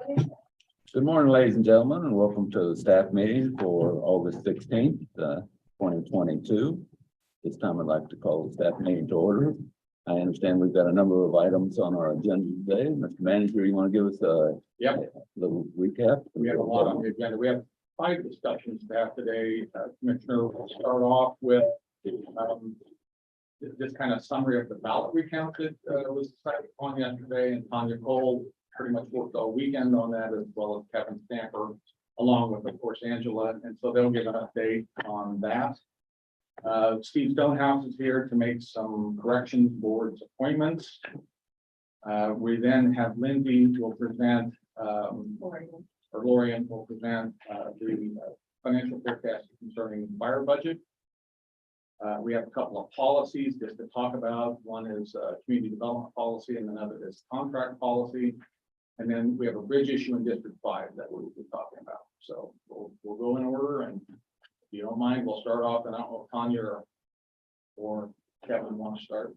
Good morning, ladies and gentlemen, and welcome to the staff meeting for August 16th, 2022. This time I'd like to call the staff meeting to order. I understand we've got a number of items on our agenda today. Mr. Manager, you want to give us a little recap? We have a lot on the agenda. We have 5 discussions to have today. Commissioner, will start off with this kind of summary of the ballot recount that was decided on yesterday, and Tanya Cole pretty much worked all weekend on that, as well as Kevin Stamper, along with, of course, Angela, and so they'll give an update on that. Steve Stonehouse is here to make some corrections boards appointments. We then have Lindsay who will present, or Lorian will present the financial forecast concerning the fire budget. We have a couple of policies just to talk about. One is community development policy, and another is contract policy. And then we have a bridge issue in District 5 that we'll be talking about. So we'll go in order, and if you don't mind, we'll start off. And I don't know if Tanya or Kevin want to start.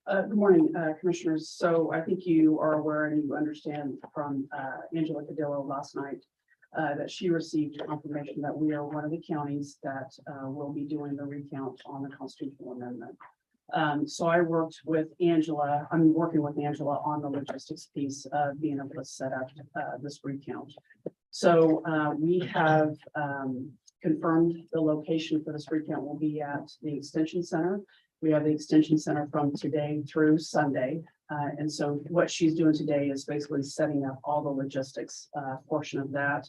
Good morning, commissioners. So I think you are aware and you understand from Angela Cadillo last night that she received confirmation that we are one of the counties that will be doing the recount on the constitutional amendment. So I worked with Angela. I'm working with Angela on the logistics piece of being able to set up this recount. So we have confirmed the location for this recount will be at the Extension Center. We have the Extension Center from today through Sunday. And so what she's doing today is basically setting up all the logistics portion of that.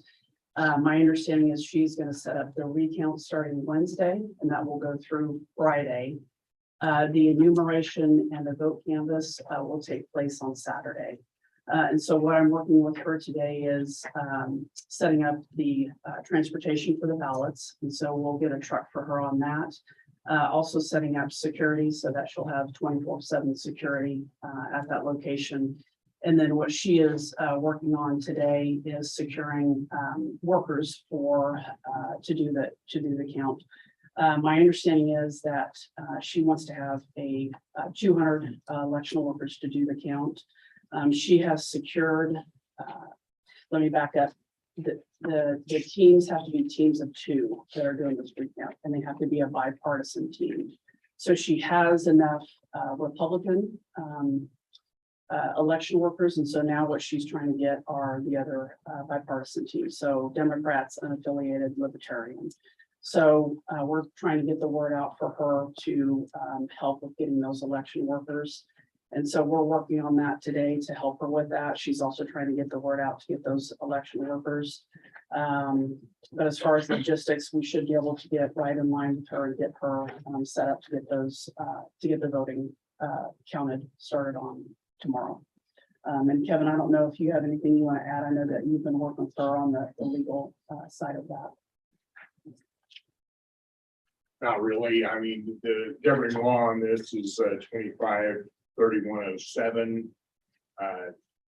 My understanding is she's going to set up the recount starting Wednesday, and that will go through Friday. The enumeration and the vote canvas will take place on Saturday. And so what I'm working with her today is setting up the transportation for the ballots. And so we'll get a truck for her on that. Also setting up security so that she'll have 24/7 security at that location. And then what she is working on today is securing workers for to do the count. My understanding is that she wants to have 200 electional workers to do the count. She has secured, let me back up, the teams have to be teams of 2 that are doing this recount, and they have to be a bipartisan team. So she has enough Republican election workers, and so now what she's trying to get are the other bipartisan teams, so Democrats, unaffiliated, Libertarians. So we're trying to get the word out for her to help with getting those election workers. And so we're working on that today to help her with that. She's also trying to get the word out to get those election workers. But as far as logistics, we should be able to get right in line with her and get her set up to get those, to get the voting counted started on tomorrow. And Kevin, I don't know if you have anything you want to add. I know that you've been working with her on the legal side of that. Not really. I mean, the governing law on this is 25/3107.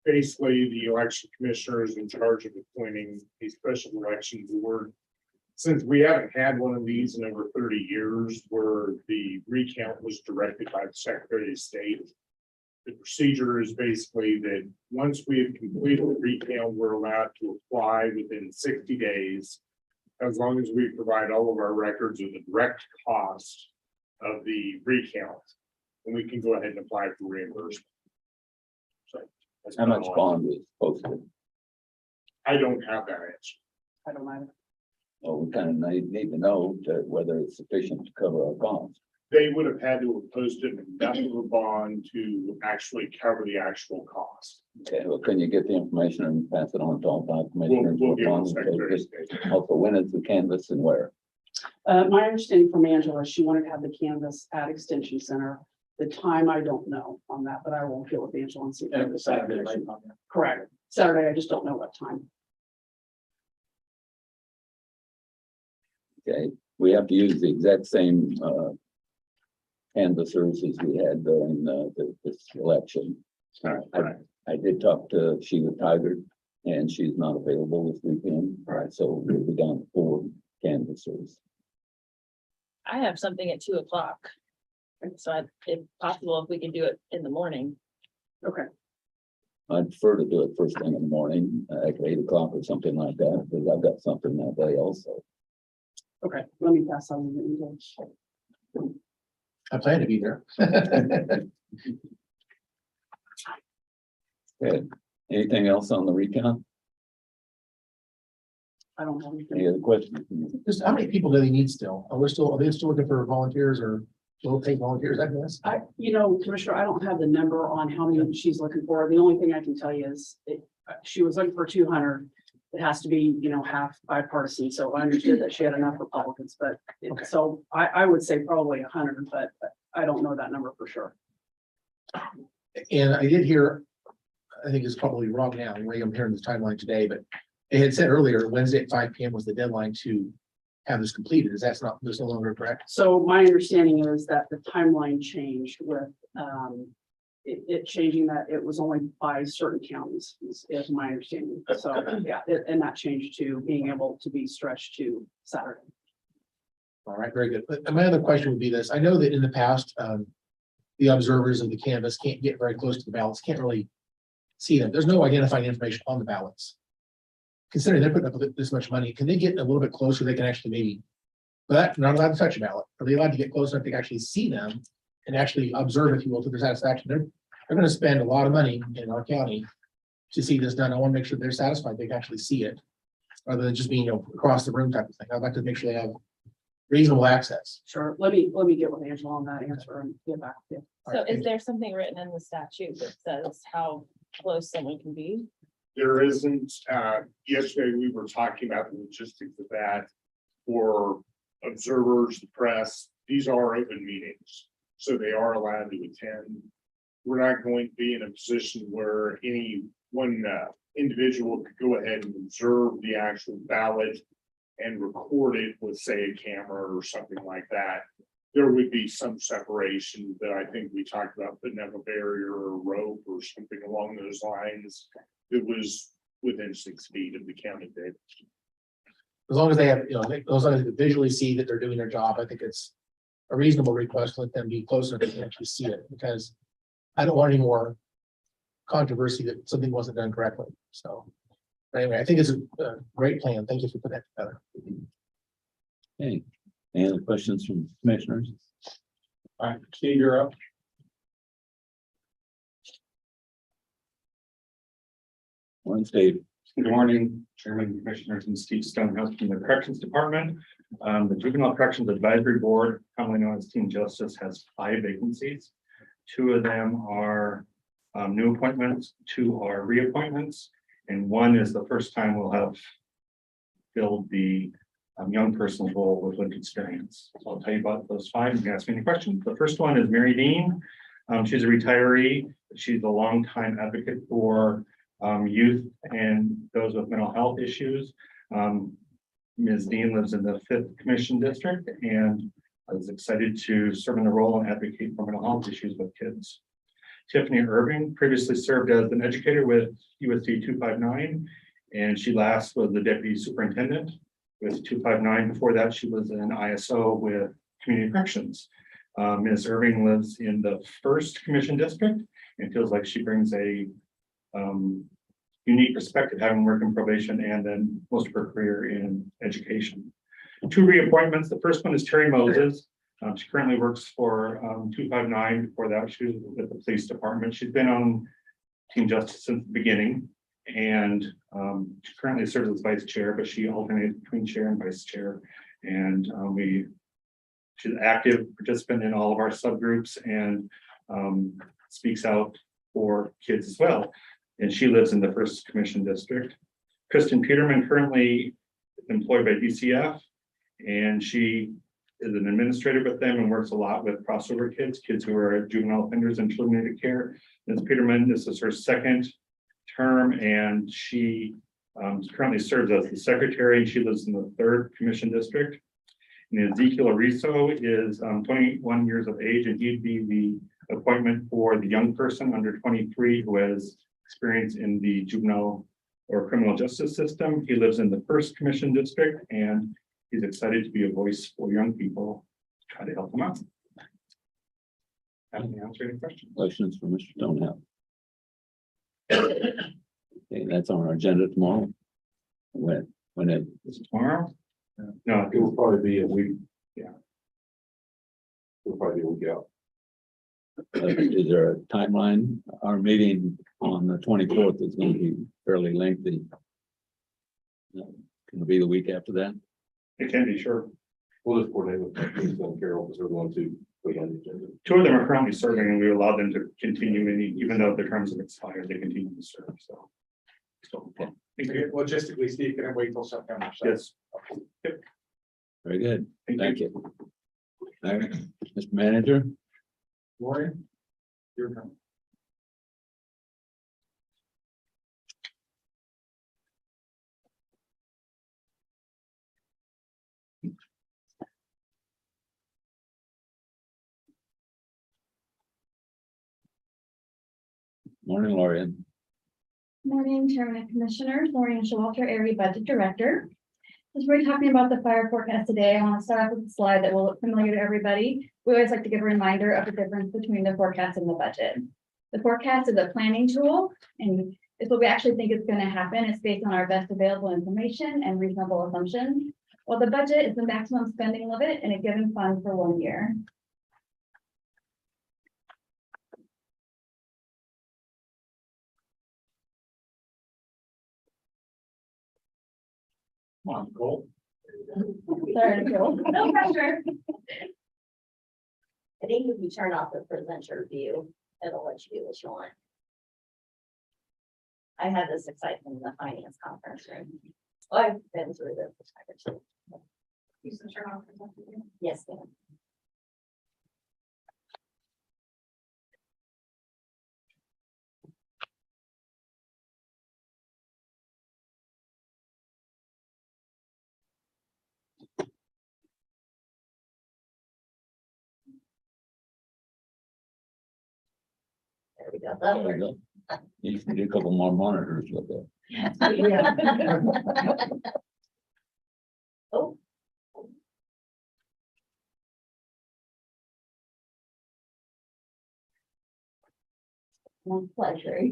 Basically, the election commissioner is in charge of appointing a special election board. Since we haven't had one of these in over 30 years, where the recount was directed by the Secretary of State, the procedure is basically that once we have completed the recount, we're allowed to apply within 60 days. As long as we provide all of our records of the direct cost of the recount, and we can go ahead and apply for reimbursement. So that's How much bond is posted? I don't have that answer. I don't mind. Well, we kind of need to know whether it's sufficient to cover our bonds. They would have had to have posted enough of a bond to actually cover the actual cost. Okay, well, can you get the information and pass it on to all 5 commissioners? We'll give them bonds? Secretary of Just State. Also, when is the canvas and where? My understanding from Angela, she wanted to have the canvas at Extension Center. The time, I don't know on that, but I will get with Angela and see. if And there's Saturday, Saturday. right? Correct. Saturday, I just don't know what time. Okay, we have to use the exact same canvassers as we had during this election. I did talk to Sheila Tigard, and she's not available this weekend. Right, so we'll be down to 4 canvassers. I have something at 2 o'clock. So if possible, if we can do it in the morning. Okay. I'd prefer to do it first thing in the morning, at 8 o'clock or something like that, because I've got something that day also. Okay, let me pass on the English. I plan to be there. Okay, anything else on the recount? I don't have Any anything. other questions? Just how many people do they need still? Are they still looking for volunteers or low paid volunteers, I guess? Commissioner, I don't have the number on how many she's looking for. The only thing I can tell you is she was looking for 200. It has to be, half bipartisan. So I understood that she had enough Republicans, but Okay. so I would say probably 100, but I don't know that number for sure. And I did hear, I think it's probably wrong now, the way I'm hearing this timeline today, but it had said earlier, Wednesday at 5 PM was the deadline to have this completed. Is that's that's no longer correct? So my understanding is that the timeline changed with it changing that it was only by certain counties is my understanding. So, yeah, and that changed to being able to be stretched to Saturday. All right, very good. But my other question would be this. I know that in the past, the observers of the canvas can't get very close to the ballots, can't really see them. There's no identifying information on the ballots. Considering they're putting up with this much money, can they get a little bit closer? They can actually maybe, but not allowed to touch a ballot. Are they allowed to get close enough to actually see them and actually observe, if you will, to their satisfaction? They're going to spend a lot of money in our county to see this done. I want to make sure they're satisfied they can actually see it, rather than just being, across the room type of thing. I'd like to make sure they have reasonable access. Sure. Let me get with Angela on that answer and get back to you. All So right, is there something written in the statute that says how close someone can be? There isn't, yesterday we were talking about the logistics of that for observers, the press. These are open meetings, so they are allowed to attend. We're not going to be in a position where any one individual could go ahead and observe the actual ballot and record it with, say, a camera or something like that. There would be some separation that I think we talked about, putting up a barrier or a rope or something along those lines. It was within 6 feet of the county date. as long as they have, as long as they visually see that they're doing their job, I think it's a reasonable request to let them be closer to actually see it, because I don't want any more controversy that something wasn't done correctly. So anyway, I think it's a great plan. Thank you for putting that together. Okay, any other questions from commissioners? All right, Steve, you're up. Morning, Steve. Good morning, Chairman, Commissioners, and Steve Stonehouse from the Corrections Department. The Juvenile Corrections Advisory Board, commonly known as Team Justice, has 5 vacancies. 2 of them are new appointments, 2 are reappointments, and 1 is the first time we'll have filled the young person's role with lived experience. So I'll tell you about those 5. You can ask me any questions. The first one is Mary Dean. She's a retiree. She's a longtime advocate for youth and those with mental health issues. Ms. Dean lives in the 5th Commission District and is excited to serve in the role and advocate for mental health issues with kids. Tiffany Irving previously served as an educator with USD 259, and she last was the deputy superintendent with 259. Before that, she was an ISO with Community Corrections. Ms. Irving lives in the 1st Commission District and feels like she brings a unique perspective, having worked in probation and then most of her career in education. 2 reappointments. The first one is Terry Moses. She currently works for 259. Before that, she was with the police department. She's been on Team Justice since the beginning, and she currently serves as vice chair, but she alternates between chair and vice chair. And she's an active participant in all of our subgroups and speaks out for kids as well. And she lives in the 1st Commission District. Kristen Peterman currently employed by DCF, and she is an administrator with them and works a lot with crossover kids who are juvenile offenders in children in care. Ms. Peterman, this is her 2nd term, and she currently serves as the secretary. She lives in the 3rd Commission District. And Ezekiel Ariso is 21 years of age, and he'd be the appointment for the young person under 23 who has experience in the juvenile or criminal justice system. He lives in the 1st Commission District, and he's excited to be a voice for young people, to try to help them out. Happy to answer any questions. Questions for Mr. Stonehouse? Okay, that's on our agenda tomorrow. When it, Is it tomorrow? No, It will probably be a week. Yeah. It'll probably be a week out. is there a timeline? Our meeting on the 24th is going to be fairly lengthy. Can it be the week after that? it can be, sure. We'll just coordinate with Payroll because we're going to put it on the agenda. Two of them are currently serving and we allowed them to continue, even though their terms have expired, they continue to serve, so. So, thank you. Logistically speaking, and wait till September. Yes. Very good. Thank you. Thank you. All right, Mr. Manager. Lori? Your turn. Morning, Lorian. Morning, Chairman and Commissioners, Maureen Showalter, Area Budget Director. As we're talking about the fire forecast today, I want to start off with a slide that will look familiar to everybody. We always like to give a reminder of the difference between the forecast and the budget. The forecast is a planning tool and it's what we actually think is going to happen. It's based on our best available information and reasonable assumptions. While the budget is the maximum spending limit in a given fund for 1 year. Come on, Cole. Sorry, Joel. No pressure. I think if you turn off the presenter view, it'll let you do what you want. I had this excitement in the finance conference room. I've been through this. You can turn off the presenter view. Yes, ma'am. There we go. There we go. You can get a couple more monitors with it. Oh. My pleasure.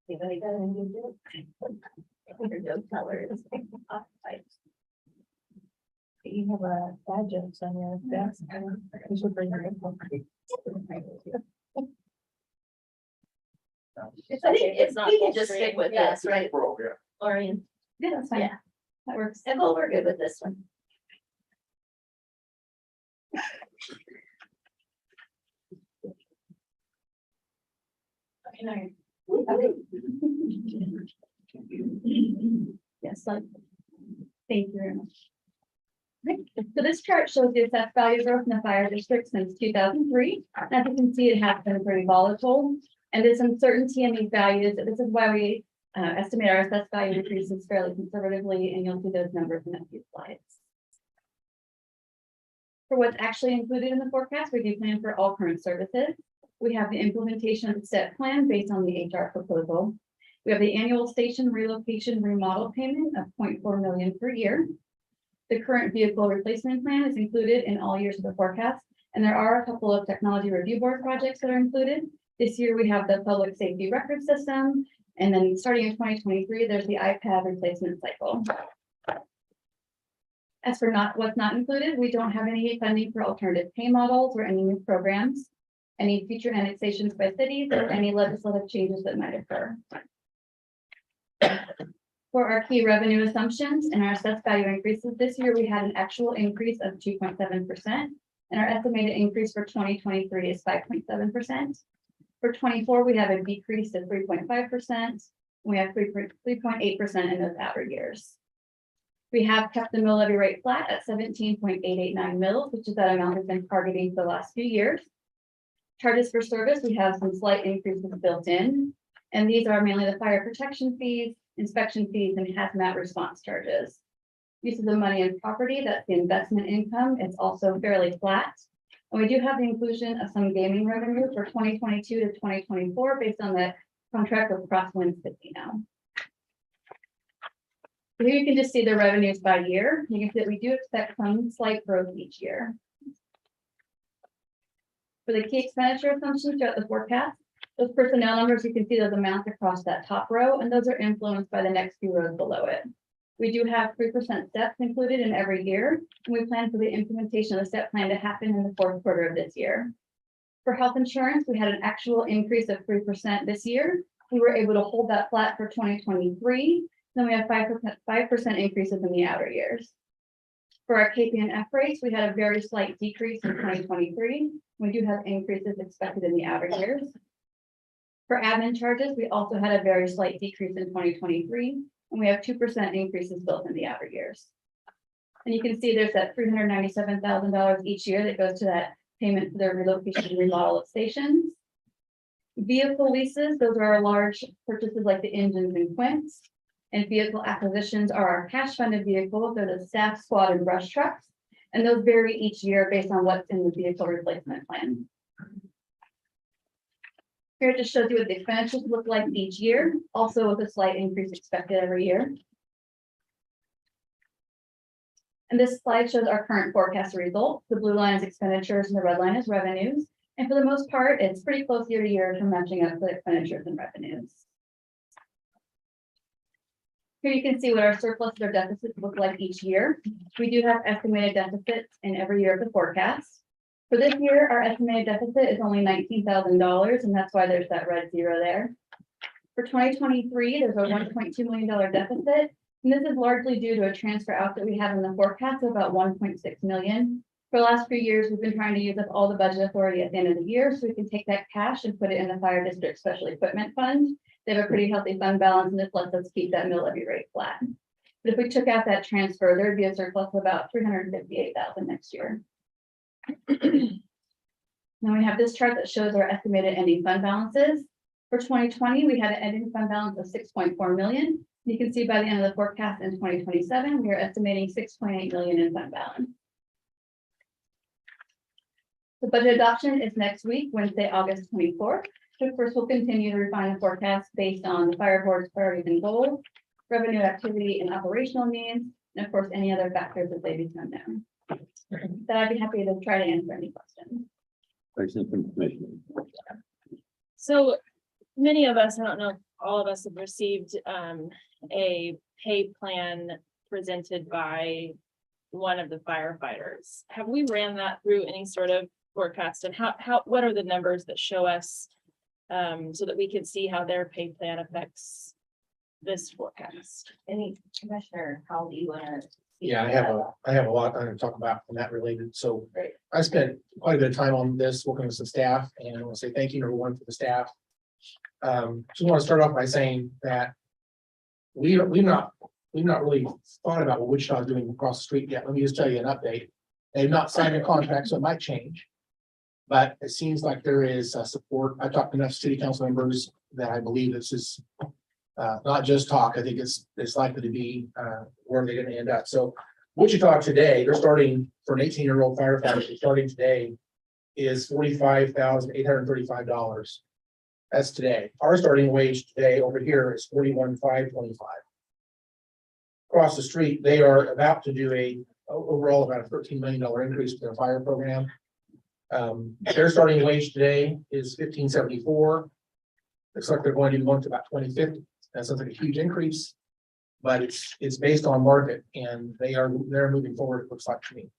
Anybody got any good? No colors. You have a badge on your desk. You should bring your info. It's okay, it's not. We can just stick with this, right, Yeah. Lorian? Yeah, that's fine. Yeah. That works. Nicole, we're good with this one. Okay, now you're- Yes, like. Thank you very much. Okay, so this chart shows the assessed value growth in the fire district since 2003. As you can see, it has been pretty volatile. And there's uncertainty in these values. This is why we estimate our assessed value increases fairly conservatively, and you'll see those numbers in a few slides. For what's actually included in the forecast, we do plan for all current services. We have the implementation of the STEP plan based on the HR proposal. We have the annual station relocation remodel payment of 0.4 million per year. The current vehicle replacement plan is included in all years of the forecast, and there are a couple of technology review board projects that are included. This year, we have the public safety record system, and then starting in 2023, there's the iPad replacement cycle. As for what's not included, we don't have any funding for alternative pay models or any new programs, any future annexations by cities, or any legislative changes that might occur. For our key revenue assumptions and our assessed value increases this year, we had an actual increase of 2.7%, and our estimated increase for 2023 is 5.7%. For 24, we have a decrease of 3.5%. We have 3.8% in those outer years. We have kept the mill levy rate flat at 17.889 mils, which is that amount we've been targeting for the last few years. Charges for service, we have some slight increases built in, and these are mainly the fire protection fees, inspection fees, and hazmat response charges. Use of the money and property, that's the investment income, it's also fairly flat. And we do have the inclusion of some gaming revenue for 2022 to 2024 based on the contract with Crosswind City now. Here you can just see the revenues by year. You can see that we do expect some slight growth each year. For the key expenditure assumptions throughout the forecast, those personnel numbers, you can see those amounts across that top row, and those are influenced by the next few rows below it. We do have 3% steps included in every year, and we plan for the implementation of the step plan to happen in the fourth quarter of this year. For health insurance, we had an actual increase of 3% this year. We were able to hold that flat for 2023. Then we have 5% increases in the outer years. For our KPNF rates, we had a very slight decrease in 2023. We do have increases expected in the outer years. For admin charges, we also had a very slight decrease in 2023, and we have 2% increases built in the outer years. And you can see there's that $397,000 each year that goes to that payment for the relocation and remodel of stations. Vehicle leases, those are our large purchases like the engines and quints. And vehicle acquisitions are our cash funded vehicles. They're the staff, squad, and brush trucks. And those vary each year based on what's in the vehicle replacement plan. Here it just shows you what the expenditures look like each year, also with a slight increase expected every year. And this slide shows our current forecast results. The blue line is expenditures and the red line is revenues. And for the most part, it's pretty close year to year to matching up the expenditures and revenues. Here you can see what our surplus or deficits look like each year. We do have estimated deficits in every year of the forecast. For this year, our estimated deficit is only $19,000, and that's why there's that red zero there. For 2023, there's a $1.2 million deficit, and this is largely due to a transfer out that we have in the forecast of about $1.6 million. For the last few years, we've been trying to use up all the budget authority at the end of the year, so we can take that cash and put it in the fire district special equipment fund. They have a pretty healthy fund balance, and this lets us keep that mill levy rate flat. But if we took out that transfer, there'd be a surplus of about $358,000 next year. Now we have this chart that shows our estimated ending fund balances. For 2020, we had an ending fund balance of $6.4 million. You can see by the end of the forecast in 2027, we are estimating $6.8 million in fund balance. The budget adoption is next week, Wednesday, August 24th. So first, we'll continue to refine the forecast based on the fire board's priorities and goals, revenue activity and operational needs, and of course, any other factors as they become known. But I'd be happy to try to answer any questions. Questions from Commissioner? So many of us, I don't know if all of us have received a pay plan presented by one of the firefighters. Have we ran that through any sort of forecast, and what are the numbers that show us so that we can see how their pay plan affects this forecast? Any commissioner, how do you want to? Yeah, I have a lot I'm going to talk about in that related. So Great. I spent quite a bit of time on this, working with some staff, and I want to say thank you, number one, for the staff. Just want to start off by saying that we've not really thought about what Wichita is doing across the street yet. Let me just tell you an update. They've not signed a contract, so it might change. But it seems like there is support. I talked to enough city council members that I believe this is not just talk. I think it's likely to be where they're going to end up. So Wichita today, they're starting for an 18-year-old firefighter, starting today is $45,835. That's today. Our starting wage today over here is $41,525. Across the street, they are about to do overall about a $13 million increase to their fire program. Their starting wage today is $15.74. Looks like they're going to go to about $20.50. That sounds like a huge increase, but it's based on market, and they're moving forward, it looks like to me.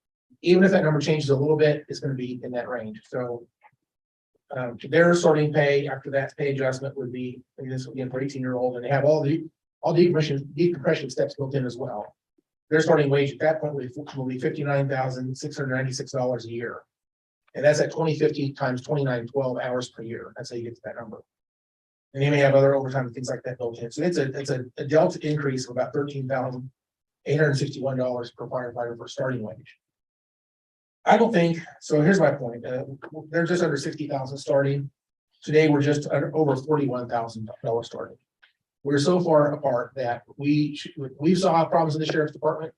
Even if that number changes a little bit, it's going to be in that range. So their starting pay after that pay adjustment would be, this will be for 18-year-old, and they have all decompression steps built in as well. Their starting wage at that point will be $59,696 a year. And that's at 2050 times 2912 hours per year. That's how you get to that number. And you may have other overtime and things like that built in. So it's a delta increase of about $13,861 per firefighter for starting wage. I don't think so. Here's my point. They're just under 60,000 starting. Today we're just over $41,000 starting. We're so far apart that we saw problems in the sheriff's department.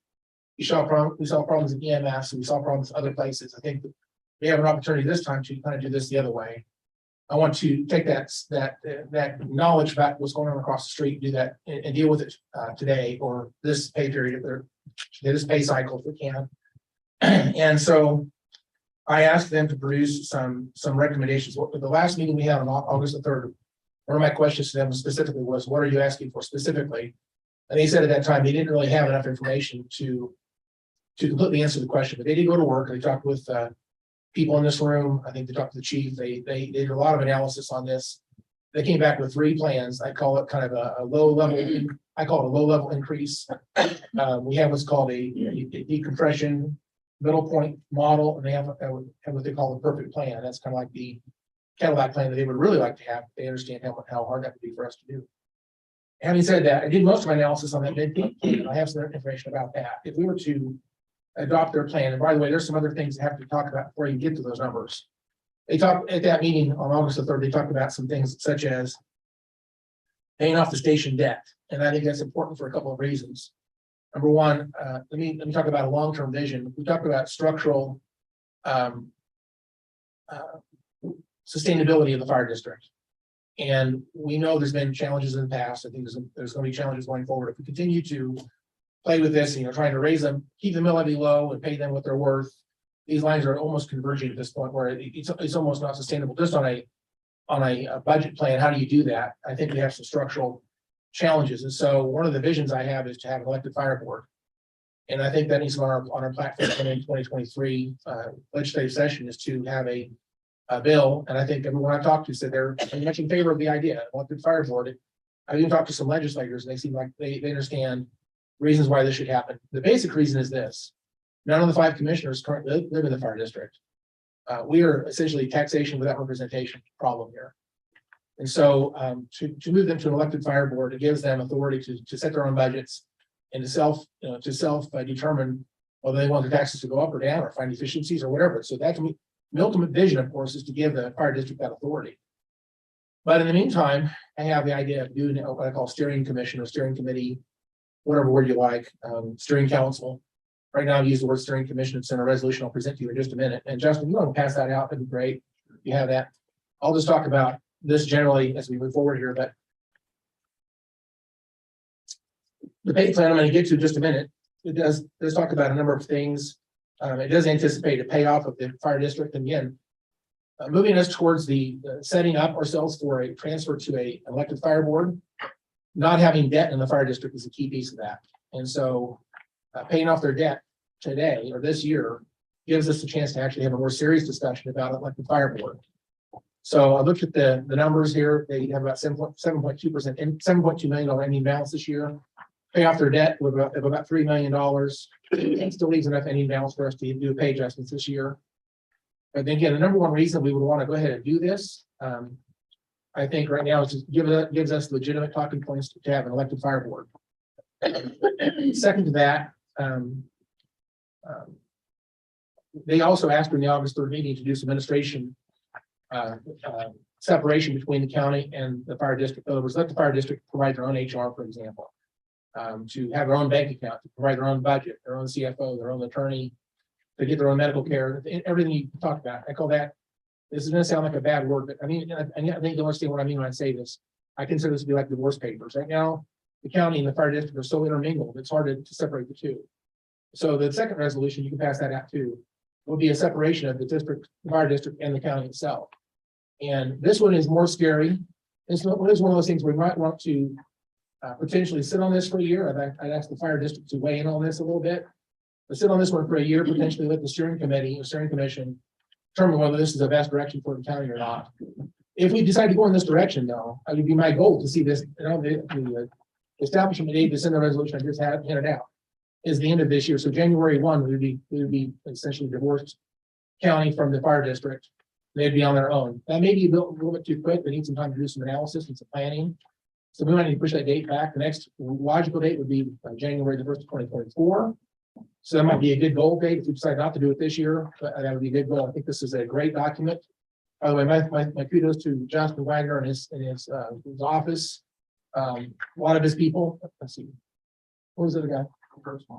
We saw problems in EMS, and we saw problems in other places. I think we have an opportunity this time to kind of do this the other way. I want to take that knowledge about what's going on across the street, do that and deal with it today or this pay period or this pay cycle if we can. And so I asked them to produce some recommendations. The last meeting we had on August the 3rd, one of my questions to them specifically was, what are you asking for specifically? And they said at that time, they didn't really have enough information to completely answer the question, but they did go to work. They talked with people in this room. I think they talked to the chief. They did a lot of analysis on this. They came back with 3 plans. I call it kind of a low level. I call it a low level increase. We have what's called a decompression middle point model, and they have what they call the perfect plan. That's kind of like the Cadillac plan that they would really like to have. They understand how hard that would be for us to do. Having said that, I did most of my analysis on that mid-peak plan. I have some information about that. If we were to adopt their plan, and by the way, there's some other things to have to talk about before you get to those numbers. They talked at that meeting on August the 3rd, they talked about some things such as paying off the station debt. And I think that's important for a couple of reasons. Number one, let me talk about a long-term vision. We talked about structural sustainability of the fire district. And we know there's been challenges in the past. I think there's going to be challenges going forward. If we continue to play with this, trying to raise them, keep the mill levy low and pay them what they're worth, these lines are almost converging at this point where it's almost not sustainable. Just on a budget plan, how do you do that? I think we have some structural challenges. And so one of the visions I have is to have an elected fire board. And I think that needs to be on our platform in 2023 legislative session is to have a bill. And I think everyone I talked to said they're pretty much in favor of the idea. Elected fire board. I even talked to some legislators and they seem like they understand reasons why this should happen. The basic reason is this. None of the 5 commissioners currently live in the fire district. We are essentially taxation without representation problem here. And so to move them to an elected fire board, it gives them authority to set their own budgets and to self determine whether they want their taxes to go up or down or find efficiencies or whatever. So that's the ultimate vision, of course, is to give the fire district that authority. But in the meantime, I have the idea of doing what I call steering commission or steering committee, whatever word you like, steering council. Right now, I've used the word steering commission. It's in a resolution I'll present to you in just a minute. And Justin, you want to pass that out? That'd be great. If you have that. I'll just talk about this generally as we move forward here, but the pay plan I'm going to get to in just a minute. It does talk about a number of things. It does anticipate a payoff of the fire district. And again, moving us towards the setting up ourselves for a transfer to a elected fire board. Not having debt in the fire district is a key piece of that. And so paying off their debt today or this year gives us a chance to actually have a more serious discussion about elected fire board. So I looked at the numbers here. They have about 7.2% and $7.2 million ending balance this year. Pay off their debt with about $3 million. It still leaves enough ending balance for us to do pay adjustments this year. But again, the number one reason we would want to go ahead and do this, I think right now is just gives us legitimate talking points to have an elected fire board. Second to that, they also asked in the August 3rd meeting to do some administration separation between the county and the fire district. In other words, let the fire district provide their own HR, for example, to have their own bank account, to provide their own budget, their own CFO, their own attorney, to get their own medical care, everything you talked about. I call that, this is going to sound like a bad word, but I think you'll understand what I mean when I say this. I consider this to be like divorce papers. Right now, the county and the fire district are so intermingled, it's hard to separate the two. So the second resolution, you can pass that out too, will be a separation of the district, the fire district, and the county itself. And this one is more scary. This one is one of those things we might want to potentially sit on this for a year. I'd ask the fire district to weigh in on this a little bit. But sit on this one for a year, potentially let the steering committee or steering commission determine whether this is the best direction for the county or not. If we decide to go in this direction, though, it would be my goal to see this, the establishment date that's in the resolution I just had handed out is the end of this year. So January 1, we would be essentially divorced county from the fire district. They'd be on their own. That may be a little bit too quick. They need some time to do some analysis and some planning. So we might need to push that date back. The next logical date would be January the 1st of 2024. So that might be a good goal date if we decide not to do it this year. But that would be a good goal. I think this is a great document. By the way, my kudos to Jonathan Wagner and his office. A lot of his people. Let's see. What was the other guy?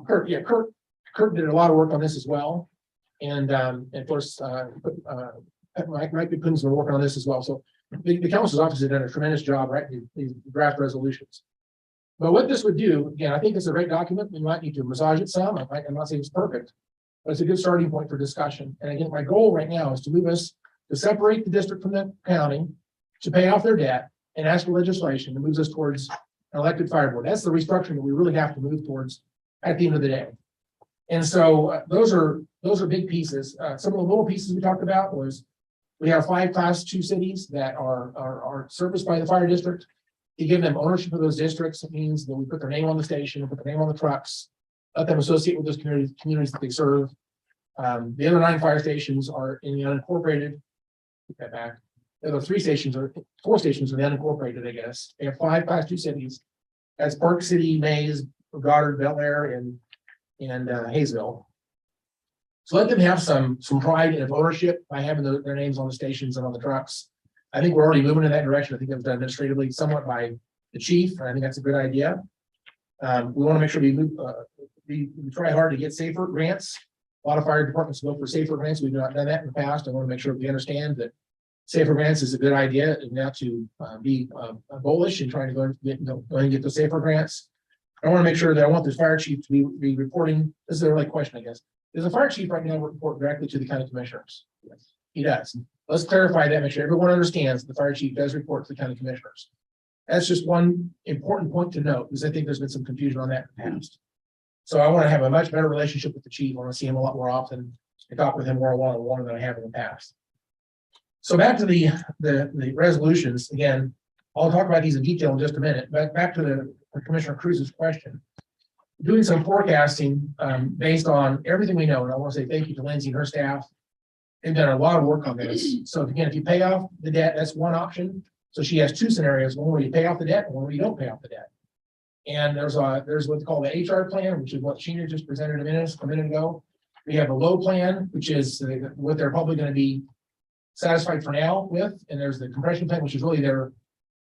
Kurt. Yeah, Kurt did a lot of work on this as well. And of course, Mike Pippin's been working on this as well. So the council's office has done a tremendous job writing these draft resolutions. But what this would do, again, I think it's a great document. We might need to massage it some. I'm not saying it's perfect, but it's a good starting point for discussion. And again, my goal right now is to move us to separate the district from the county, to pay off their debt and ask for legislation that moves us towards an elected fire board. That's the restructuring that we really have to move towards at the end of the day. And so those are big pieces. Some of the little pieces we talked about was we have 5 Class 2 cities that are serviced by the fire district. To give them ownership of those districts, it means that we put their name on the station, put their name on the trucks, let them associate with those communities that they serve. The other 9 fire stations are in the unincorporated. Take that back. The other 4 stations are the unincorporated, I guess. They have 5 Class 2 cities. That's Park City, Mays, Goddard, Bel Air, and Hayesville. So let them have some pride and ownership by having their names on the stations and on the trucks. I think we're already moving in that direction. I think that was done administratively somewhat by the chief, and I think that's a good idea. We want to make sure we move, we try hard to get safer grants. A lot of fire departments go for safer grants. We've not done that in the past. I want to make sure we understand that safer grants is a good idea, and not to be bullish and trying to go and get those safer grants. I want to make sure that I want the fire chief to be reporting. This is a really question, I guess. Does the fire chief right now report directly to the county commissioners? Yes, he does. Let's clarify that, make sure everyone understands the fire chief does report to the county commissioners. That's just one important point to note, because I think there's been some confusion on that in the past. So I want to have a much better relationship with the chief. I want to see him a lot more often and talk with him more one-on-one than I have in the past. So back to the resolutions. Again, I'll talk about these in detail in just a minute, but back to the Commissioner Cruz's question. Doing some forecasting based on everything we know, and I want to say thank you to Lindsay and her staff. They've done a lot of work on this. So again, if you pay off the debt, that's one option. So she has 2 scenarios: one where you pay off the debt, and one where you don't pay off the debt. And there's what's called the HR plan, which is what Sheena just presented a minute ago. We have a low plan, which is what they're probably going to be satisfied for now with. And there's the compression plan, which is really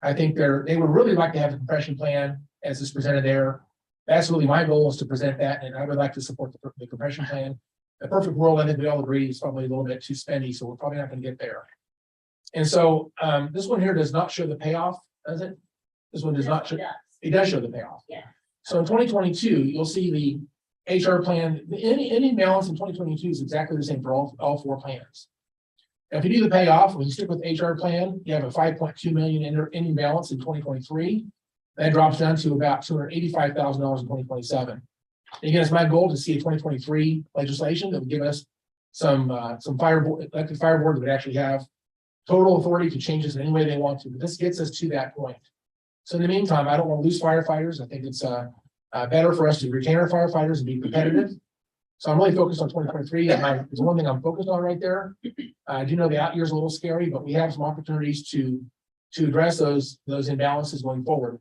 I think they would really like to have the compression plan as is presented there. That's really my goal, is to present that, and I would like to support the compression plan. The perfect world, I think we all agree, is probably a little bit too spendy, so we're probably not going to get there. And so this one here does not show the payoff, does it? This one does not show. It does show the payoff. Yeah. So in 2022, you'll see the HR plan. Any balance in 2022 is exactly the same for all 4 plans. Now, if you do the payoff, when you stick with HR plan, you have a 5.2 million ending balance in 2023. That drops down to about $285,000 in 2027. Again, it's my goal to see a 2023 legislation that would give us some elected fire board that would actually have total authority to change this in any way they want to. But this gets us to that point. So in the meantime, I don't want to lose firefighters. I think it's better for us to retain our firefighters and be competitive. So I'm really focused on 2023. There's one thing I'm focused on right there. I do know the out year's a little scary, but we have some opportunities to address those imbalances going forward.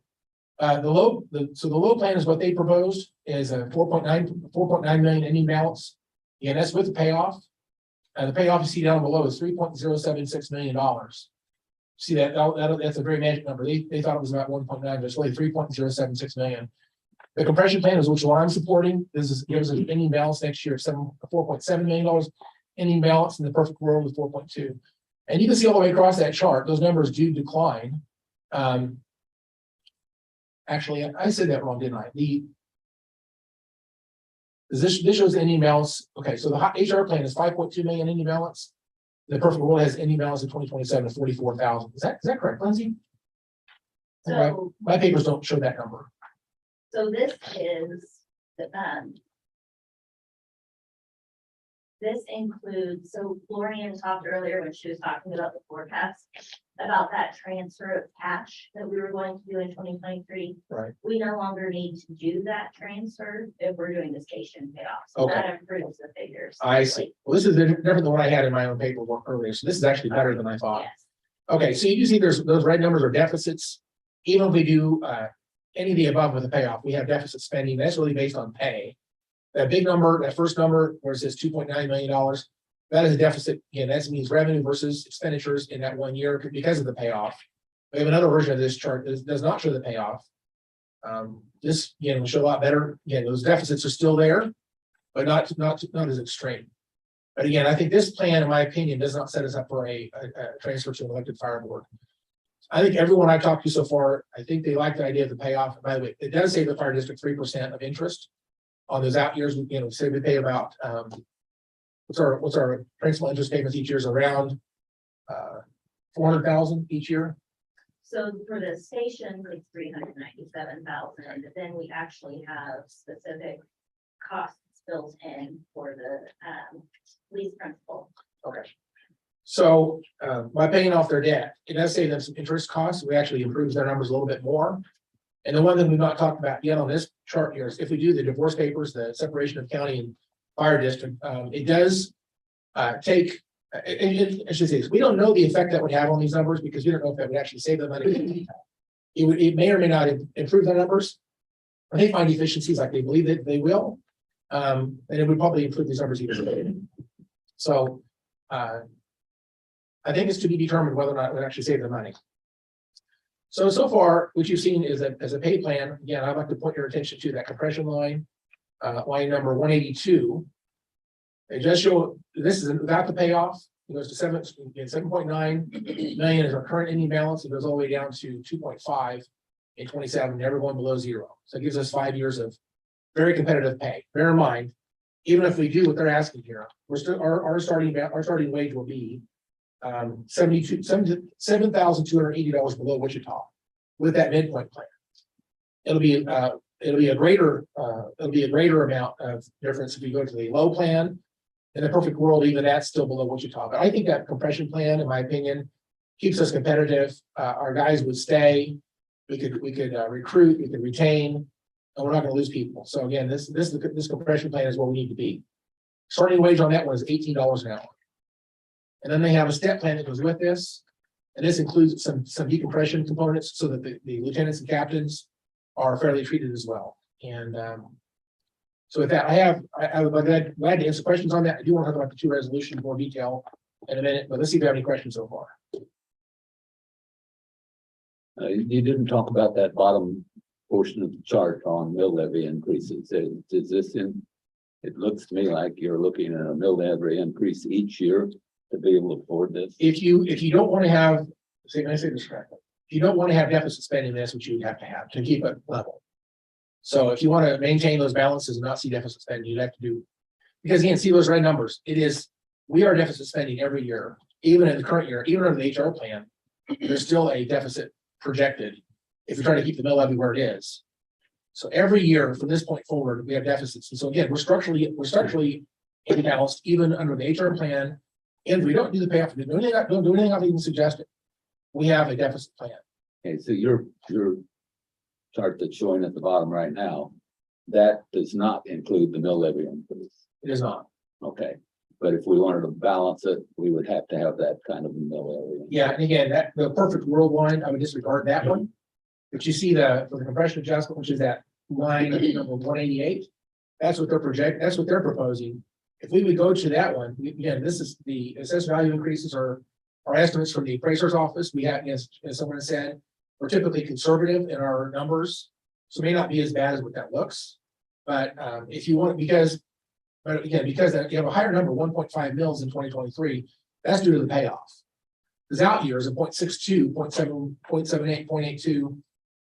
So the low plan is what they proposed, is a 4.9 million ending balance. Yeah, that's with the payoff. The payoff you see down below is $3.076 million. See that's a very magic number. They thought it was about 1.9, but it's really 3.076 million. The compression plan is which one I'm supporting. This gives us an ending balance next year of $4.7 million ending balance, in the perfect world with 4.2. And you can see all the way across that chart, those numbers do decline. Actually, I said that wrong, didn't I? This shows the ending balance. Okay, so the HR plan is 5.2 million ending balance. The perfect world has ending balance in 2027 of 44,000. Is that correct, Lindsay? So, My papers don't show that number. so this is, this includes, so Florian talked earlier when she was talking about the forecast, about that transfer of cash that we were going to do in 2023. Right. We no longer need to do that transfer if we're doing the station payoff. So Okay. that improves the figures. I see. Well, this is different than what I had in my own paperwork earlier. So this is actually better than I thought. Yes. Okay, so you see those red numbers are deficits. Even if we do any of the above with a payoff, we have deficit spending. That's really based on pay. That big number, that first number where it says $2.9 million, that is a deficit. Again, that means revenue versus expenditures in that 1 year because of the payoff. We have another version of this chart that does not show the payoff. This again will show a lot better. Again, those deficits are still there, but not as extreme. But again, I think this plan, in my opinion, does not set us up for a transfer to an elected fire board. I think everyone I've talked to so far, I think they like the idea of the payoff. By the way, it does save the fire district 3% of interest on those out years. You know, say we pay about what's our principal interest payments each year is around 400,000 each year. So for the station, it's 397,000, but then we actually have specific costs built in for the lease principal. Okay. So by paying off their debt, it does save them some interest costs. We actually improves their numbers a little bit more. And the one that we've not talked about yet on this chart here is if we do the divorce papers, the separation of county and fire district, it does take, I should say this, we don't know the effect that would have on these numbers because we don't know if that would actually save them money. It may or may not improve their numbers. Or they find efficiencies like they believe that they will. And it would probably improve these numbers even further. So I think it's to be determined whether or not it would actually save the money. So far, what you've seen is that as a pay plan, again, I'd like to point your attention to that compression line, line number 182. It does show, this is without the payoff, it goes to 7.9 million is our current ending balance. It goes all the way down to 2.5 in 27, never going below zero. So it gives us 5 years of very competitive pay. Bear in mind, even if we do what they're asking here, we're still our starting wage will be $7,280 below Wichita with that midpoint plan. It'll be a greater amount of difference if you go to the low plan. In the perfect world, even that's still below Wichita. But I think that compression plan, in my opinion, keeps us competitive. Our guys would stay. We could recruit, we could retain, and we're not going to lose people. So again, this compression plan is where we need to be. Starting wage on that one is $18 an hour. And then they have a step plan that goes with this. And this includes some decompression components so that the lieutenants and captains are fairly treated as well. And so with that, I would be glad to answer questions on that. I do want to talk about the two resolutions in more detail in a minute, but let's see if we have any questions so far. You didn't talk about that bottom portion of the chart on mill levy increases. Is this in? It looks to me like you're looking at a mill levy increase each year to be able to afford this. If you don't want to have, let me say this correctly. If you don't want to have deficit spending, that's what you would have to keep it level. So if you want to maintain those balances and not see deficit spending, you'd have to do, because again, see those red numbers. We are deficit spending every year, even in the current year, even under the HR plan, there's still a deficit projected if you're trying to keep the mill levy where it is. So every year from this point forward, we have deficits. And so again, we're structurally imbalanced even under the HR plan. And if we don't do the payoff, don't do anything I've even suggested. We have a deficit plan. Okay, so your chart that's showing at the bottom right now, that does not include the mill levy increase. It is not. Okay, but if we wanted to balance it, we would have to have that kind of a mill levy. Yeah, and again, the perfect world line, I would disregard that one. But you see for the compression adjustment, which is that line number 188, that's what they're proposing. If we would go to that one, again, this is the assessed value increases are estimates from the appraiser's office. We have, as someone said, we're typically conservative in our numbers, so it may not be as bad as what that looks. But if you want, because you have a higher number, 1.5 mils in 2023, that's due to the payoff. The out years of 0.62, 0.7, 0.78, 0.82,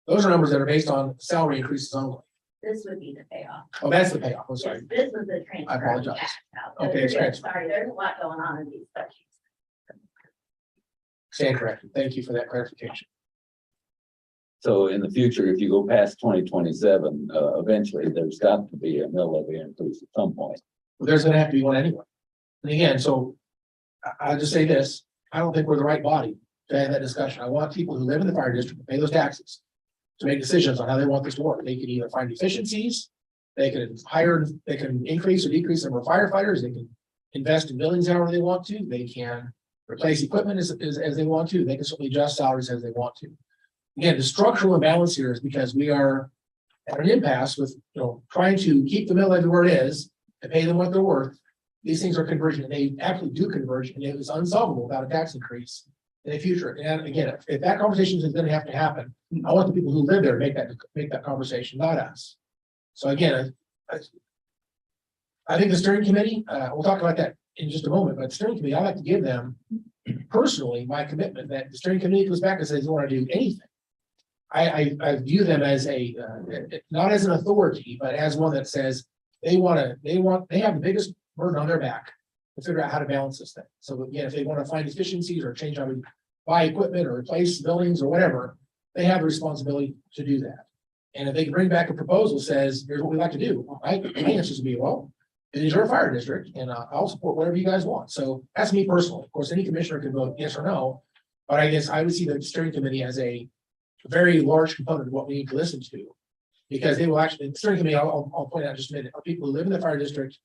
those are numbers that are based on salary increases only. This would be the payoff. Oh, that's the payoff. I'm sorry. This was the transfer. I apologize. Okay, it's transfer. Sorry, there's a lot going on in these spreadsheets. Stand corrected. Thank you for that clarification. So in the future, if you go past 2027, eventually there's got to be a mill levy increase at some point. Well, there's going to have to be one anyway. And again, so I'll just say this: I don't think we're the right body to have that discussion. I want people who live in the fire district to pay those taxes to make decisions on how they want this to work. They can either find efficiencies, they can increase or decrease the number of firefighters, they can invest in buildings however they want to, they can replace equipment as they want to, they can certainly adjust salaries as they want to. Again, the structural imbalance here is because we are at an impasse with trying to keep the mill levy where it is and pay them what they're worth. These things are converging, and they absolutely do converge, and it is unsolvable without a tax increase in the future. And again, if that conversation is going to have to happen, I want the people who live there to make that conversation, not us. So again, I think the steering committee, we'll talk about that in just a moment, but steering committee, I like to give them personally my commitment that the steering committee comes back and says, you want to do anything. I view them as a, not as an authority, but as one that says they have the biggest burden on their back to figure out how to balance this thing. So again, if they want to find efficiencies or change how we buy equipment or replace buildings or whatever, they have the responsibility to do that. And if they can bring back a proposal that says, here's what we'd like to do, my answer would be, well, it is your fire district and I'll support whatever you guys want. So that's me personally. Of course, any commissioner can vote yes or no, but I guess I would see the steering committee as a very large component of what we need to listen to. Because they will actually, the steering committee, I'll point out in just a minute, are people who live in the fire district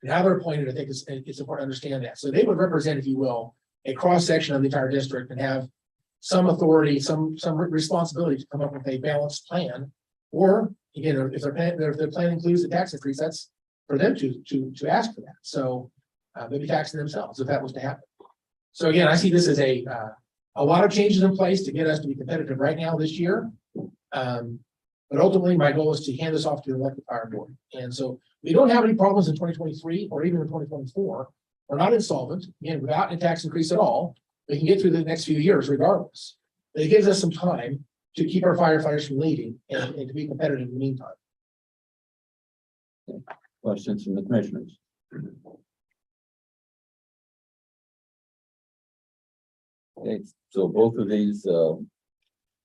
and how they're appointed. I think it's important to understand that. So they would represent, if you will, a cross section of the entire district and have some authority, some responsibility to come up with a balanced plan. Or again, if their plan includes a tax increase, that's for them to ask for that. So maybe taxing themselves if that was to happen. So again, I see this as a lot of changes in place to get us to be competitive right now this year. But ultimately, my goal is to hand this off to the elected fire board. And so we don't have any problems in 2023 or even in 2024. We're not insolvent, again, without a tax increase at all. We can get through the next few years regardless. But it gives us some time to keep our firefighters from leaving and to be competitive in the meantime. Questions from the commissioners? Okay, so both of these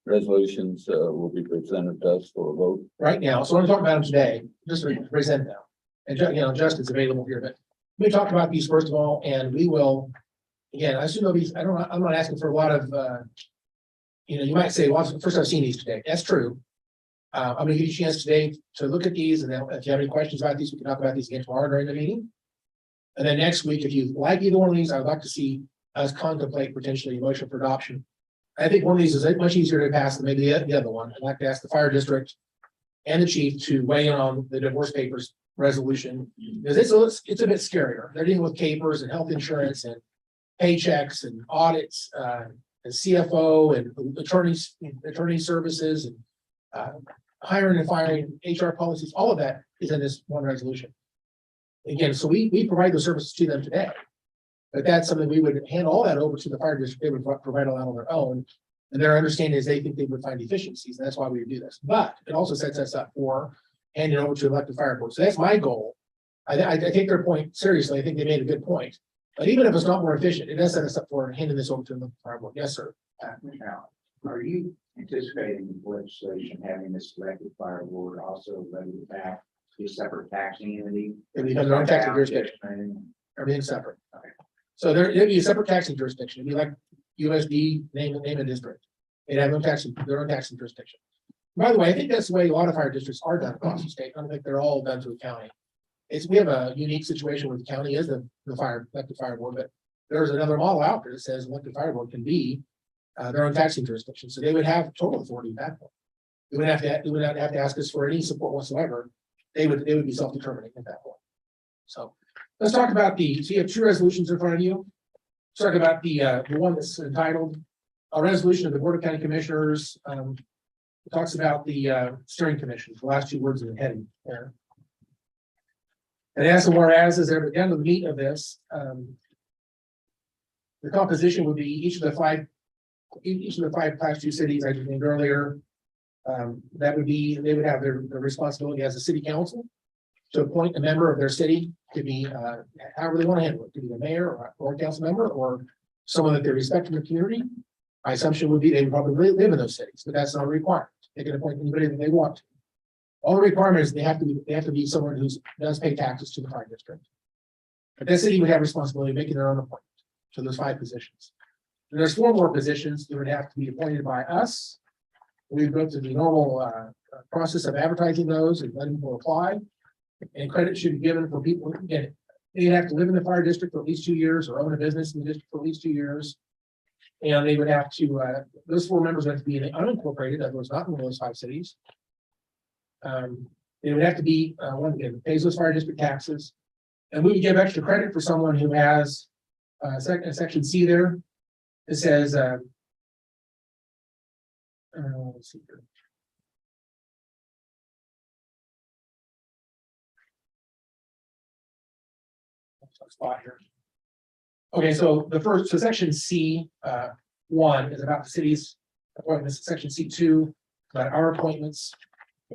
resolutions will be presented to us for a vote. Right now, so we're going to talk about them today, just to present them. And Justin's available here, but let me talk about these first of all, and we will, again, I assume these, I'm not asking for a lot of, you might say, well, it's the first I've seen these today. That's true. I'm gonna give you a chance today to look at these, and then if you have any questions about these, we can talk about these again tomorrow during the meeting. And then next week, if you like either one of these, I'd like to see us contemplate potentially a motion for adoption. I think one of these is much easier to pass than maybe the other one. I'd like to ask the fire district and the chief to weigh in on the divorce papers resolution, because it's a bit scarier. They're dealing with capers and health insurance and paychecks and audits, and CFO and attorney services and hiring and firing, HR policies, all of that is in this one resolution. Again, so we provide the services to them today. But that's something we would hand all that over to the fire district. They would provide all that on their own. And their understanding is they think they would find efficiencies. And that's why we would do this. But it also sets us up for handing over to elected fire board. So that's my goal. I take their point seriously. I think they made a good point. But even if it's not more efficient, it does set us up for handing this over to the fire board. Yes, sir. Now, are you anticipating legislation having this elected fire board also levy back to a separate taxing entity? It becomes their own taxing jurisdiction. Everything's separate. Okay. So it'd be a separate taxing jurisdiction. It'd be like USD, name a district. They'd have their own taxing jurisdiction. By the way, I think that's the way a lot of fire districts are done across the state. I don't think they're all done to a county. We have a unique situation where the county is the elected fire board, but there's another model out there that says elected fire board can be their own taxing jurisdiction. So they would have total authority at that point. They would not have to ask us for any support whatsoever. They would be self-determining at that point. So let's talk about so you have two resolutions in front of you. Let's talk about the one that's entitled a resolution of the Board of County Commissioners. It talks about the steering commission, the last two words in the heading there. And as the whereas is there, but down to the meat of this, the composition would be each of the five class 2 cities I just named earlier. That would be, they would have their responsibility as a city council to appoint a member of their city to be however they want to handle it, to be the mayor or a council member or someone that they respect in the community. My assumption would be they would probably live in those cities, but that's not a requirement. They can appoint anybody that they want to. All the requirements, they have to be someone who does pay taxes to the fire district. But that city would have responsibility of making their own appointment to those 5 positions. And there's 4 more positions that would have to be appointed by us. We've go through the normal process of advertising those and letting people apply. And credit should be given for people. Again, they have to live in the fire district for at least 2 years or own a business in the district for at least 2 years. And they would have to, those 4 members would have to be unincorporated, that was not in one of those 5 cities. They would have to be one that pays those fire district taxes. And we would give extra credit for someone who has section C there. It says, let's see here. Spot here. Okay, so the first, so section C, one is about the city's appointments, section C two, about our appointments.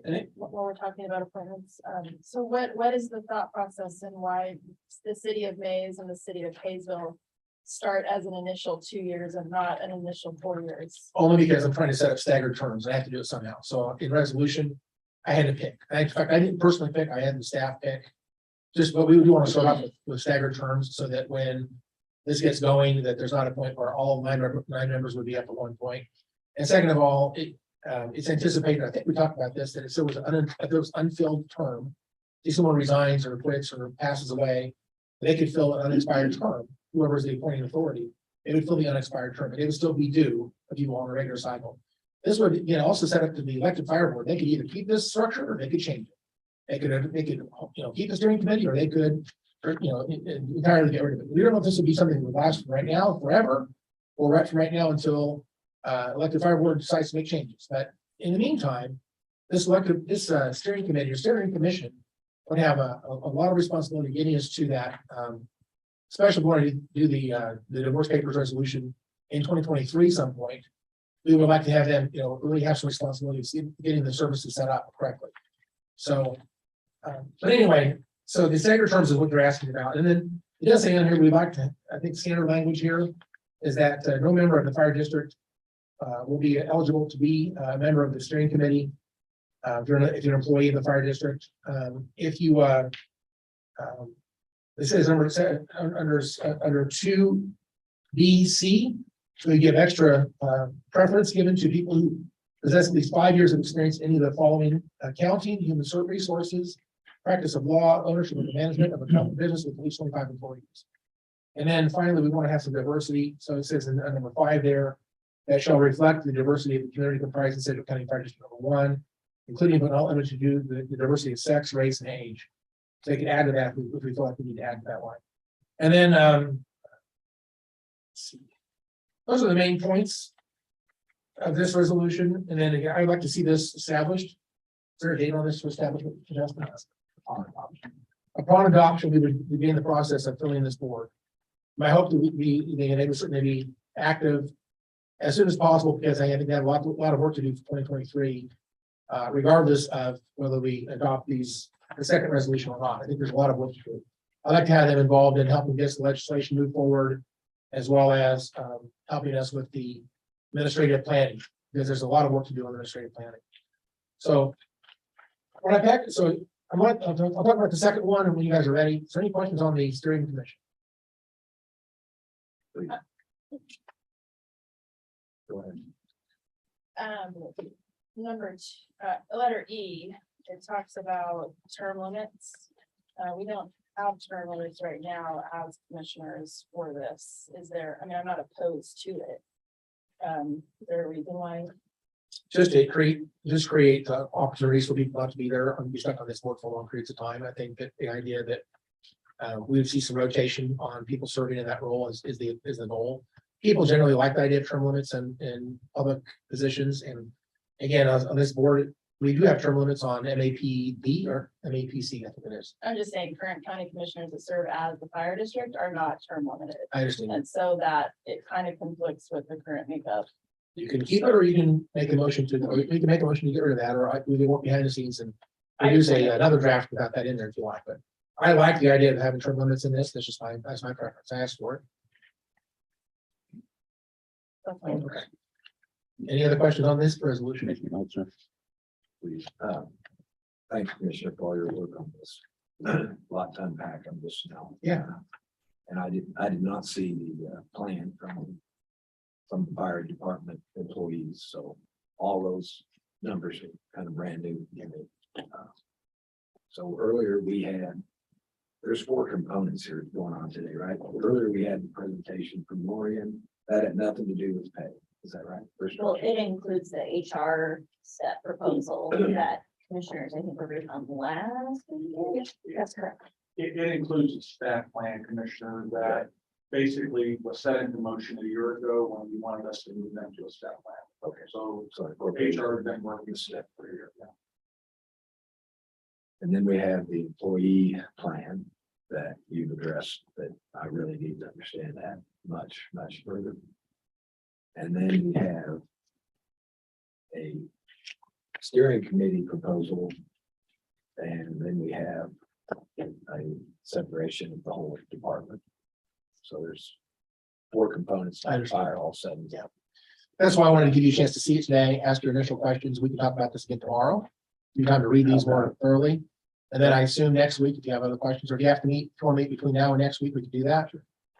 And it, While we're talking about appointments, so what is the thought process and why the city of Mays and the city of Hayesville start as an initial 2 years and not an initial 4 years? only because I'm trying to set up staggered terms, I have to do it somehow, so in resolution, I had to pick. In fact, I didn't personally pick, I had the staff pick. Just, but we do want to start off with staggered terms, so that when this gets going, that there's not a point where all nine members would be up at one point. And second of all, it's anticipated, I think we talked about this, that if there was unfilled term, if someone resigns or quits or passes away, they could fill an unexpired term, whoever is the appointing authority, it would fill the unexpired term, and it would still be due if you on a regular cycle. This would, you know, also set up to the elected fire board, they could either keep this structure or they could change it. They could, you know, keep the steering committee, or they could, you know, entirely get rid of it. We don't know if this would be something that would last from right now forever, or right from right now until elected fire board decides to make changes. But in the meantime, this steering committee or steering commission would have a lot of responsibility getting us to that. Especially when we do the divorce papers resolution in 2023 some point. We would like to have them, you know, really have some responsibilities in getting the services set up correctly. So, but anyway, so the staggered terms is what they're asking about. And then it does say on here, we'd like to, I think standard language here is that no member of the fire district will be eligible to be a member of the steering committee if you're an employee of the fire district. If you, it says under 2BC, so you give extra preference given to people who possess at least 5 years of experience in any of the following: accounting, human resources, practice of law, ownership and management of a company business with at least 25 employees. And then finally, we want to have some diversity. So it says in number 5 there, that shall reflect the diversity of the community comprising Sedgwick County Fire District number 1, including but not limited to the diversity of sex, race, and age. So they could add to that if we feel like we need to add to that one. And then let's see. Those are the main points of this resolution. And then again, I'd like to see this established. Is there a date on this to establish it? Upon adoption, we would begin the process of filling this board. My hope to be they would certainly be active as soon as possible, because I think they have a lot of work to do for 2023, regardless of whether we adopt the second resolution or not. I think there's a lot of work to do. I'd like to have them involved in helping get the legislation move forward, as well as helping us with the administrative planning, because there's a lot of work to do on administrative planning. So when I pack, so I'll talk about the second one, and when you guys are ready. Is there any questions on the steering commission? Go ahead. Letter E, it talks about term limits. We don't have term limits right now as commissioners for this. Is there, I mean, I'm not opposed to it. Is there a reason why? Just to create opportunities for people not to be there and be stuck on this board for long periods of time. I think that the idea that we would see some rotation on people serving in that role is the goal. People generally like the idea of term limits in public positions. And again, on this board, we do have term limits on MAPB or MAPC, I think it is. I'm just saying current county commissioners that serve as the fire district are not term limited. I understand. And so that it kind of conflicts with the current makeup. You can keep it, or you can make a motion to, or you can make a motion to get rid of that, or we can work behind the scenes and produce another draft without that in there if you like. But I like the idea of having term limits in this. That's my preference. I asked for it. That's fine. Okay. Any other questions on this resolution? Please. Thanks, Commissioner, for all your work on this. A lot to unpack on this now. Yeah. And I did not see the plan from the fire department employees, so all those numbers are kind of brand new to me. So earlier there's 4 components here going on today, right? Earlier we had the presentation from Lorian, that had nothing to do with pay. Is that right? Well, it includes the HR set proposal that commissioners, I think, were reviewed on last week. That's correct. It includes a staff plan, Commissioner, that basically was set into motion a year ago when we wanted us to move them to a staff plan. Okay, so HR has been working a step for a year now. And then we have the employee plan. that you've addressed, that I really need to understand that much further. And then we have a steering committee proposal. And then we have a separation of the whole department. So there's 4 components to the fire all sudden. Yeah. That's why I wanted to give you a chance to see it today, ask your initial questions. We can talk about this again tomorrow. You have time to read these more thoroughly. And then I assume next week, if you have other questions, or if you have to meet, if you want to meet between now and next week, we can do that.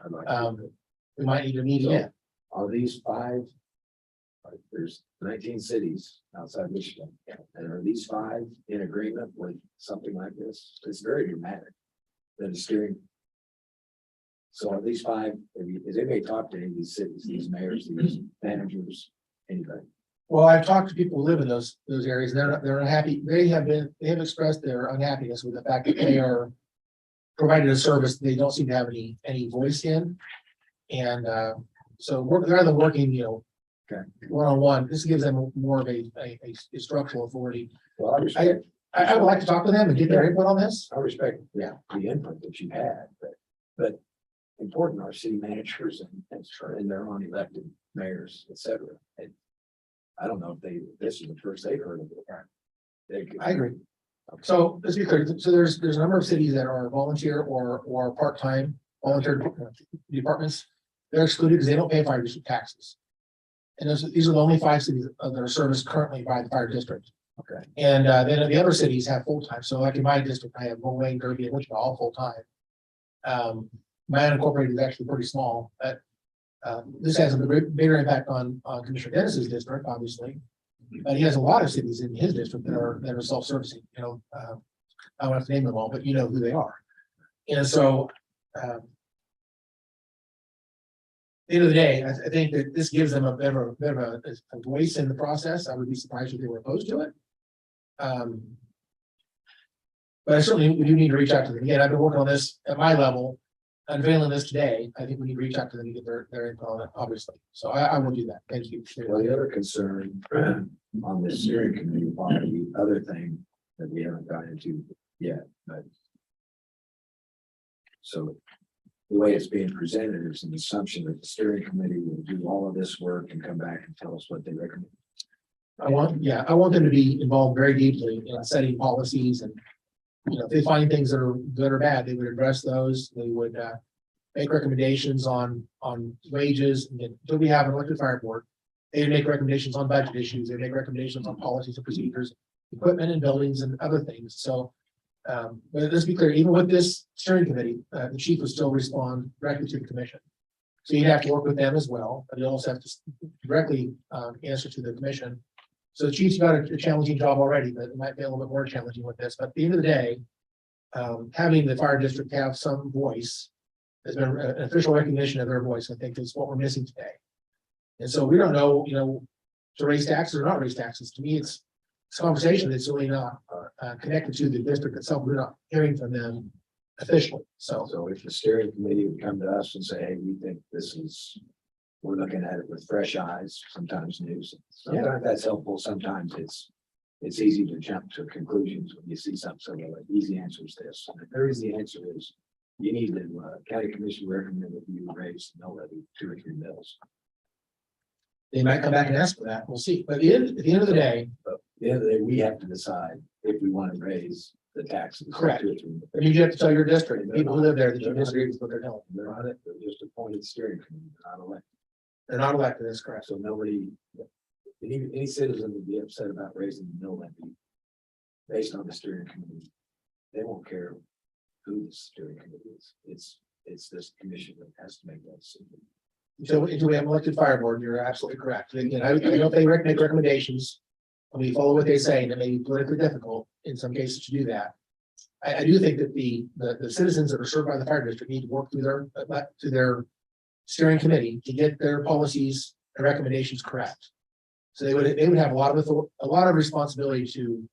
I'd like to- We might need to meet again. Are these 5? There's 19 cities outside Michigan, and are these 5 in agreement with something like this? It's very dramatic. That is steering. So are these 5, has anybody talked to any of these cities, these mayors, these managers, anybody? Well, I've talked to people who live in those areas, and they're unhappy. They have expressed their unhappiness with the fact that they are provided a service they don't seem to have any voice in. And so rather than working, one-on-one, this gives them more of a structural authority. Well, I respect, I would like to talk to them and get their input on this. I respect, the input that you had, but important are city managers and their own elected mayors, et cetera. And I don't know if this is the first they've heard of it. I agree. So let's be clear. So there's a number of cities that are volunteer or part-time volunteer departments. They're excluded because they don't pay fire district taxes. And these are the only 5 cities that are serviced currently by the fire district. Okay. And then the other cities have full-time. So like in my district, I have Moline, Derby, and Wichita all full-time. My unincorporated is actually pretty small, but this has a bigger impact on Commissioner Dennis's district, obviously. But he has a lot of cities in his district that are self-servicing, I don't have to name them all, but you know who they are. And so at the end of the day, I think that this gives them a bit of a voice in the process. I would be surprised if they were opposed to it. But I certainly, we do need to reach out to them. Again, I've been working on this at my level, unveiling this today. I think we need to reach out to them and get their input on it, obviously. So I will do that. Thank you. Well, the other concern on the steering committee, part of the other thing that we haven't gotten into yet, but so the way it's being presented is an assumption that the steering committee will do all of this work and come back and tell us what they recommend. I want them to be involved very deeply in setting policies, and if they find things that are good or bad, they would address those. They would make recommendations on wages. So we have an elected fire board. They make recommendations on budget issues. They make recommendations on policies and procedures, equipment and buildings and other things. So but let's be clear, even with this steering committee, the chief would still respond directly to the commission. So you'd have to work with them as well, but you also have to directly answer to the commission. So the chief's got a challenging job already, but it might be a little bit more challenging with this. But at the end of the day, having the fire district have some voice has been an official recognition of their voice. I think is what we're missing today. And so we don't know, to raise taxes or not raise taxes. To me, it's a conversation that's really not connected to the district itself. We're not hearing from them officially. So if the steering committee would come to us and say, hey, we think we're looking at it with fresh eyes, sometimes news. Sometimes that's helpful. Sometimes it's easy to jump to conclusions when you see something. So the easy answer is this. And the very easy answer is you need to, county commission recommend that you raise the mill levy 2 or 3 mills. they might come back and ask for that. We'll see. But at the end of the day, We have to decide if we want to raise the taxes. Correct. 2 or 3 mills. you have to tell your district, the people who live there, that you disagree with what they're telling. They're on it. They're just appointed steering committee, not elected. They're not elected, that's correct. So nobody, any citizen would be upset about raising the mill levy based on the steering committee. They won't care who the steering committee is. It's this commission that has to make that decision. Until we have an elected fire board, you're absolutely correct. Again, I know they make recommendations. And we follow what they say, and it may be politically difficult in some cases to do that. I do think that the citizens that are served by the fire district need to work through their steering committee to get their policies and recommendations correct. So they would have a lot of responsibility to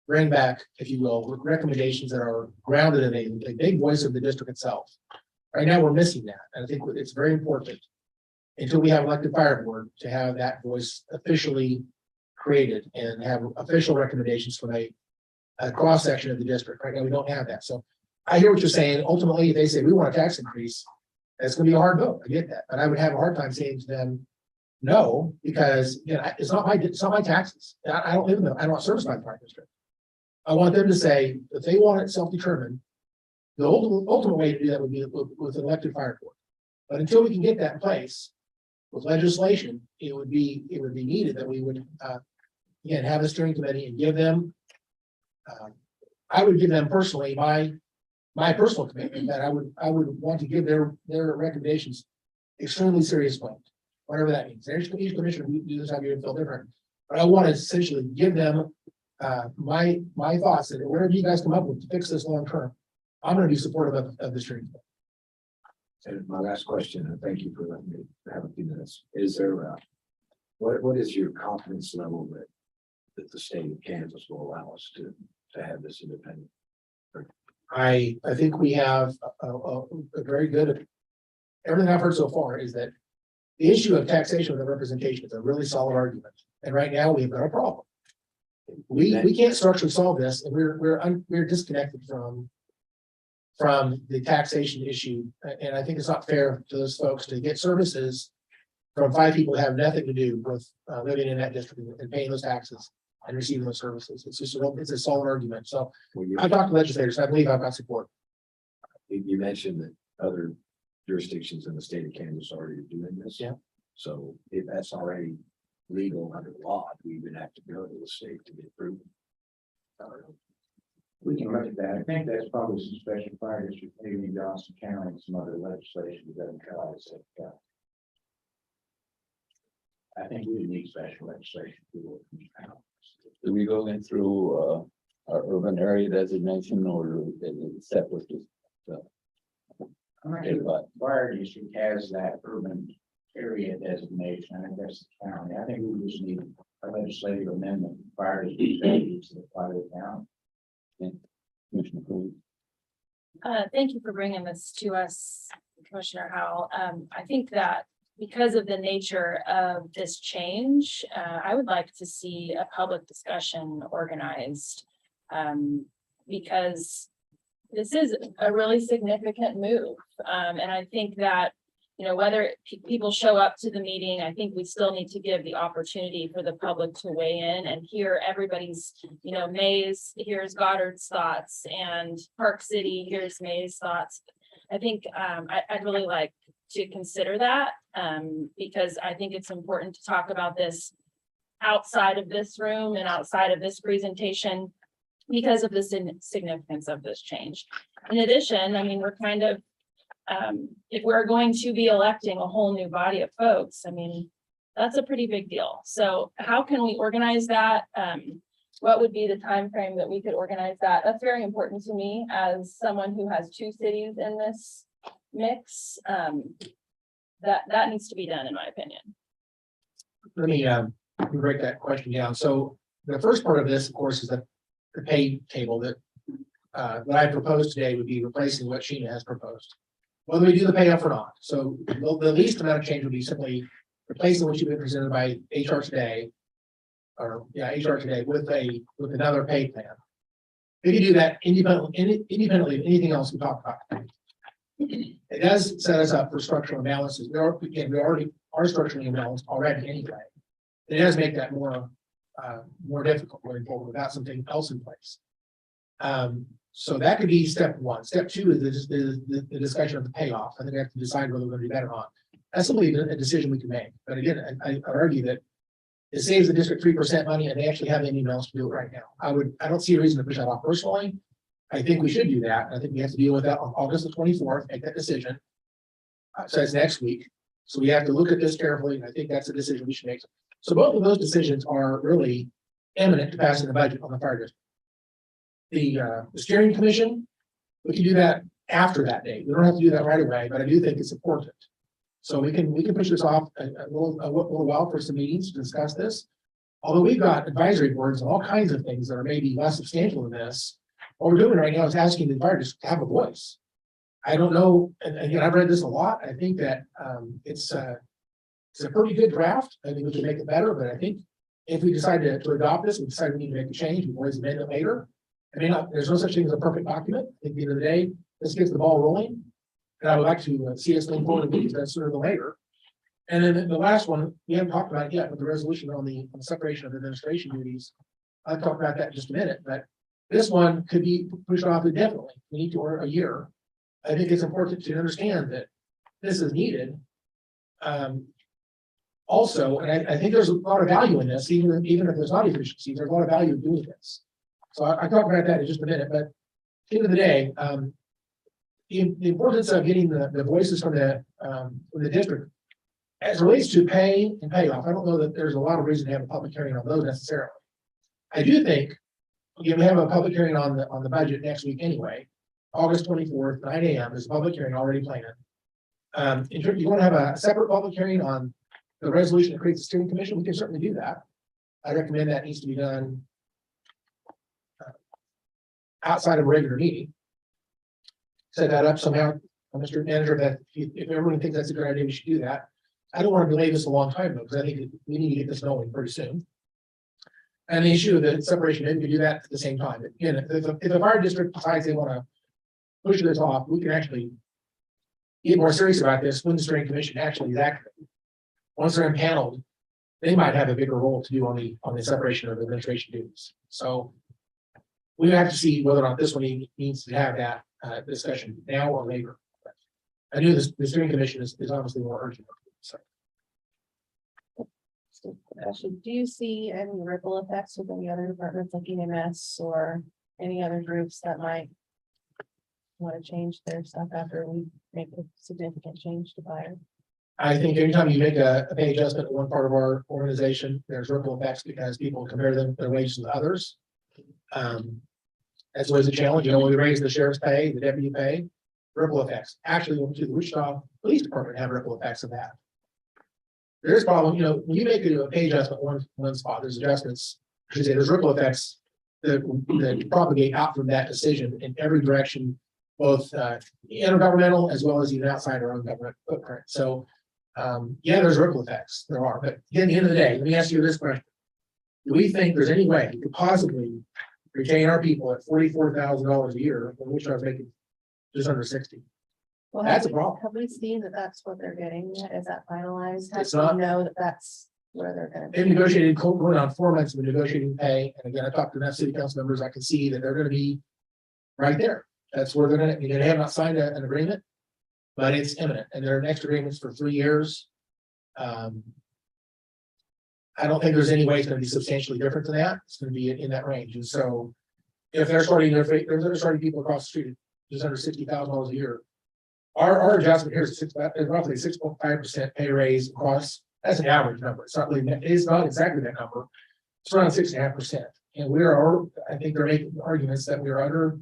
bring back, if you will, recommendations that are grounded in a big voice of the district itself. Right now, we're missing that, and I think it's very important until we have elected fire board to have that voice officially created and have official recommendations from a cross section of the district. Right now, we don't have that. So I hear what you're saying. Ultimately, if they say we want a tax increase, it's gonna be a hard vote. I get that, but I would have a hard time saying to them, no, because, you know, it's not my taxes. I don't live in I don't service my fire district. I want them to say, if they want it self-determined, the ultimate way to do that would be with an elected fire board. But until we can get that in place with legislation, it would be needed that we would, again, have a steering committee and give them, I would give them personally my personal commitment that I would want to give their recommendations extremely serious weight, whatever that means. Each commissioner, we do this how you feel different. But I want to essentially give them my thoughts that whatever you guys come up with to fix this long term, I'm going to be supportive of the steering committee. And my last question, and thank you for letting me have a few minutes, is there, what is your confidence level that the state of Kansas will allow us to have this independent? I think we have a very good, everything I've heard so far is that the issue of taxation with the representation is a really solid argument. And right now we've got a problem. We can't structurally solve this, and we're disconnected from the taxation issue. And I think it's not fair to those folks to get services from 5 people who have nothing to do with living in that district and paying those taxes and receiving those services. It's just it's a solid argument. So I've talked to legislators. I believe I've got support. You mentioned that other jurisdictions in the state of Kansas are already doing this. Yeah. So if that's already legal under the law, we even have to go to the state to get approved. We can look at that. I think that's probably some special fire district, maybe in Johnson County and some other legislation that doesn't cover it. I think we need special legislation to work these out. Do we go in through our urban area designation or is it separate? I'm not sure what fire district has that urban area designation. I think that's the county. I think we just need a legislative amendment, fire district statutes that apply to the county. Commissioner Cruz? Thank you for bringing this to us, Commissioner Howell. I think that because of the nature of this change, I would like to see a public discussion organized. Because this is a really significant move. And I think that, you know, whether people show up to the meeting, I think we still need to give the opportunity for the public to weigh in and hear everybody's, you know, May's, here's Goddard's thoughts, and Park City, here's May's thoughts. I think I'd really like to consider that because I think it's important to talk about this outside of this room and outside of this presentation because of the significance of this change. In addition, I mean, we're kind of, if we're going to be electing a whole new body of folks, I mean, that's a pretty big deal. So how can we organize that? What would be the time frame that we could organize that? That's very important to me as someone who has 2 cities in this mix. That needs to be done, in my opinion. Let me break that question down. So the first part of this, of course, is the pay table that I proposed today would be replacing what Sheena has proposed. Whether we do the pay up or not. So the least amount of change would be simply replacing what you've been presented by HR today. Or HR today with another pay plan. We can do that independently of anything else we talked about. It does set us up for structural imbalances. We already are structurally imbalanced already anyway. It does make that more difficult going forward without something else in place. So that could be step 1. Step 2 is the discussion of the payoff. I think we have to decide whether we're going to do that or not. That's simply a decision we can make. But again, I argue that it saves the district 3% money, and they actually have anything else to do it right now. I don't see a reason to push that off personally. I think we should do that. I think we have to deal with that on August the 24th, make that decision. So it's next week. So we have to look at this carefully, and I think that's a decision we should make. So both of those decisions are really imminent to passing the budget on the fire district. The steering commission, we can do that after that date. We don't have to do that right away, but I do think it's important. So we can push this off a little while for some meetings to discuss this. Although we've got advisory boards and all kinds of things that are maybe less substantial than this, what we're doing right now is asking the fire district to have a voice. I don't know, and again, I've read this a lot. I think that it's a pretty good draft. I think we can make it better, but I think if we decide to adopt this, we decide we need to make a change, we can always amend it later. I mean, there's no such thing as a perfect document. At the end of the day, this gets the ball rolling. And I would like to see us go forward and get that sooner than later. And then the last one, we haven't talked about it yet, but the resolution on the separation of administration duties. I'll talk about that in just a minute, but this one could be pushed off indefinitely. We need to order a year. I think it's important to understand that this is needed. Also, and I think there's a lot of value in this, even if there's not efficiency, there's a lot of value in doing this. So I talk about that in just a minute, but at the end of the day, the importance of getting the voices from the district as it relates to pay and payoff. I don't know that there's a lot of reason to have a public hearing on those necessarily. I do think we have a public hearing on the budget next week anyway. August 24th, 9 a.m. is a public hearing already planned. You want to have a separate public hearing on the resolution that creates the steering commission? We can certainly do that. I recommend that needs to be done outside of a regular meeting. Set that up somehow, Mr. Manager, that if everyone thinks that's a good idea, we should do that. I don't want to delay this a long time though, because I think we need to get this going pretty soon. And the issue of the separation, maybe we can do that at the same time. Again, if the fire district decides they want to push this off, we can actually get more serious about this when the steering commission actually is active. Once they're impaneled, they might have a bigger role to do on the separation of administration duties. So we have to see whether or not this one needs to have that discussion now or later. I knew the steering commission is obviously more urgent. So. Actually, do you see any ripple effects with any other departments like EMS or any other groups that might want to change their stuff after we make a significant change to fire? I think anytime you make a pay adjustment in one part of our organization, there's ripple effects because people compare their wages with others. That's always a challenge. You know, when we raise the sheriff's pay, the deputy pay, ripple effects. Actually, to the Wichita Police Department have ripple effects of that. There's problem, you know, when you make a pay adjustment one spot, there's adjustments. I should say there's ripple effects that propagate out from that decision in every direction, both intergovernmental as well as even outside our own government footprint. So yeah, there's ripple effects. There are, but again, at the end of the day, let me ask you this question. Do we think there's any way you could possibly retain our people at $44,000 a year, when we start making just under 60? Well, That's a problem. Have we seen that that's what they're getting yet? Is that finalized? It's How not. do we know that that's where they're gonna They've be? negotiated, going on 4 months of negotiating pay, and again, I talked to enough city council members, I can see that they're gonna be right there. That's where they're gonna, they have not signed an agreement, but it's imminent, and their next agreement's for 3 years. I don't think there's any way it's gonna be substantially different than that. It's gonna be in that range, and so if they're starting people across the street, just under $60,000 a year. Our adjustment here is roughly 6.5% pay raise across. That's an average number. It's not really, it's not exactly that number. It's around 6.5%. And I think they're making arguments that we are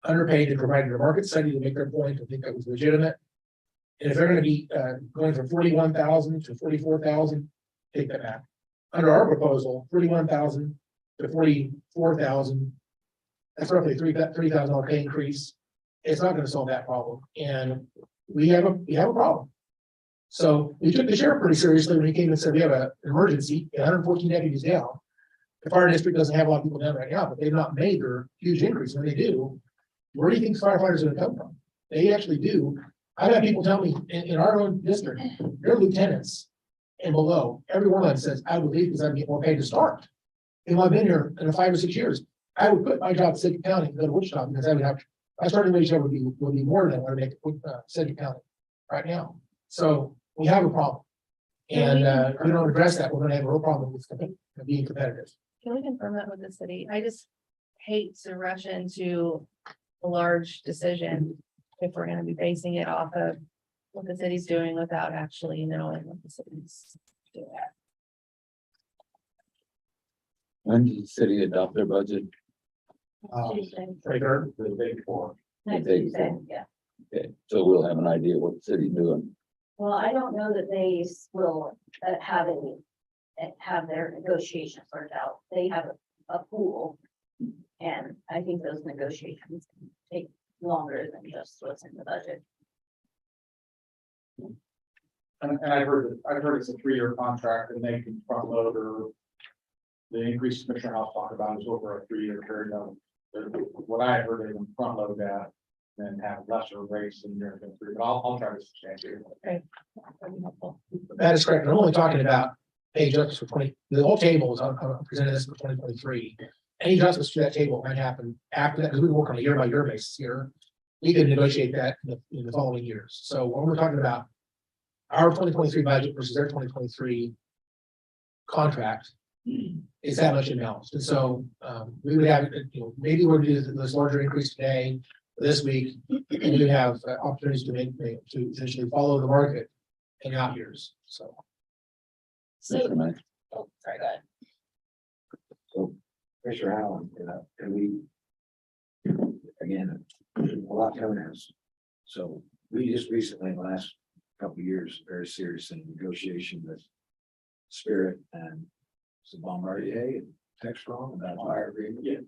underpaid and provided a market study to make their point. I think that was legitimate. And if they're going to be going from 41,000 to 44,000, take that back. Under our proposal, 41,000 to 44,000. That's roughly $3,000 pay increase. It's not going to solve that problem, and we have a problem. So we took the sheriff pretty seriously when he came and said we have an emergency, 114 deputies down. The fire district doesn't have a lot of people down right now, but they've not made their huge increase. When they do, where do you think firefighters are going to come from? They actually do. I've had people tell me in our own district, they're lieutenants and below. Every one of them says, I would leave because I'd get more paid to start. And I've been here in 5 or 6 years. I would quit my job at Sedgwick County and go to Wichita because I would have. My starting wage would be more than what I make Sedgwick County right now. So we have a problem. And if we don't address that, we're going to have a real problem with being competitive. Can we confirm that with the city? I just hate to rush into a large decision if we're gonna be basing it off of what the city's doing without actually knowing what the city's doing. When did the city adopt their budget? Tuesday. The big four. Next They- Tuesday, yeah. Okay, so we'll have an idea what the city's doing. Well, I don't know that they will have their negotiations worked out. They have a pool. And I think those negotiations take longer than just what's in the budget. And I've heard it's a 3-year contract and they can front load or the increase Commissioner House talked about is over a 3-year period of what I heard, they can front load that and have lesser rates than you're going through, but I'll try to substantiate it. That'd be helpful. That is correct. I'm only talking about pay adjustments for the whole table is, I'm presenting this for 2023. Any adjustments to that table might happen after that, because we work on a year by year basis here. We could negotiate that in the following years. So when we're talking about our 2023 budget versus their 2023 contract, is that much imbalanced. And so we would have, maybe we're doing this larger increase today, this week, and we have opportunities to essentially follow the market in out years. So. Mr. Mayor. Oh, sorry, go ahead. So, Mr. Allen, can we, again, a lot coming at us. So we just recently, in the last couple of years, very serious in negotiation with Spirit and Bombardier and Textron about a fire agreement.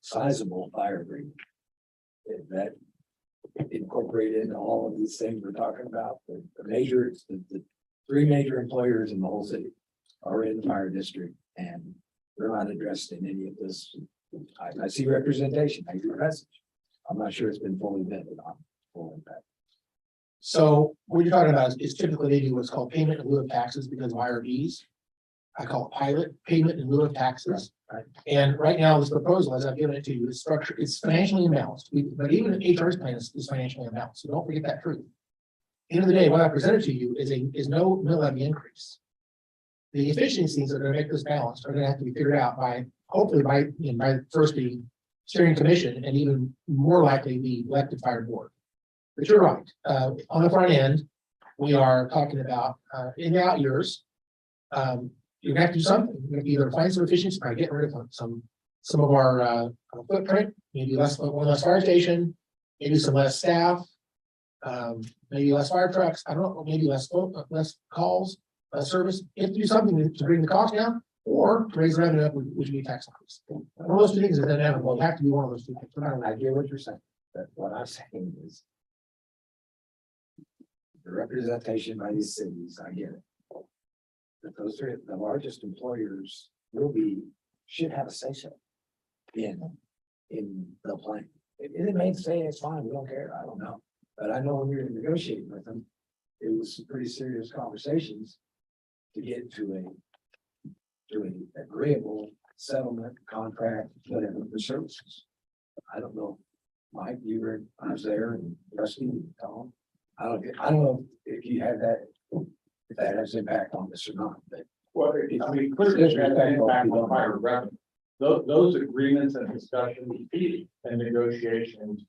Sizable fire agreement. That incorporated into all of these things we're talking about, the three major employers in the whole city are in the fire district, and they're not addressed in any of this. I see representation, I hear message. I'm not sure it's been fully vetted on full impact. So what you're talking about is typically they do what's called payment in lieu of taxes because of IRBs. I call it pilot payment in lieu of taxes. Right. And right now, this proposal, as I've given it to you, is structured, it's financially imbalanced. But even an HR's plan is financially imbalanced. So don't forget that truth. End of the day, what I presented to you is no mill levy increase. The efficiencies that are going to make this balanced are going to have to be figured out by, hopefully by first the steering commission and even more likely the elected fire board. But you're right. On the front end, we are talking about in the out years, you're gonna have to do something. You're gonna either find some efficiency by getting rid of some of our footprint, maybe one less fire station, maybe some less staff, maybe less fire trucks. I don't know, maybe less calls, less service. You have to do something to bring the cost down or to raise revenue up, which would be tax increase. One of those two things is inevitable. It have to be one of those two things. No matter what. I get what you're saying, but what I'm saying is the representation by these cities, I get it. But those are the largest employers should have a say so in the plan. It may say it's fine, we don't care, I don't know. But I know when you're negotiating with them, it was some pretty serious conversations to get to an agreeable settlement contract, whatever for services. I don't know, Mike, I was there, and Rusty, and Tom. I don't know if you had that, if that has impact on this or not, but. Well, I mean, clearly it has an impact on fire revenue. Those agreements and discussions and negotiations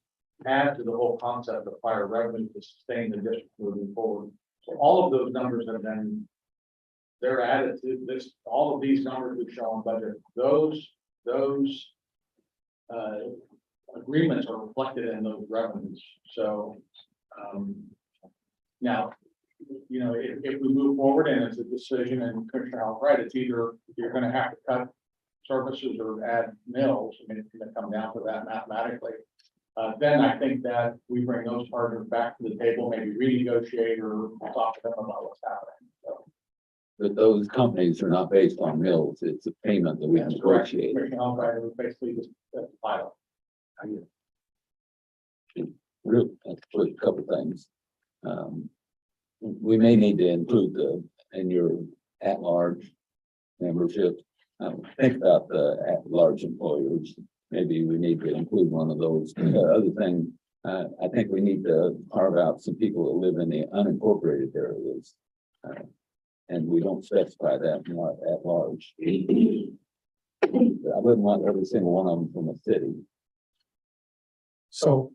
add to the whole concept of fire revenue to sustain the district moving forward. So all of those numbers that have been, they're added to this, all of these numbers we've shown budget, those agreements are reflected in those revenues. So now, you know, if we move forward and it's a decision, and Commissioner Howell's right, it's either you're going to have to cut services or add mills. I mean, it's going to come down to that mathematically. Then I think that we bring those partners back to the table, maybe renegotiate or talk to them about what's happening. So, But those companies are not based on mills. It's a payment that we that's correct. negotiate. Commissioner Howell's right, it was basically just a pilot. Let's put a couple things. We may need to include in your at-large membership. Think about the at-large employers. Maybe we need to include one of those. Other thing, I think we need to carve out some people that live in the unincorporated areas. And we don't specify that at large. I wouldn't want every single one of them from a city. So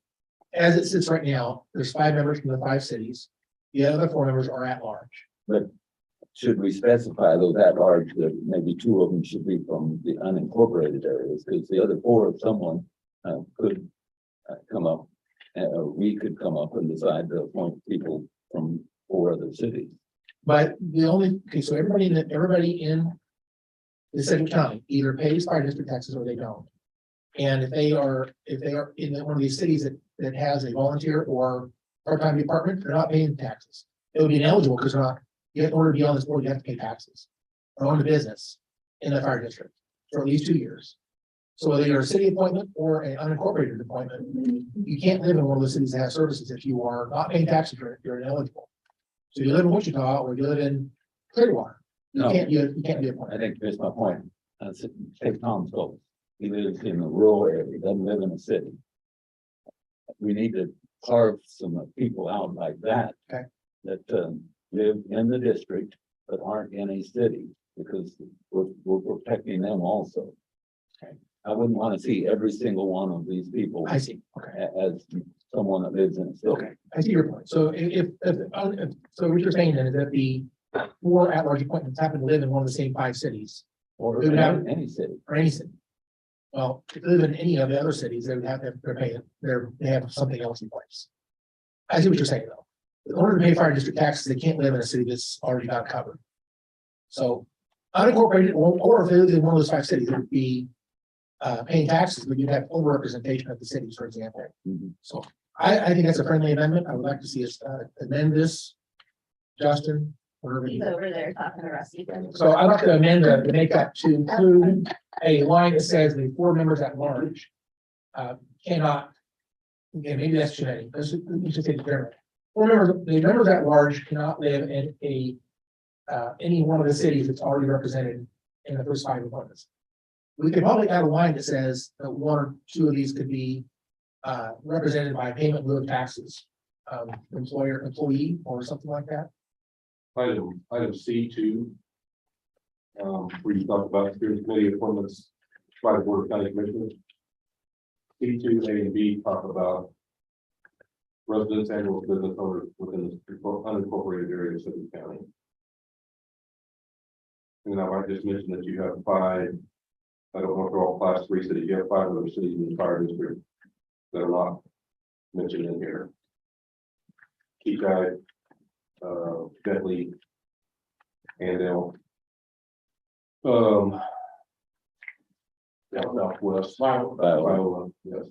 as it sits right now, there's 5 members from the 5 cities. The other 4 members are at large. But should we specify those at large that maybe 2 of them should be from the unincorporated areas? Because the other 4, if someone could come up, we could come up and decide to appoint people from 4 other cities. But so everybody in the Sedgwick County either pays fire district taxes or they don't. And if they are in one of these cities that has a volunteer or part-time department, they're not paying taxes. It would be ineligible because in order to be on this board, you have to pay taxes or own a business in the fire district for at least 2 years. So whether you're a city appointment or an unincorporated appointment, you can't live in one of the cities that have services if you are not paying taxes, you're ineligible. So you live in Wichita or you live in Clearwater, No. you can't be I appointed. think that's my point. Take Tom's goal. He lives in a rural area, he doesn't live in a city. We need to carve some people out like that. Okay. That live in the district but aren't in a city, because we're protecting them also. Okay. I wouldn't want to see every single one of these people I see, okay. as someone that lives in a city. Okay, I see your point. So so what you're saying then is that the 4 at-large appointments happen to live in one of the same 5 cities Or They would have- any city. or any city. Well, if they live in any of the other cities, they would have to pay, they have something else in place. I see what you're saying though. In order to pay fire district taxes, they can't live in a city that's already got covered. So unincorporated, or if they live in one of those 5 cities, it would be paying taxes, but you'd have overrepresentation of the cities, for example. Mhm. So I think that's a friendly amendment. I would like to see us amend this. Justin, whatever He's you. over there talking to Rusty. So I'd like to amend the makeup to include a line that says the 4 members at large cannot. Okay, maybe that's too many. Let's just take the general. 4 members, the members at large cannot live in any one of the cities that's already represented in the first 5 appointments. We could probably add a line that says that 1 or 2 of these could be represented by payment in lieu of taxes. Employee, or something like that. Item C2. Where you talk about security committee appointments by the Board of County Commissioners. C2, A and B talk about residents and or business owners within the unincorporated area of Sedgwick County. And now I just mentioned that you have 5, I don't know if they're all class 3 cities, you have 5 other cities in the fire district that are not mentioned in here. Keyside, Bentley, Andale. Southwest, Iowa, yes.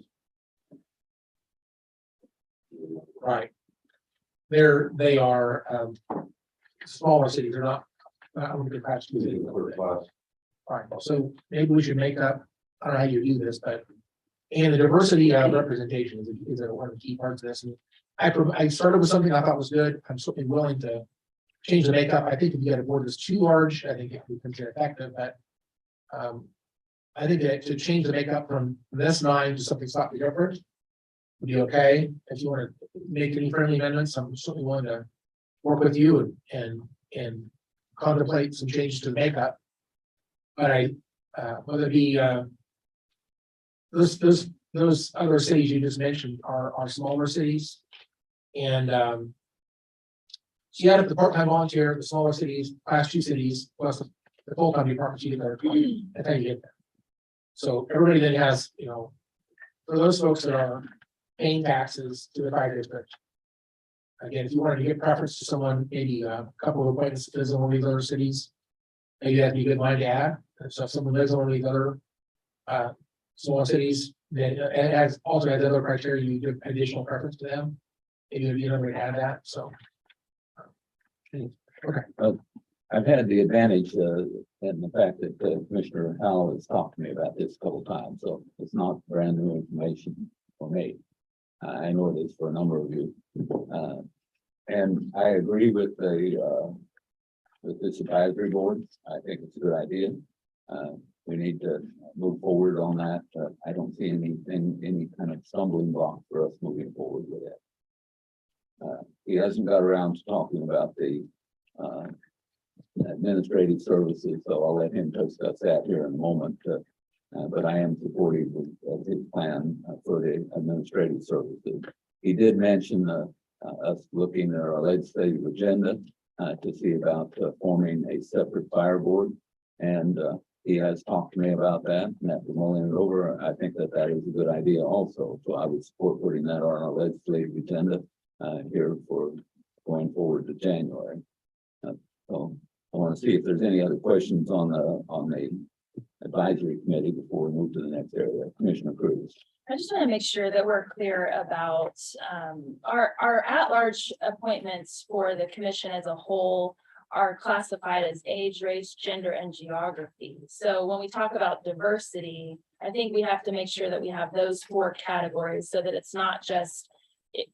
Right. They are smaller cities, they're not. I wouldn't be perhaps two cities. Third class. Right, so maybe we should make up, I don't know how you do this, but. And the diversity of representation is one of the key parts of this. And I started with something I thought was good. I'm certainly willing to change the makeup. I think if you got a board that's too large, I think it becomes ineffective, but. I think that to change the makeup from this 9 to something slightly different. Would be okay. If you want to make any friendly amendments, I'm certainly willing to work with you and contemplate some changes to the makeup. But whether it be, those other cities you just mentioned are smaller cities. And, so you add up the part-time volunteer, the smaller cities, class 2 cities, plus the full-time departments, you get there. That's how you get there. So everybody then has, for those folks that are paying taxes to the fire district. Again, if you wanted to give preference to someone, maybe a couple of appointments that lives in one of these other cities. Maybe that'd be a good line to add. And so if someone lives in one of these other small cities, then it has also has other criteria, you give additional preference to them. Maybe it'd be another way to add that, so. Okay. I've had the advantage in the fact that Commissioner Howell has talked to me about this a couple of times, so it's not brand new information for me. I know it is for a number of you. And I agree with this advisory board. I think it's a good idea. We need to move forward on that. I don't see any kind of stumbling block for us moving forward with it. He hasn't got around to talking about the administrative services, so I'll let him discuss that here in a moment. But I am supportive of his plan for the administrative services. He did mention us looking at our legislative agenda to see about forming a separate fire board. And he has talked to me about that, and after mulling it over, I think that is a good idea also. So I would support putting that on our legislative agenda here for going forward to January. So I want to see if there's any other questions on the advisory committee before we move to the next area. Commissioner Cruz. I just want to make sure that we're clear about our at-large appointments for the commission as a whole are classified as age, race, gender, and geography. So when we talk about diversity, I think we have to make sure that we have those 4 categories so that it's not just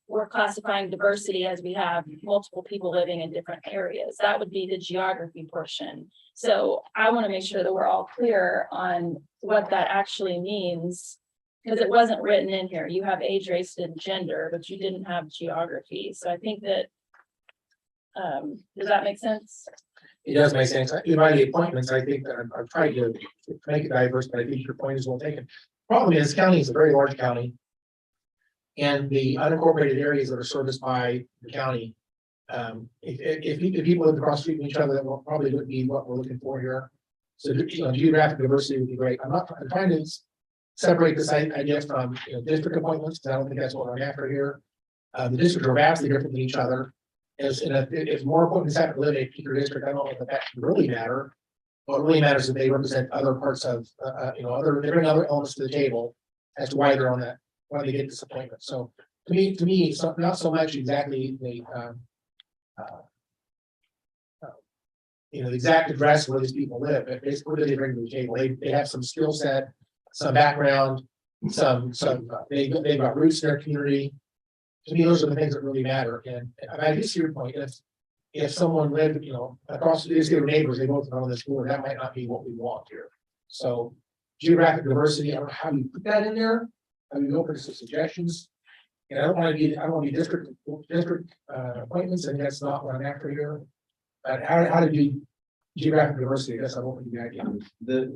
we're classifying diversity as we have multiple people living in different areas. That would be the geography portion. So I want to make sure that we're all clear on what that actually means. Because it wasn't written in here. You have age, race, and gender, but you didn't have geography. So I think that. Does that make sense? It does make sense. By the appointments, I think that I've tried to make it diverse, but I think your point is well taken. Problem is, county is a very large county. And the unincorporated areas that are serviced by the county. If people live across the street from each other, that probably wouldn't be what we're looking for here. So, geographic diversity would be great. I'm trying to separate this idea from, district appointments, because I don't think that's what I'm after here. The districts are vastly different than each other. If more appointments have to live in a particular district, I don't know if that should really matter. What really matters is that they represent other parts of, they bring other elements to the table as to why they're on that, why they get this appointment. So to me, it's not so much exactly the, the exact address where these people live, but basically what do they bring to the table? They have some skill set, some background, they've got roots in their community. To me, those are the things that really matter. And I do see your point. If someone lived, across the neighbors, they both know this board, that might not be what we want here. So geographic diversity, I don't know how you put that in there. I mean, open to some suggestions. And I don't want to be district appointments, and that's not what I'm after here. But how to do geographic diversity, I guess I won't be the idea.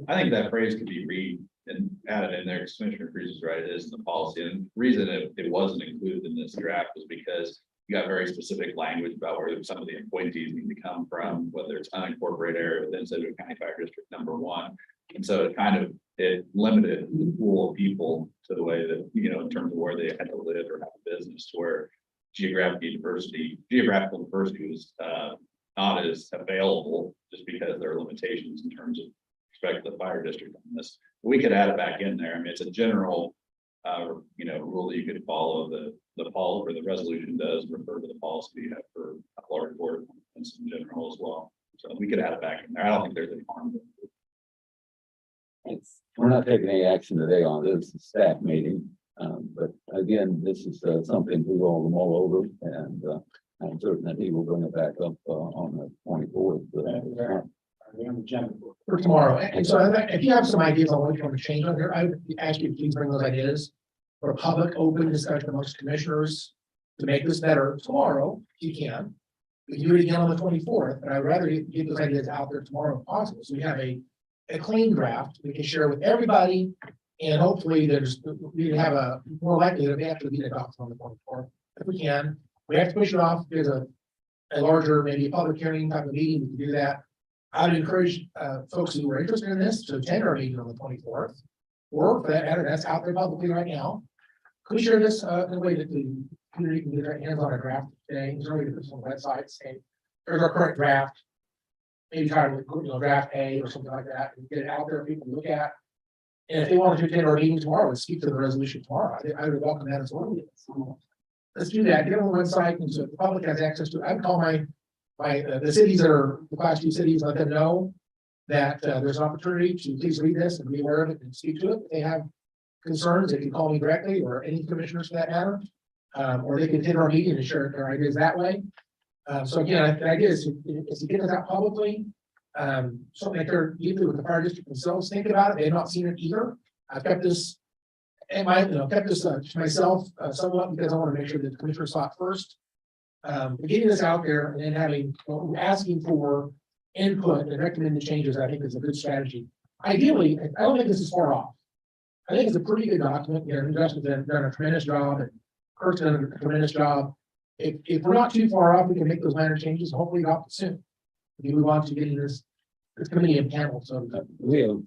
I think that phrase could be and added in there, because Commissioner Cruz is right, it is in the policy, and the reason it wasn't included in this draft was because you got very specific language about where some of the appointees need to come from, whether it's unincorporated area within Sedgwick County Fire District #1. And so it limited the pool of people to the way that, in terms of where they had to live or have a business, to where geographical diversity was not as available, just because there are limitations in terms of respect to the fire district on this. We could add it back in there. I mean, it's a general, rule that you could follow. The policy or the resolution does refer to the policy for a large board and in general as well. So we could add it back in there. I don't think there's any harm. Thanks. We're not taking any action today on this staff meeting. But again, this is something we will mull over, and I'm certain that he will bring it back up on the 24th. For tomorrow. And so if you have some ideas on what you want to change on here, I would ask you to please bring those ideas for a public open discussion amongst commissioners to make this better tomorrow, if you can. We can do it again on the 24th, but I'd rather get those ideas out there tomorrow if possible. So we have a clean draft we can share with everybody, and hopefully we have a more likelihood of actually being adopted on the 24th. If we can, we have to push it off. There's a larger, maybe a public hearing type of meeting, we can do that. I would encourage folks who are interested in this to attend our meeting on the 24th, or for that matter, that's out there publicly right now. Could we share this in a way that the community can get their hands on a draft today? There's already put some websites saying there's our current draft. Maybe try to draft A or something like that, and get it out there for people to look at. And if they wanted to attend our meeting tomorrow and speak to the resolution tomorrow, I would welcome that as well. So let's do that. Get on the website, and so the public has access to it. I would call the cities that are the class 2 cities, let them know that there's an opportunity to please read this and be aware of it and speak to it. If they have concerns, they can call me directly, or any commissioners for that matter, or they can attend our meeting and share their ideas that way. So again, the idea is to get this out publicly. Something like they're usually with the fire district themselves think about it. They've not seen it either. I've kept this to myself somewhat, because I want to make sure that the commissioner saw it first. But getting this out there and then asking for input and recommended changes, I think is a good strategy. Ideally, I don't think this is far off. I think it's a pretty good document. Justin's done a tremendous job, and Kurt's done a tremendous job. If we're not too far off, we can make those minor changes, and hopefully adopt it soon. We move on to getting this committee and panel. So we have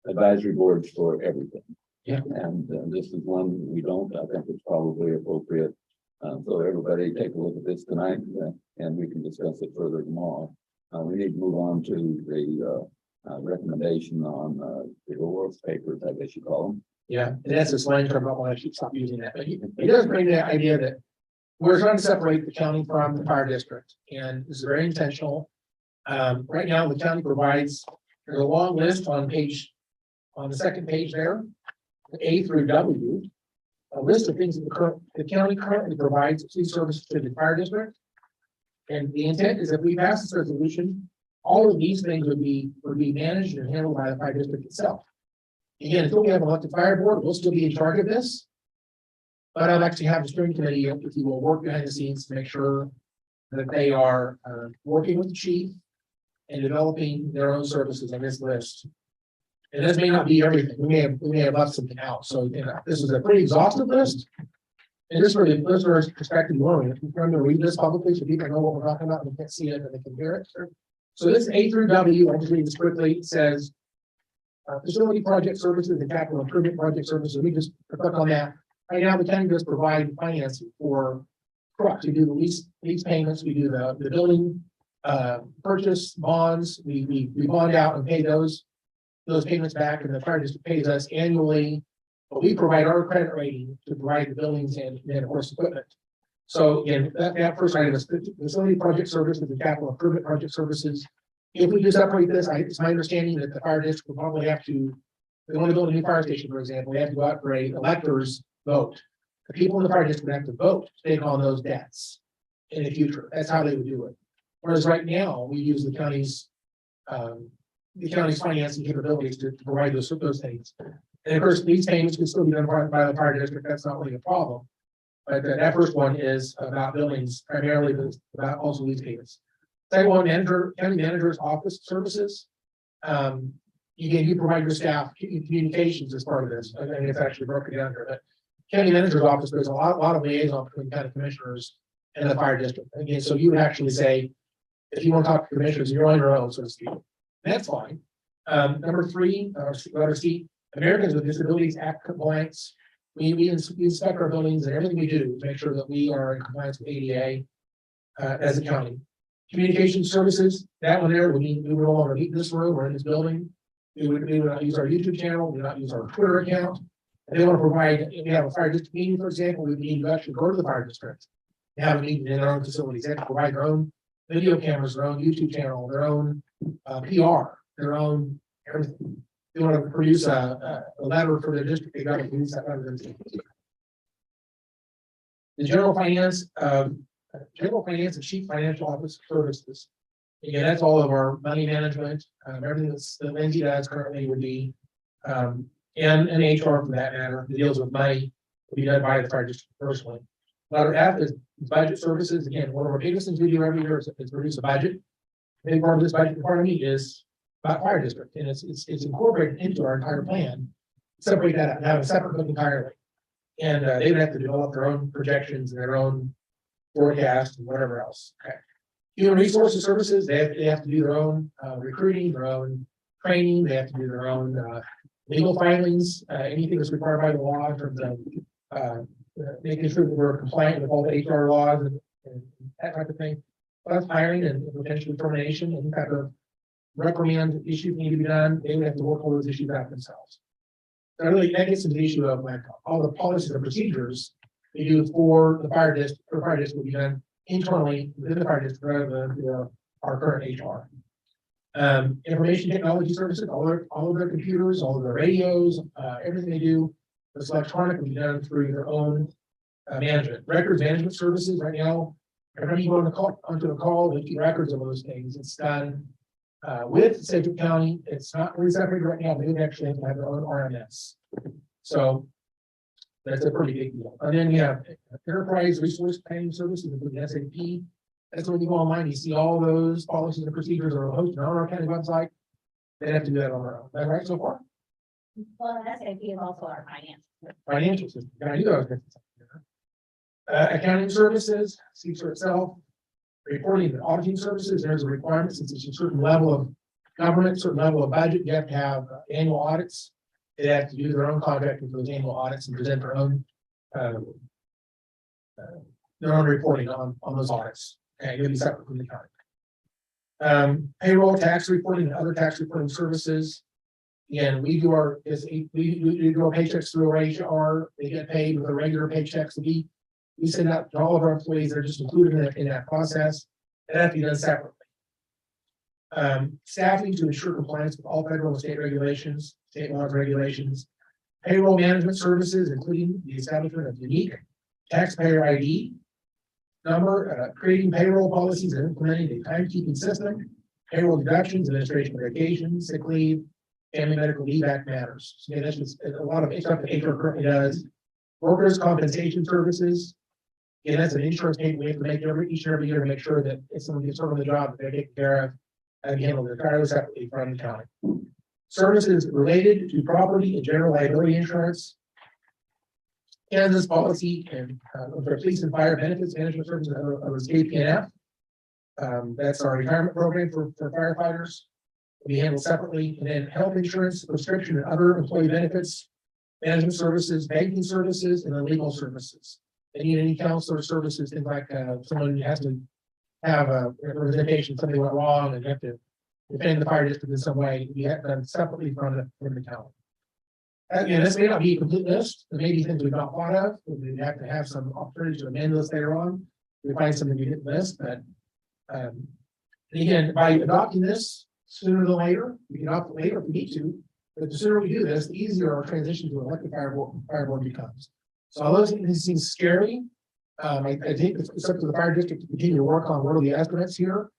advisory boards for everything. Yeah. And this is one we don't. I think it's probably appropriate. So everybody take a look at this tonight, and we can discuss it further tomorrow. We need to move on to the recommendation on the awards papers, I guess you call them. yeah, and that's this line term. I should stop using that. But it does bring the idea that we're trying to separate the county from the fire district, and this is very intentional. Right now, the county provides, there's a long list on the second page there, A through W. A list of things that the county currently provides these services to the fire district. And the intent is if we pass this resolution, all of these things would be managed and handled by the fire district itself. Again, until we have an elected fire board, we'll still be in charge of this. But I'd like to have the steering committee, if you will, work behind the scenes to make sure that they are working with the chief and developing their own services on this list. And this may not be everything. We may have left something out. So, this is a pretty exhaustive list. And just for the listeners' perspective, we're going to read this publicly so people know what we're talking about and they can't see it and they can hear it. So this A through W, I'll just read this quickly. It says facility project services and capital improvement project services. We just click on that. Right now, the county does provide financing for trucks. We do the lease payments. We do the building purchase bonds. We bond out and pay those payments back, and the fire district pays us annually. But we provide our credit rating to provide the buildings and of course equipment. So again, that first item is facility project services and capital improvement project services. If we do separate this, it's my understanding that the fire district will probably have to, if they want to build a new fire station, for example, they have to go out for a electors vote. The people in the fire district have to vote to take on those debts in the future. That's how they would do it. Whereas right now, we use the county's financing capabilities to provide those things. And of course, these payments can still be done by the fire district. That's not really a problem. But that first one is about buildings, primarily, but it's about also these payments. Second one, county manager's office services. Again, you provide your staff communications as part of this. I think it's actually broken down here, but county manager's office, there's a lot of liaison between county commissioners and the fire district. Again, so you would actually say, if you want to talk to commissioners, you're on your own, so to speak. That's fine. Number 3, letter C, Americans with Disabilities Act Complaints. We inspect our buildings and everything we do to make sure that we are in compliance with ADA as a county. Communication services, that one there, we would no longer meet in this room or in this building. We would not use our YouTube channel, we would not use our Twitter account. If they want to provide, if we have a fire district meeting, for example, we need to actually go to the fire district. They have a meeting in their own facilities. They have to provide their own video cameras, their own YouTube channel, their own PR, their own everything. They want to produce a letter for their district, they got to produce that letter. The general finance and chief financial office services. Again, that's all of our money management, everything that Lindsay does currently would be, and HR for that matter, that deals with money, will be done by the fire district personally. Letter F is budget services. Again, one of our biggest things we do every year is produce a budget. A big part of this budget in front of me is about fire district, and it's incorporated into our entire plan. Separate that out and have a separate book entirely. And they would have to develop their own projections and their own forecast and whatever else. Okay. Human resources services, they have to do their own recruiting, their own training, they have to do their own legal filings, anything that's required by the law in terms of making sure that we're compliant with all the HR laws and that type of thing. Plus hiring and potentially termination, any type of reprimand issues need to be done, they would have to work all those issues out themselves. So really, that gets into the issue of like all the policies and procedures they do for the fire district. The fire district will be done internally within the fire district rather than our current HR. Information technology services, all of their computers, all of their radios, everything they do is electronic, will be done through their own management. Records management services right now, every time you go onto a call, they keep records of those things. It's done with Sedgwick County. It's not really separated right now. They would actually have to have their own RMS. So that's a pretty big deal. And then you have enterprise resource planning services, including SAP. That's when you go online, you see all those policies and procedures are hosted on our county website. They have to do that on their own. Is that right so far? Well, SAP is also our finance. Financial system. I knew I was going to say that. Accounting services, speaks for itself. Reporting and auditing services, there's a requirement since it's a certain level of government, certain level of budget, you have to have annual audits. They have to do their own contracting for those annual audits and present their own reporting on those audits. And it'll be separate from the county. Payroll, tax reporting, and other tax reporting services. Again, we do our paychecks through our HR. They get paid with a regular paychecks. We send out to all of our employees. They're just included in that process. That has to be done separately. Staffing to ensure compliance with all federal and state regulations, state laws, regulations. Payroll management services, including the establishment of unique taxpayer ID number, creating payroll policies and implementing a timekeeping system, payroll deductions, administration of vacations, sick leave, family medical leave act matters. So, yeah, that's just a lot of stuff that HR currently does. Workers' compensation services. Yeah, that's an insurance payment we have to make each and every year to make sure that if someone gets hurt on the job, that they're taken care of and handled entirely separately from the county. Services related to property and general liability insurance. Kansas policy and for police and fire benefits management services of KPNF. That's our retirement program for firefighters. We handle separately, and then health insurance, prescription and other employee benefits, management services, banking services, and then legal services. They need any counselor services, things like someone has to have a representation, something went wrong, and you have to defend the fire district in some way. We have done separately from the county. Again, this may not be a complete list. There may be things we've not thought of. We have to have some opportunities to amend this later on. We find something we didn't list, but again, by adopting this sooner than later, we can opt later if we need to. But the sooner we do this, the easier our transition to electric fire board becomes. So although this seems scary, I think it's up to the fire district to continue to work on what are the estimates here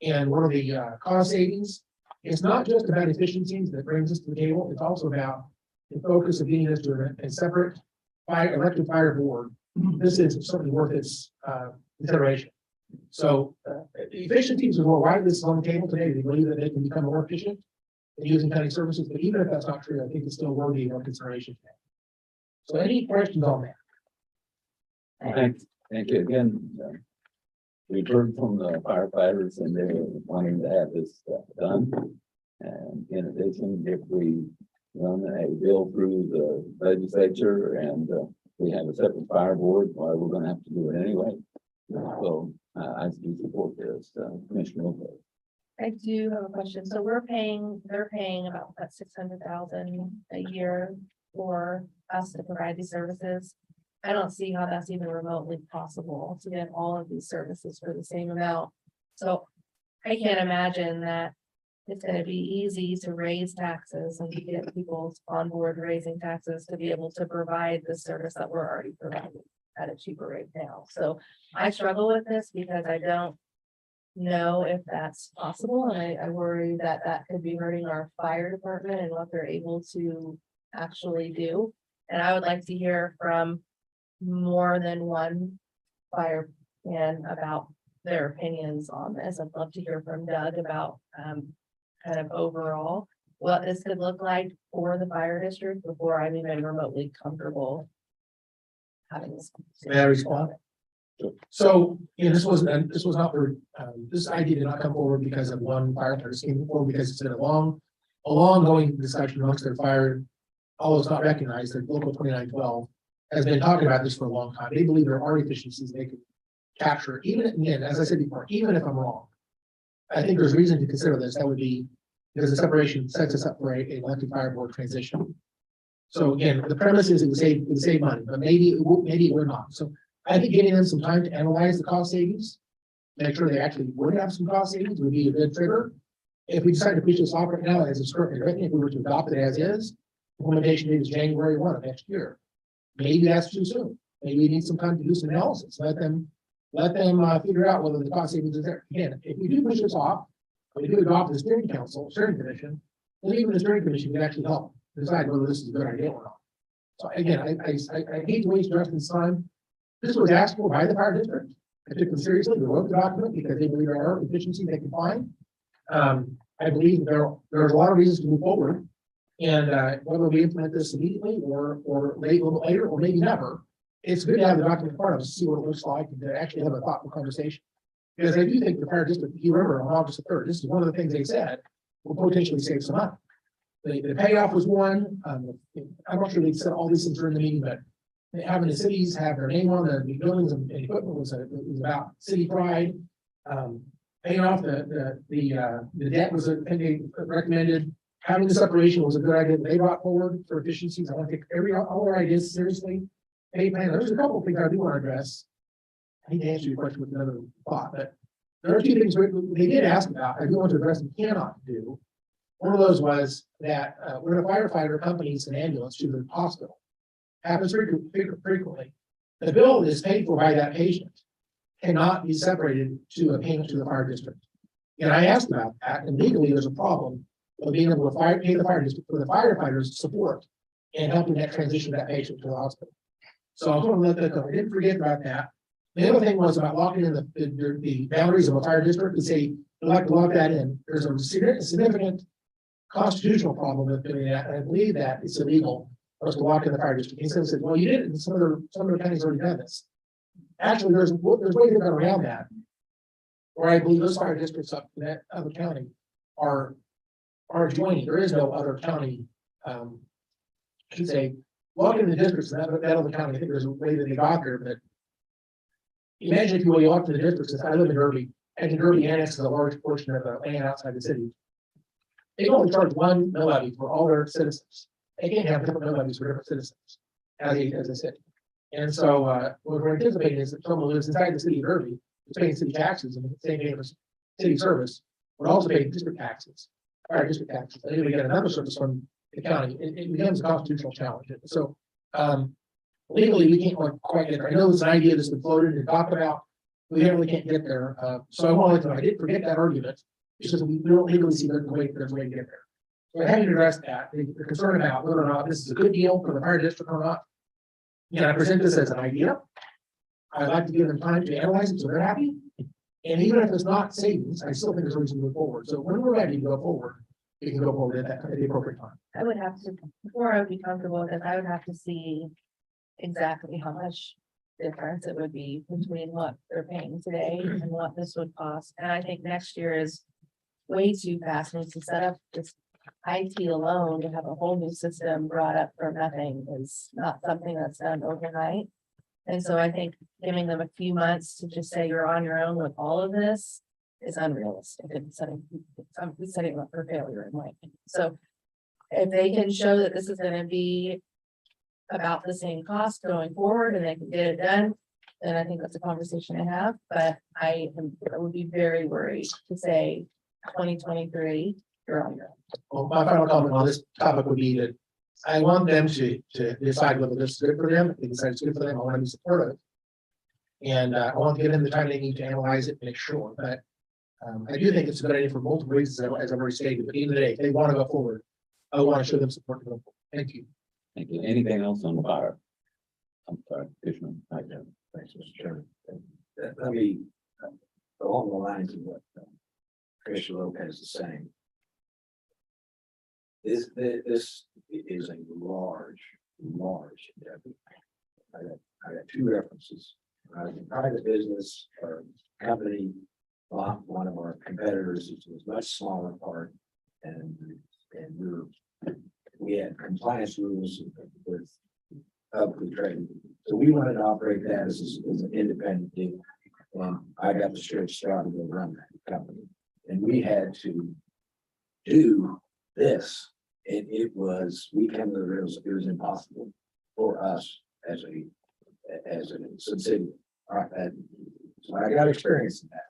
and what are the cost savings. It's not just about efficiencies that brings us to the table. It's also about the focus of getting us to a separate electric fire board. This is certainly worth its consideration. So efficiencies is why this is on the table today. We believe that they can become more efficient in using county services, but even if that's not true, I think it's still worthy of consideration. So any questions on that? Thank you again. We've heard from the firefighters and they're wanting to have this done. And in addition, if we run a bill through the legislature and we have a separate fire board, well, we're going to have to do it anyway. So I do support this, Commissioner Lopez. I do have a question. So they're paying about that 600,000 a year for us to provide these services. I don't see how that's even remotely possible to get all of these services for the same amount. So I can't imagine that it's going to be easy to raise taxes and to get people on board raising taxes to be able to provide the service that we're already providing at a cheaper rate now. So I struggle with this because I don't know if that's possible. And I worry that that could be hurting our fire department and what they're able to actually do. And I would like to hear from more than one fireman about their opinions on this. I'd love to hear from Doug about kind of overall what this could look like for the fire district before I'm even remotely comfortable having this. May I respond? So, this was not for, this idea did not come forward because of one firefighter, it came forward because it's been a long going discussion amongst their fire, although it's not recognized, that local 2912 has been talking about this for a long time. They believe there are efficiencies they could capture, even again, as I said before, even if I'm wrong. I think there's reason to consider this. That would be because the separation sets us up for a elected fire board transition. So again, the premise is it would save money, but maybe it would not. So I think giving them some time to analyze the cost savings, make sure they actually would have some cost savings would be a good trigger. If we decide to push this off right now as it's currently written, if we were to adopt it as is, implementation date is January 1 of next year. Maybe that's too soon. Maybe we need some time to do some analysis. Let them figure out whether the cost savings is there. Again, if we do push this off, we do adopt the steering commission, then even the steering commission can actually help decide whether this is a good idea or not. So again, I hate to waste Justin's time. This was asked for by the fire district. I took them seriously. We wrote the document because they believe there are efficiencies they can find. I believe there's a lot of reasons to move forward. And whether we implement this immediately or late, a little bit later, or maybe never, it's good to have the document in front of us to see what it looks like and to actually have a thoughtful conversation. Because I do think the fire district, if you remember on August 3rd, this is one of the things they said will potentially save some money. The payoff was one. I'm not sure they said all these things during the meeting, but having the cities have their name on the buildings and equipment was about city pride. Paying off the debt was a thing they recommended. Having the separation was a good idea that they brought forward for efficiencies. I want to take all our ideas seriously. Pay plan. There's a couple of things I do want to address. I need to answer your question with another thought, but there are two things they did ask about, I do want to address and cannot do. One of those was that when a firefighter accompanies an ambulance to the hospital, happens frequently, the bill is paid for by that patient cannot be separated to a payment to the fire district. And I asked about that, and legally, there's a problem of being able to pay the fire district for the firefighters' support and helping that transition that patient to the hospital. So I was going to let that go. I didn't forget about that. The other thing was about locking in the boundaries of a fire district and say, we'd like to lock that in. There's a significant constitutional problem with doing that, and I believe that it's illegal for us to lock in the fire district. He said, well, you did it, and some of the counties already done this. Actually, there's ways to get around that. Where I believe those fire districts up in that other county are joining. There is no other county, I should say, locking the districts in that other county. I think there's a way that they got there, but imagine if you will, you lock to the districts. If I live in Derby, and Derby annexes a large portion of the land outside the city. They can only charge one mill levy for all their citizens. They can't have different mill levies for different citizens, as I said. And so what we're anticipating is that someone who lives inside the city of Derby, is paying city taxes and the same paying city service, would also pay district taxes, fire district taxes. And then we get another service from the county. It becomes a constitutional challenge. So legally, we can't quite get there. I know it's an idea that's been floated and talked about. We really can't get there. So I want to, I did forget that argument. It's just we don't legally see there's a way to get there. So I haven't addressed that. The concern about whether or not this is a good deal for the fire district or not. And I present this as an idea. I'd like to give them time to analyze it so they're happy. And even if it's not savings, I still think there's a reason to move forward. So when we're ready to go forward, we can go forward at the appropriate time. I would have to, before I would be comfortable with it, I would have to see exactly how much difference it would be between what they're paying today and what this would cost. And I think next year is way too fast. And to set up this IT alone to have a whole new system brought up for nothing is not something that's done overnight. And so I think giving them a few months to just say you're on your own with all of this is unrealistic and setting up for failure in my opinion. So if they can show that this is going to be about the same cost going forward and they can get it done, then I think that's a conversation to have. But I would be very worried to say 2023, you're on your own. Well, my final comment on this topic would be that I want them to decide whether this is good for them. If they decide it's good for them, I want to be supportive. And I want to give them the time they need to analyze it, and make sure. But I do think it's a good idea for multiple reasons, as I've already stated. But at the end of the day, if they want to go forward, I want to show them support to go forward. Thank you. Thank you. Anything else on the fire? I'm sorry, Commissioner. Thanks, Mr. Chairman. Let me, along the lines of what Commissioner Lopez is saying. This is a large endeavor. I got two references. I was in private business or company, one of our competitors was much smaller part, and we had compliance rules with publicly traded. So we wanted to operate that as an independent deal. And I got the stretch job to go run that company. And we had to do this. And we came to the reals, it was impossible for us as a subsidiary. All right, so I got experience in that.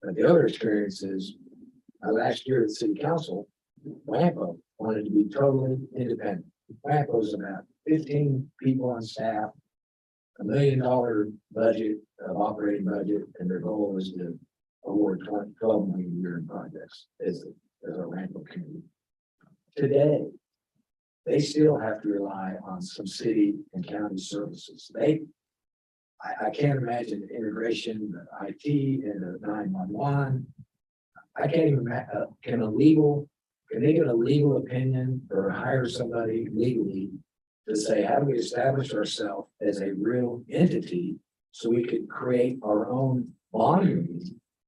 But the other experience is last year at the city council, WAMPO wanted to be totally independent. WAMPO is about 15 people on staff, $1 million budget of operating budget, and their goal is to award 12 million a year in projects as our WAMPO community. Today, they still have to rely on some city and county services. I can't imagine the integration, the IT and the 911. I can't even can they get a legal opinion or hire somebody legally to say, how do we establish ourselves as a real entity so we could create our own bond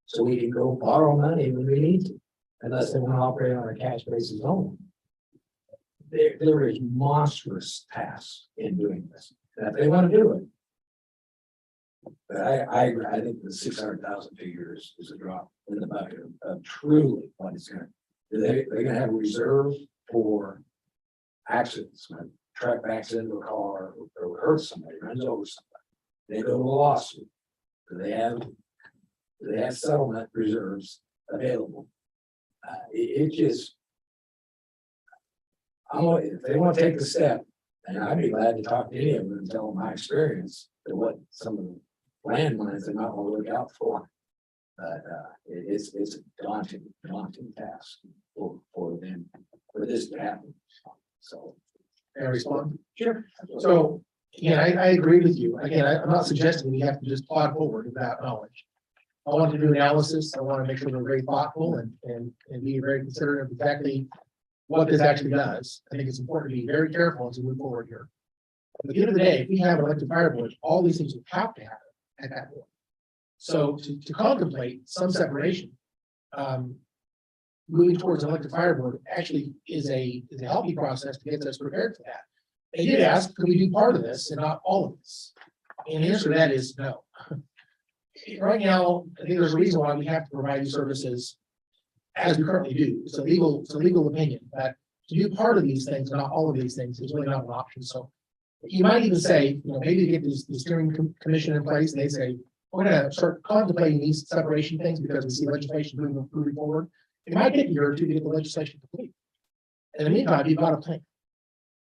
so we can go borrow money when we need to, unless they want to operate on a cash basis only. There is monstrous tasks in doing this. And if they want to do it, but I think the 600,000 figure is a drop in the bucket of truly what it's going to. They're going to have a reserve for accidents. When a truck backs into a car or hurts somebody, runs over somebody. They go to a lawsuit. Do they have They have settlement reserves available. It just. If they want to take the step, and I'd be glad to talk to any of them and tell them my experience, and what some of the landmines they're not gonna look out for. But it's a daunting task for them, for this to happen. So. Can I respond? Sure. So, again, I agree with you. Again, I'm not suggesting we have to just plod forward without knowledge. I want to do analysis. I want to make sure we're very thoughtful and be very considerate of exactly what this actually does. I think it's important to be very careful as we move forward here. At the end of the day, if we have an elected fire board, all these things would have to happen at that point. So to contemplate some separation, moving towards an elected fire board actually is a healthy process to get us prepared for that. They did ask, could we do part of this and not all of this? And the answer to that is no. Right now, I think there's a reason why we have to provide these services as we currently do. It's a legal opinion that to do part of these things, not all of these things, is really not an option. So you might even say, maybe to get this steering commission in place, and they say, we're gonna start contemplating these separation things because we see legislation moving forward. It might take a year or two to get the legislation complete. In the meantime, you've got a plan.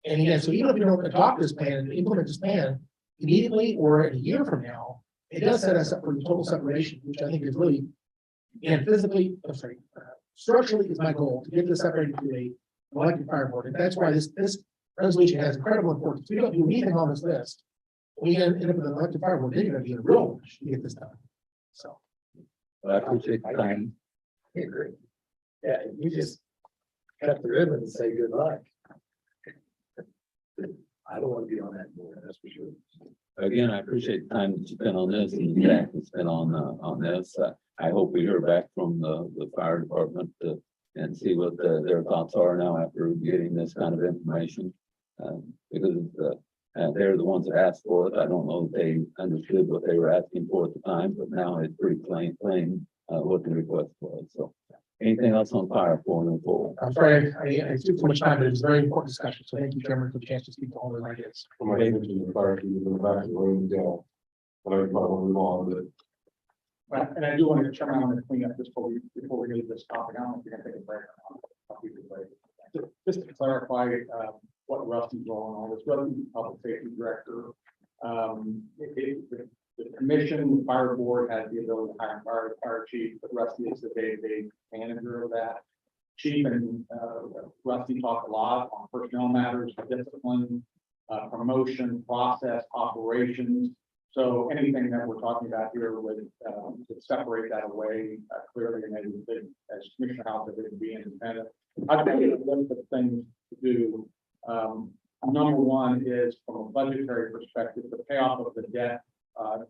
And again, so even if you don't adopt this plan and implement this plan immediately or a year from now, it does set us up for total separation, which I think is really, and structurally is my goal to get this separated to a elected fire board. And that's why this resolution has incredible importance. We don't do anything on this list. We end up with an elected fire board, they're gonna be in a real rush to get this done. So. I appreciate the time. I agree. Yeah, you just cut the ribbon and say good luck. I don't want to be on that board, that's for sure. Again, I appreciate the time that you spent on this and the staff that's been on this. I hope we hear back from the fire department and see what their thoughts are now after getting this kind of information. Because they're the ones that asked for it. I don't know if they understood what they were asking for at the time, but now it's pretty plain what the request was. So anything else on fire before we move forward? I'm sorry, I took so much time, but it was a very important discussion. So thank you, Chairman, for the chance to speak to all those ideas. I might mention the fire chief in the back of the room, but I might want to move on, but. Right, and I do want to turn around and clean up this before we leave this topic. I don't know if you're gonna take a break. I'll keep it break. Just to clarify, what Rusty's role in all this, Rusty's the public safety director. The commission, the fire board has the ability to hire fire chief, but Rusty is the day-to-day manager of that. Chief and Rusty talk a lot on personnel matters, discipline, promotion, process, operations. So anything that we're talking about here would separate that away clearly, and as Commissioner House, it would be independent. I think a list of things to do. Number one is from a budgetary perspective, the payoff of the debt,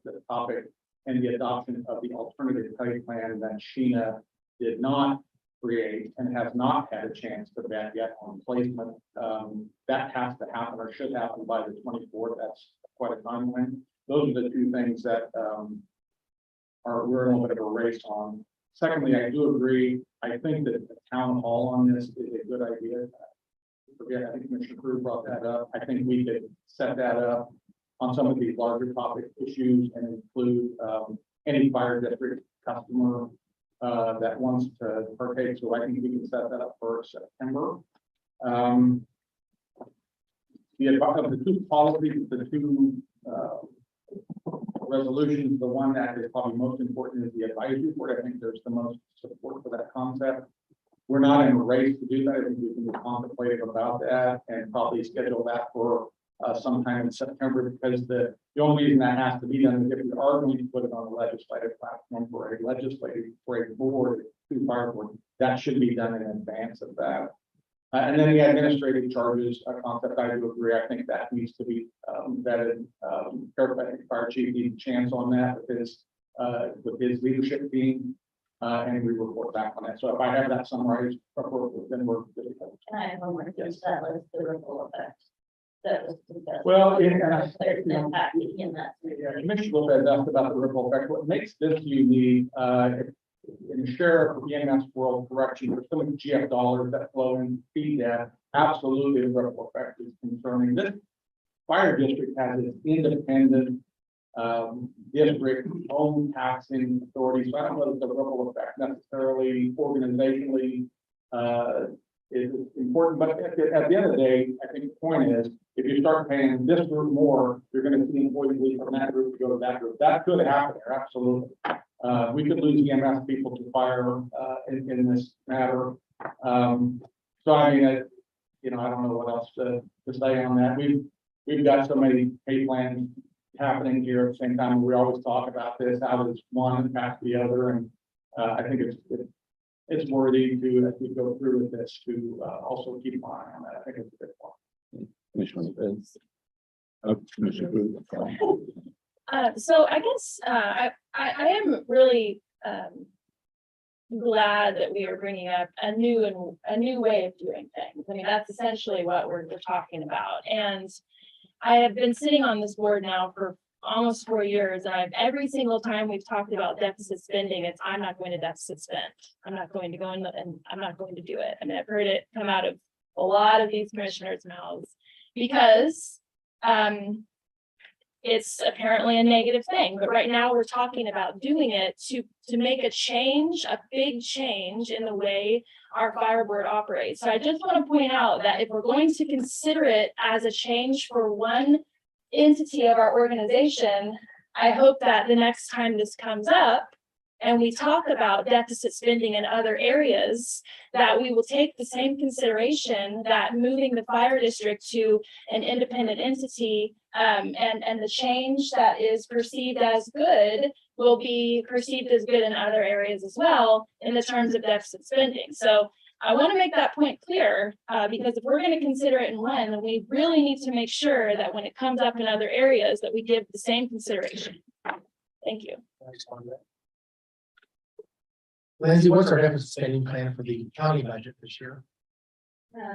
the topic, and the adoption of the alternative pay plan that Sheena did not create and has not had a chance to vet yet on placement. That has to happen or should happen by the 24th. That's quite a timeline. Those are the two things that we're in a little bit of a race on. Secondly, I do agree. I think that the town hall on this is a good idea. I think Commissioner Crew brought that up. I think we could set that up on some of these larger topic issues and include any fire district customer that wants to partake. So I think we can set that up for September. The two policies, the two resolutions, the one that is probably most important is the advisory board. I think there's the most support for that concept. We're not in a race to do that. I think we can be contemplative about that and probably schedule that for sometime in September, because the only reason that has to be done is if we are going to put it on the legislative platform for a board, to fire board, that should be done in advance of that. And then the administrative charges concept, I do agree. I think that needs to be vetted. Fire chief needs a chance on that with his leadership team. And we report back on that. So if I have that summarized, then we're good. Can I have homework? Yes. That was the ripple effect. That was discussed. Well, There's an impact in that. Commissioner Lopez asked about the ripple effect. What makes this unique, in the sheriff of the EMS world, correction, there's so many GF dollars that flow and feed that. Absolutely, the ripple effect is concerning. This fire district has its independent district own taxing authorities. So I don't know if the ripple effect necessarily organizationally is important, but at the end of the day, I think the point is, if you start paying this group more, you're gonna see employees leave from that group to go to that group. That could happen there, absolutely. We could lose EMS people to fire, in this matter. So I mean, I don't know what else to say on that. We've got so many pay plans happening here at the same time. We always talk about this, how does one impact the other? And, I think it's worthy to, as we go through with this, to, also keep an eye on that. I think it's a good point. Commissioner Fitz. Commissioner Cruz. So I guess, I am really, glad that we are bringing up a new way of doing things. I mean, that's essentially what we're talking about. And I have been sitting on this board now for almost 4 years. And every single time we've talked about deficit spending, it's, I'm not going to deficit spend. I'm not going to go in and I'm not going to do it. I mean, I've heard it come out of a lot of these commissioners' mouths because, it's apparently a negative thing, but right now we're talking about doing it to make a change, a big change in the way our fire board operates. So I just want to point out that if we're going to consider it as a change for one entity of our organization, I hope that the next time this comes up and we talk about deficit spending in other areas, that we will take the same consideration that moving the fire district to an independent entity and the change that is perceived as good will be perceived as good in other areas as well in the terms of deficit spending. So I want to make that point clear because if we're going to consider it in one, then we really need to make sure that when it comes up in other areas that we give the same consideration. Thank you. Lindsay, what's our deficit spending plan for the county budget this year?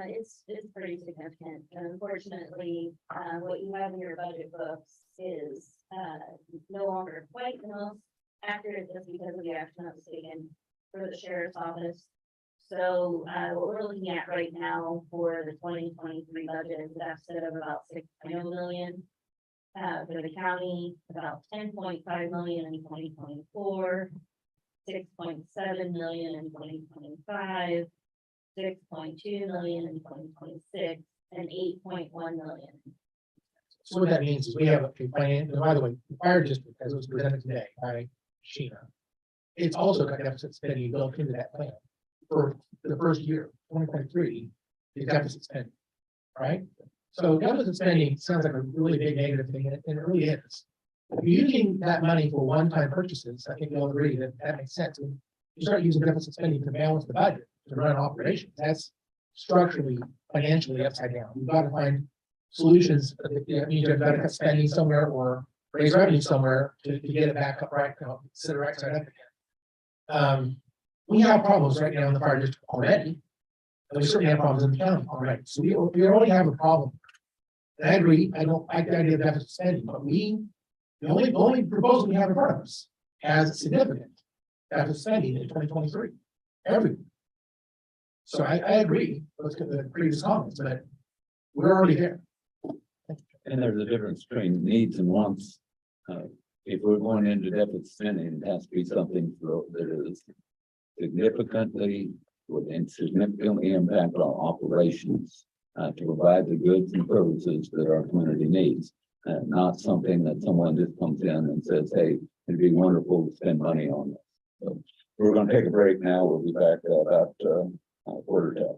It's pretty significant. And unfortunately, what you have in your budget books is, no longer quite the most accurate just because of the action that was taken for the sheriff's office. So, what we're looking at right now for the 2023 budget is a deficit of about $6 million. For the county, about $10.5 million in 2024. 6.7 million in 2025, 6.2 million in 2026, and 8.1 million. So what that means is we have a plan, and by the way, the fire district, as it was presented today by Sheena, it's also got deficit spending built into that plan for the first year, 2023, is deficit spending, right? So deficit spending sounds like a really big negative thing, and it really is. If you're using that money for one-time purchases, I think you'll agree that that makes sense. When you start using deficit spending to balance the budget, to run operations, that's structurally, financially upside down. You've got to find solutions. That means you've got to cut spending somewhere or raise revenue somewhere to get it back up right, sit right side up again. We have problems right now in the fire district already. And we certainly have problems in the county already. So we already have a problem. And I agree, I don't like the idea of deficit spending, but the only proposal we have in front of us has significant deficit spending in 2023. Everything. So I agree with the previous comments, but we're already there. And there's a difference between needs and wants. If we're going into deficit spending, it has to be something that is significantly impact our operations to provide the goods and services that our community needs. Not something that someone just comes in and says, hey, it'd be wonderful to spend money on this. So we're going to take a break now. We'll be back about quarter to.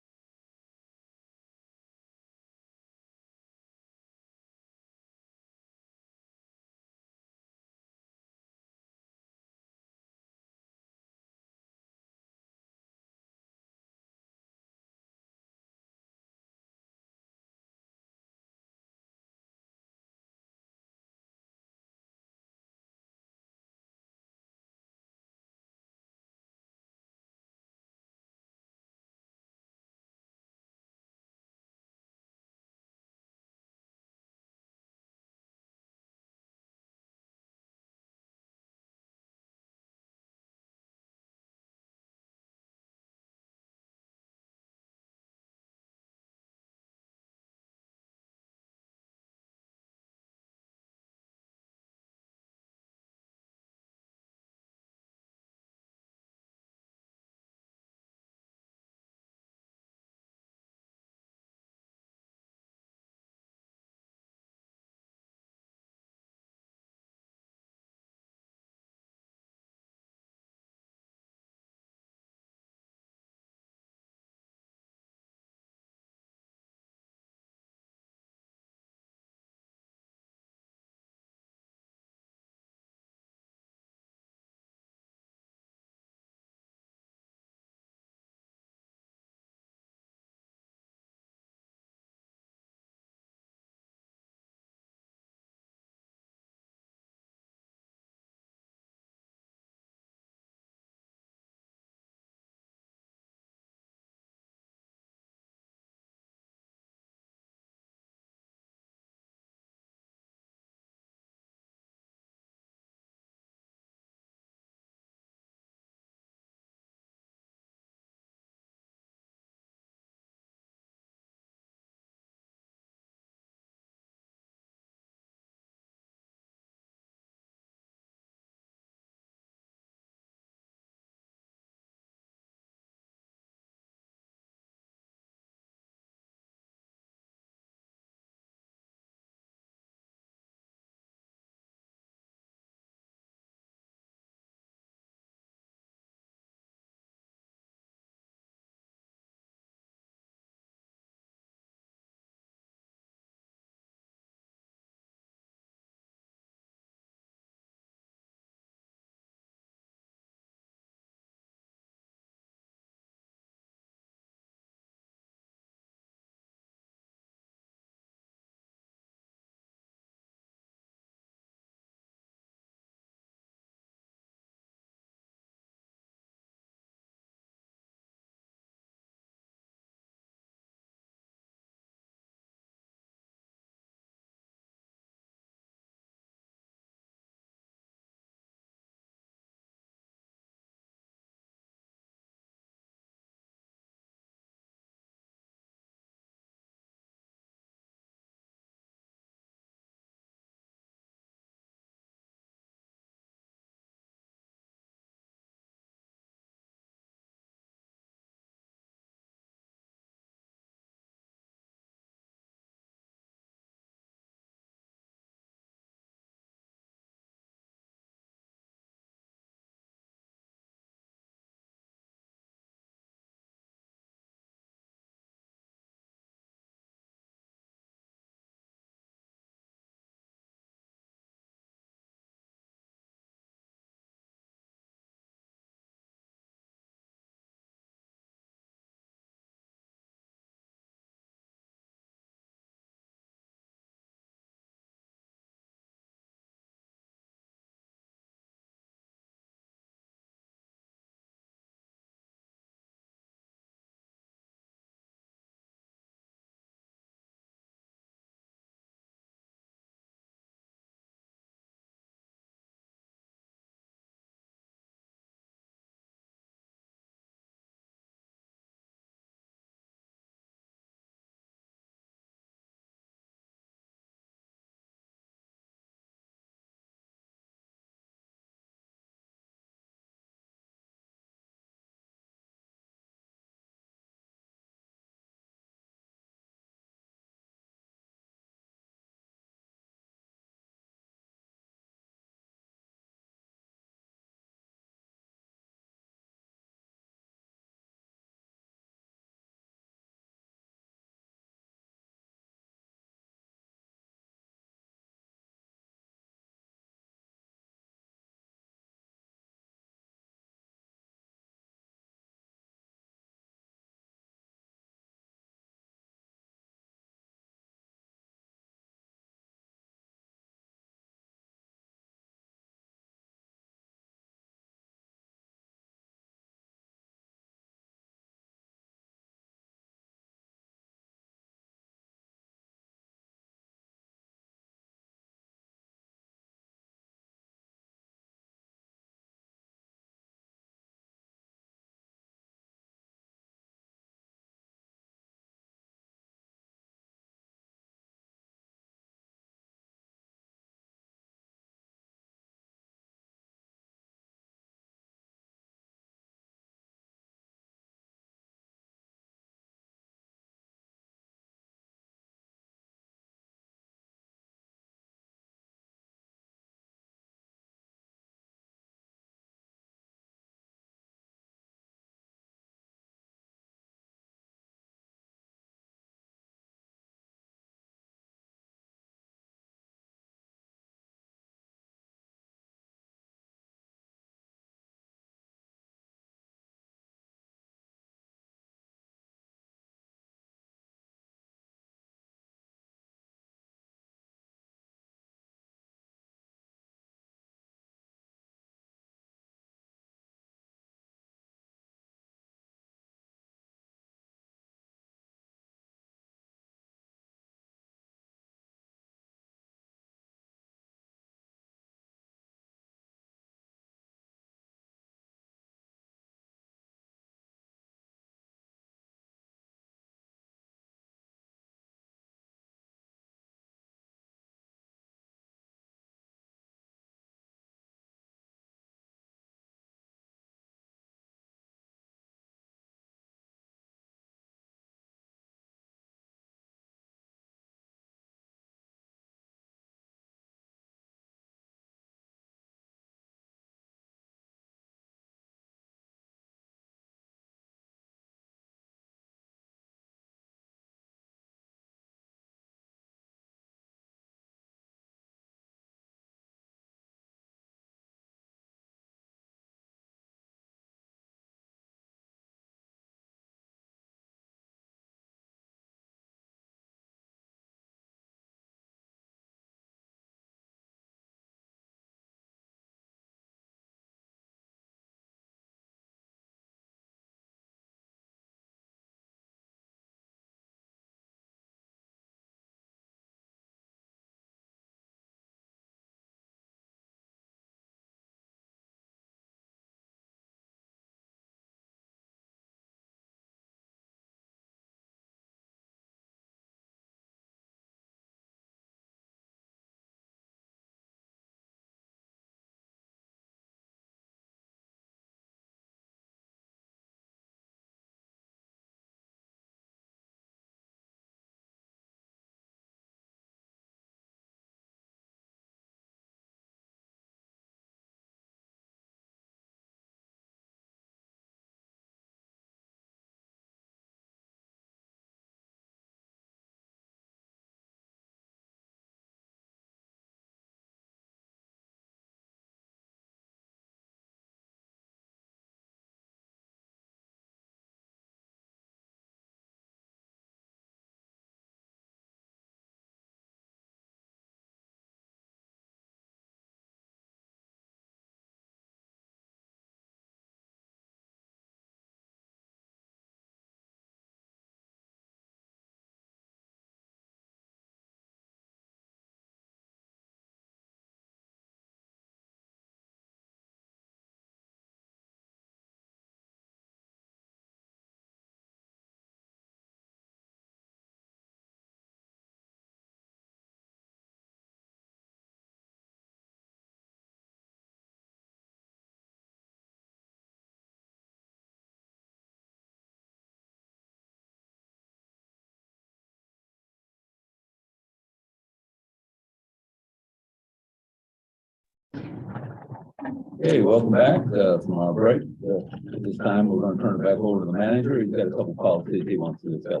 Okay, welcome back from our break. At this time, we're going to turn it back over to the manager. He's got a couple policies he wants to discuss.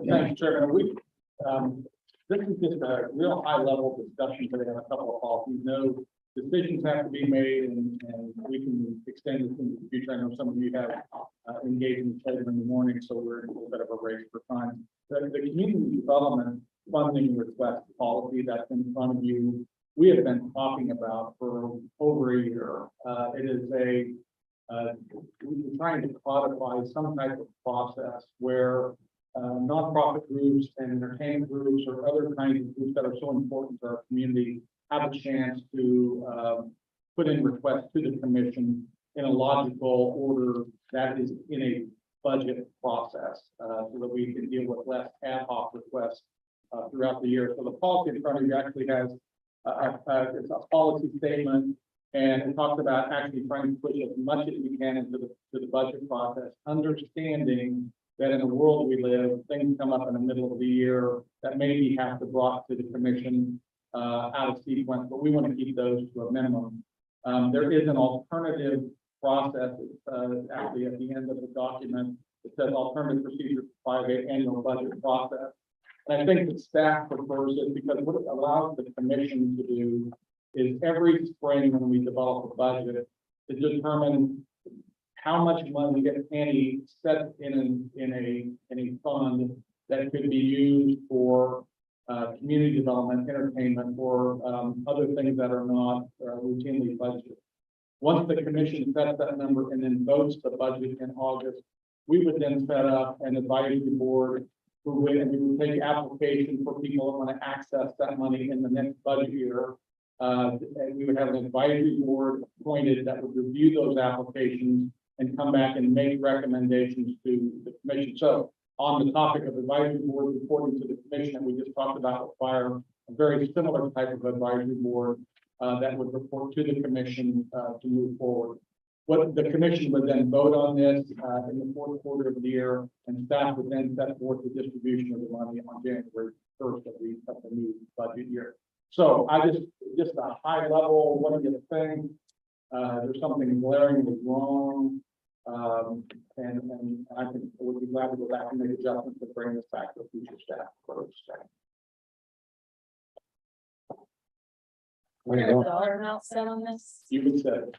Thanks, Chairman. This is just a real high level discussion today on a couple of policies. No decisions have to be made and we can extend this into the future. I know some of you have engaged later in the morning, so we're in a little bit of a race for time. The community development funding request policy that's in front of you, we have been talking about for over a year. It is we're trying to codify some type of process where nonprofit groups and entertainment groups or other kinds of groups that are so important to our community have a chance to put in requests to the commission in a logical order that is in a budget process, so that we can deal with less ad hoc requests throughout the year. So the policy in front of you actually has it's a policy statement, and it talks about actually trying to push as much as we can into the budget process, understanding that in the world we live, things come up in the middle of the year that maybe have to brought to the commission out of sequence, but we want to keep those to a minimum. There is an alternative process actually at the end of the document. It says alternative procedure for 5 annual budget process. And I think the staff prefers it because what it allows the commission to do is every spring when we develop a budget to determine how much money, if any, set in a fund that could be used for community development, entertainment, or other things that are not routinely budgeted. Once the commission sets that number and then votes the budget in August, we would then set up an advisory board who would, and we would take application for people that want to access that money in the next budget year. And we would have an advisory board appointed that would review those applications and come back and make recommendations to the commission. So on the topic of advisory board reporting to the commission that we just talked about, require a very similar type of advisory board that would report to the commission to move forward. What the commission would then vote on this in the fourth quarter of the year, and staff would then set forth the distribution of the money on January 1st of the new budget year. So I just a high level, what do you think? There's something glaringly wrong. And I think I would be glad to go back and make adjustments to bring this back to future staff. What are the dollar amounts set on this? You would say.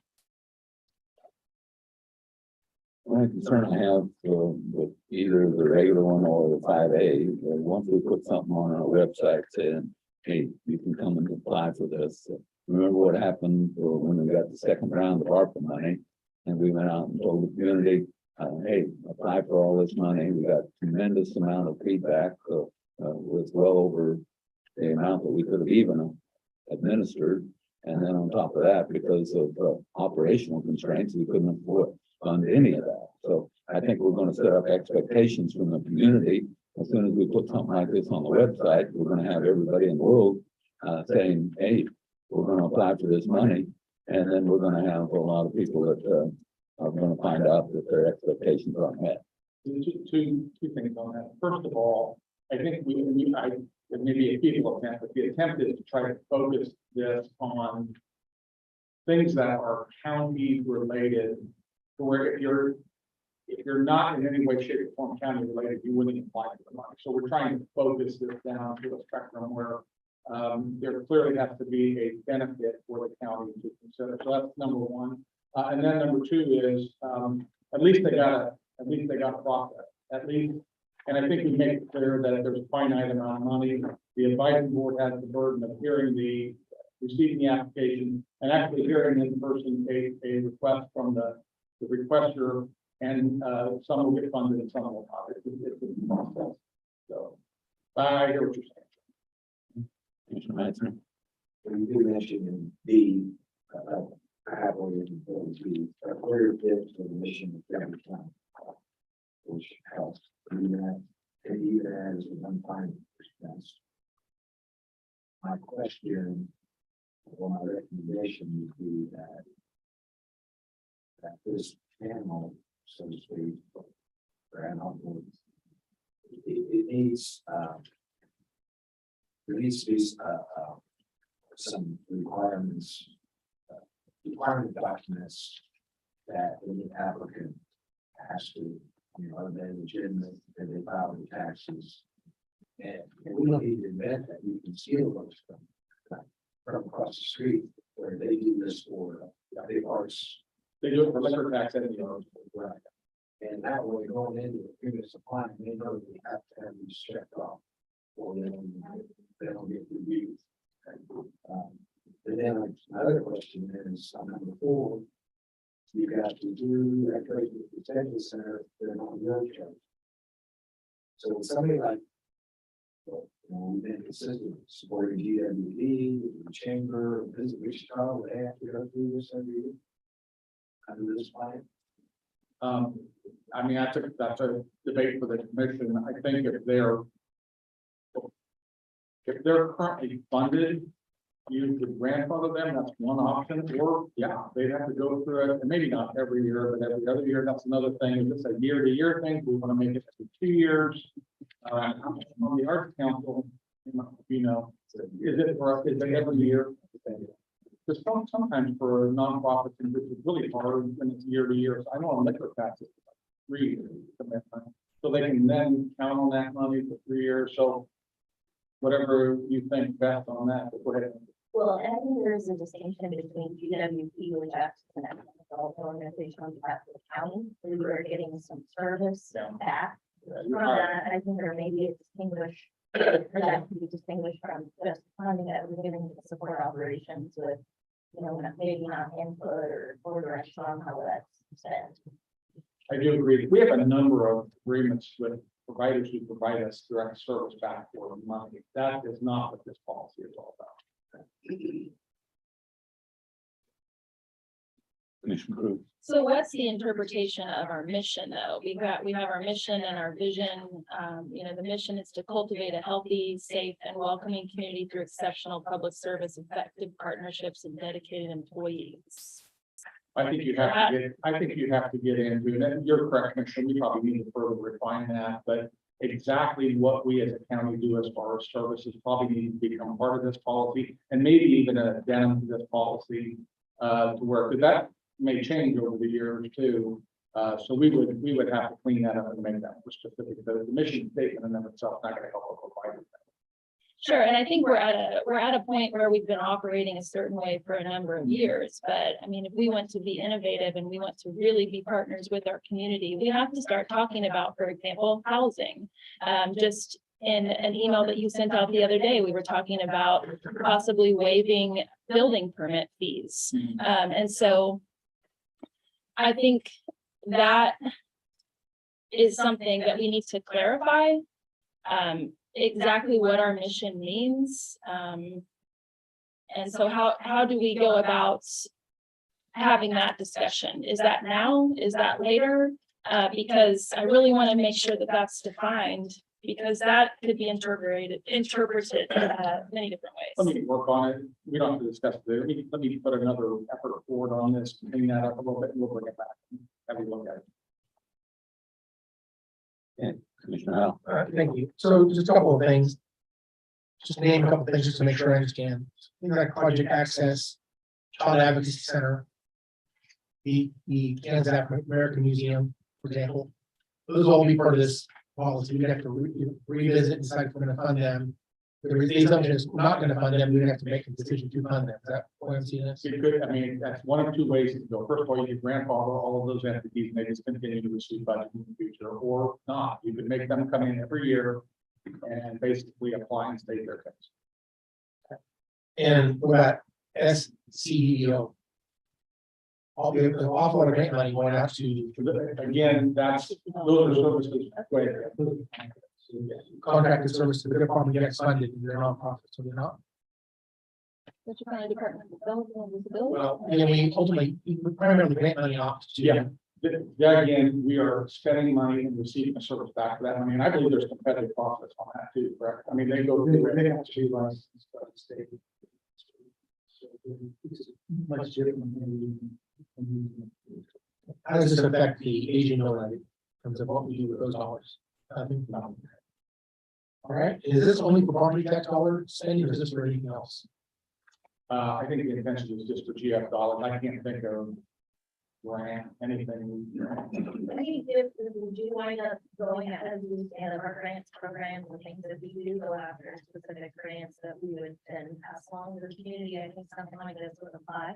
One concern I have with either the regular one or the 5A, once we put something on our website saying, hey, you can come and apply for this. Remember what happened when we got the second round of ARPA money, and we went out and told the community, hey, apply for all this money. We got tremendous amount of feedback, was well over the amount that we could have even administered. And then on top of that, because of operational constraints, we couldn't fund any of that. So I think we're going to set up expectations from the community. As soon as we put something like this on the website, we're going to have everybody in the world saying, hey, we're going to apply for this money. And then we're going to have a lot of people that are going to find out that their expectations aren't met. Two things on that. First of all, I think it may be a feeble attempt, but the attempt is to try to focus this on things that are county related, where if you're not in any way, shape, or form county related, you wouldn't apply for the money. So we're trying to focus this down to a spectrum where there clearly has to be a benefit for the county to consider. So that's number one. And then number two is at least they got a process, at least. And I think we make it clear that if there's a finite amount of money, the advisory board has the burden of receiving the application and actually hearing in person a request from the requester, and some will get funded and some will not. It's a process. So I hear what you're saying. Commissioner Mattson? You did mention in B, happily, the clear fit to the mission of every town, which helps do that, and even as an unfunded expense. My question, or my recommendation would be that this panel, so to speak, for ad hoc boards, it needs, there needs to be some requirements requirement documents that the applicant has to, are they legitimate, and they file the taxes. And we don't need to invent that, you can steal those from across the street, where they do this for big arts. They do it for liquor tax and, Right. And that way, going into the previous applying, they know they have to have these checked off. Or they don't get reviewed. And then another question is, on number 4. You got to do that goes with the detention center, they're not your charge. So when somebody like, well, we've been consistent supporting GWD, the chamber, visit Wichita, they have to go through this every year. Under this plan. I mean, that's a debate for the commission. I think if they're currently funded, you could grandfather them, that's one option, or, yeah, they'd have to go through it, and maybe not every year, but every other year, that's another thing, if it's a year-to-year thing, we want to make it every 2 years. On the Arts Council, is it for us, is it every year? Because sometimes for nonprofits, and this is really hard when it's year to year, so I know on liquor taxes, 3 years commitment, so they can then count on that money for 3 years, so whatever you think best on that, but go ahead. Well, I think there's a distinction between GWP, which acts as an organization on behalf of the county, we were getting some service back. From that, I think there may be a distinguished, or that can be distinguished from just funding that we're giving to support operations with, maybe not input or direction on how that's spent. I do agree. We have a number of agreements with providers who provide us direct service back for money. That is not what this policy is all about. Commissioner Cruz. So what's the interpretation of our mission, though? We have our mission and our vision. The mission is to cultivate a healthy, safe, and welcoming community through exceptional public service, effective partnerships, and dedicated employees. I think you have to get into, and you're correct, Commissioner, we probably need to further refine that, but exactly what we as a county do as far as services probably need to become part of this policy, and maybe even a down to this policy to work, because that may change over the years too. So we would have to clean that up and make that more specific. The mission statement in and of itself not going to help us provide it. Sure, and I think we're at a point where we've been operating a certain way for a number of years, but I mean, if we want to be innovative and we want to really be partners with our community, we have to start talking about, for example, housing. Just in an email that you sent out the other day, we were talking about possibly waiving building permit fees. And so I think that is something that we need to clarify. Exactly what our mission means. And so how do we go about having that discussion? Is that now? Is that later? Because I really want to make sure that that's defined, because that could be interpreted many different ways. Let me work on it. We don't have to discuss it. Let me put another effort forward on this, clean that up a little bit, and we'll bring it back. Have a look at it. And Commissioner Howell. All right, thank you. So just a couple of things. Just name a couple of things just to make sure I understand. Things like project access, child advocacy center, the Kansas African American Museum, for example. Those will all be part of this policy. We'd have to revisit and decide if we're going to fund them. If the assumption is not going to fund them, we'd have to make a decision to fund them. Is that what I'm seeing this? You could, I mean, that's one of two ways to go. First of all, you could grandfather all of those entities and they just continue to receive budget in the future, or not. You could make them come in every year and basically apply and state their case. And what about SCEO? An awful lot of grant money going out to Again, those are services. contracted service to the department gets funded, and they're nonprofit, so they're not. Which kind of department? Development and disability? Well, and then we ultimately, we primarily grant money off to. Yeah. There again, we are spending money and receiving a service back for that. I mean, I believe there's competitive process on that too, correct? I mean, they go through. They have to be licensed by the state. Much different. How does this affect the aging mill levy in terms of what we do with those dollars? I think not. All right, is this only for property tax dollar spending, or is this for anything else? I think the intention is just for GF dollars. I can't think of grant, anything. I think if we do wind up going ahead with any of our grants programs and things that we do go after specific grants that we would then pass along to the community, I think something like this would apply.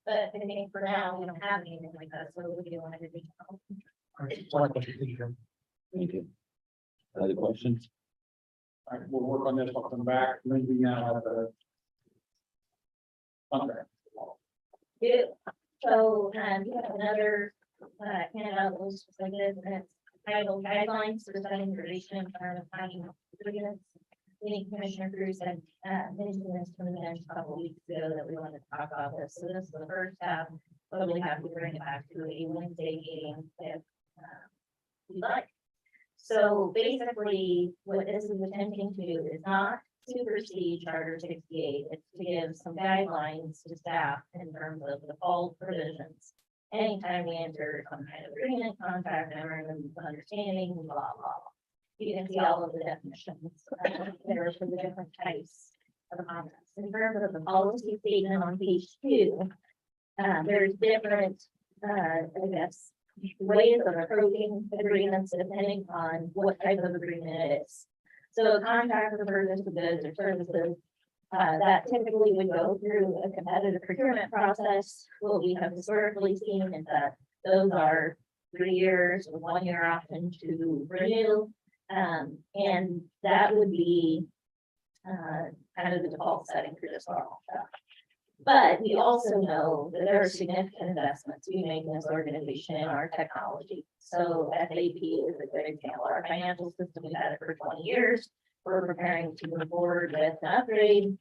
But I think for now, we don't have anything like that, so we don't want to do. All right, one question, thank you. Thank you. Other questions? All right, we'll work on this, I'll come back, maybe now have a. Contract. Yeah, so, you have another, handout that was just like this, and it's titled guidelines for setting duration and term of finding agreements. Any commissioner crews had, mentioned this to the bench a couple weeks ago that we wanted to talk about this, so this is the first half. But we have to bring it back to a Wednesday meeting if, you'd like. So basically, what this is attempting to do is not supersede Charter 68, it's to give some guidelines to staff in terms of the default provisions. Anytime we enter some kind of agreement, contract, memorandum of understanding, blah, blah, blah. You can see all of the definitions there are for the different types of contracts. In terms of the policy statement on page 2, there's different, I guess, ways of approaching agreements depending on what type of agreement it is. So a contract for purchase of goods or services, that typically would go through a competitive procurement process. What we have historically seen is that those are 3 years or 1 year option to renew. And that would be kind of the default setting for this normal stuff. But we also know that there are significant investments we make in this organization in our technology. So SAP is a good example. Our financial system, we've had it for 20 years. We're preparing to move forward with an upgrade in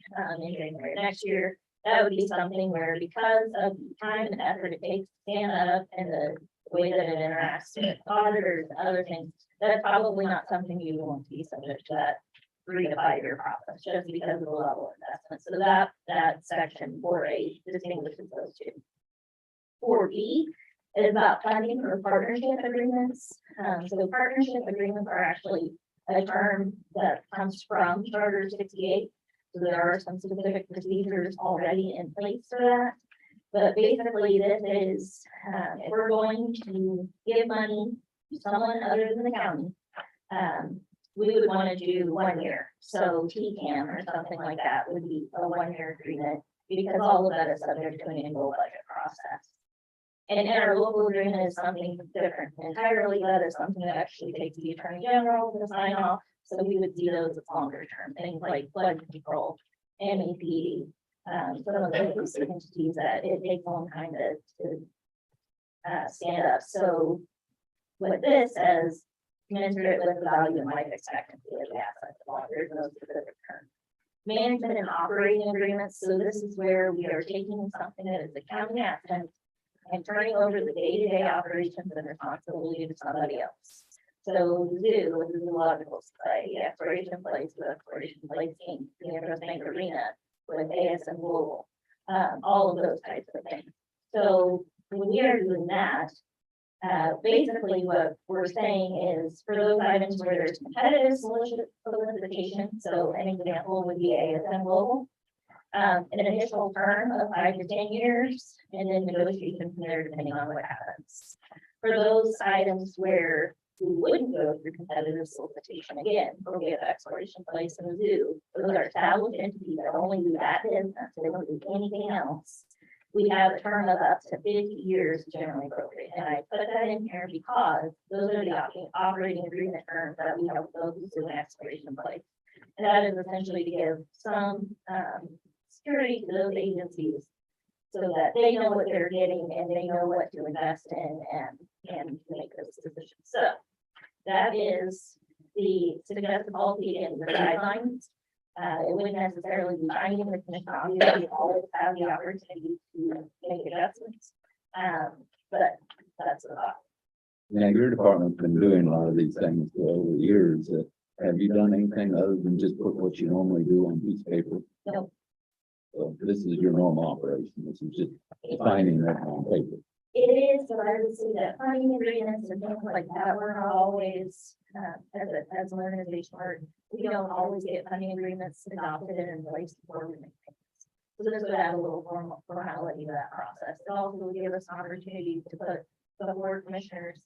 January next year. That would be something where, because of the time and effort it takes to stand up and the way that it interacts with auditors and other things, that's probably not something you want to be subject to that 3 to 5 year process, just because of the level of investment. So that section 4A distinguishes those two. 4B is about funding for partnership agreements. So partnership agreements are actually a term that comes from Charter 68. So there are some specific procedures already in place for that. But basically, this is, if we're going to give money to someone other than the county, we would want to do 1 year. So TCAM or something like that would be a 1 year agreement, because all of that is subject to an annual budget process. And interlocal agreement is something different entirely. That is something that actually takes the attorney general to sign off. So we would see those as longer term things like flood control, MEP, some of those entities that it takes a long time to stand up. So what this says, commensurate with the value and life expectancy of the asset, there's no specific term. Management and operating agreements. So this is where we are taking something that is a county asset and turning over the day-to-day operations and responsibility to somebody else. So the zoo, with the Zoological Society, Exploration Place with Exploration Place Inc., the Interest Bank Arena with ASM Global, all of those types of things. So when we are doing that, basically what we're saying is for those items where there's competitive solicitation, so an example would be ASM Global, an initial term of 5 to 10 years, and then negotiation from there depending on what happens. For those items where we wouldn't go through competitive solicitation, again, where we have Exploration Place and a zoo, those are established entities that only do that business, they don't do anything else. We have a term of up to 50 years generally appropriate, and I put that in here because those are the operating agreement terms that we have with those who do an Exploration Place. And that is essentially to give some security to those agencies so that they know what they're getting and they know what to invest in and make those decisions. So that is the suggested policy and the guidelines. It wouldn't necessarily be binding. The commission obviously always have the opportunity to make adjustments. But that's the thought. Now, your department's been doing a lot of these things for over the years. Have you done anything other than just put what you normally do on piece of paper? No. So this is your normal operation. This is just finding that on paper. It is, but I would say that funding agreements and things like that, we're not always, as an organization, we don't always get funding agreements adopted and in place before we make payments. So this would add a little formality to that process. It also will give us an opportunity to put the board commissioners,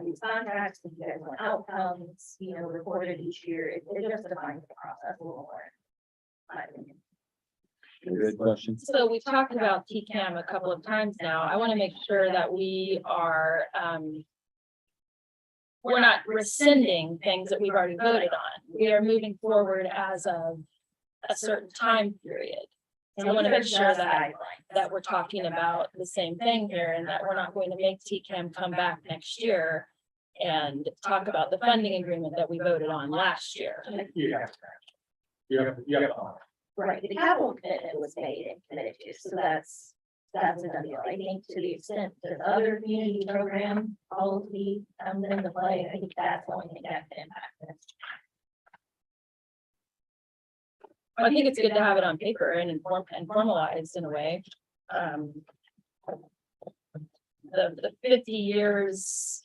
these contracts, if you guys want outcomes, you know, reported each year. It just defines the process a little more. in my opinion. Good question. So we've talked about TCAM a couple of times now. I want to make sure that we are, we're not rescinding things that we've already voted on. We are moving forward as of a certain time period. So I want to make sure that we're talking about the same thing here and that we're not going to make TCAM come back next year and talk about the funding agreement that we voted on last year. Yeah. Right, the capital commitment was made and committed to, so that's a done deal. I think to the extent that other community program policy comes into play, I think that's the only thing that can impact this. I think it's good to have it on paper and formalized in a way. The 50 years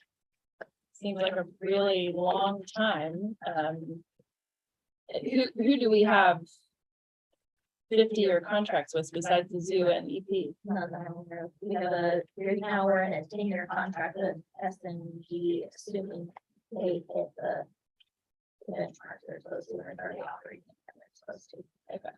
seems like a really long time. Who do we have 50-year contracts with besides the zoo and EP? None of them are- We have right now we're in a 10-year contract with S&G, assuming they hit the benchmarks they're supposed to, or they're operating. They're supposed to. Okay.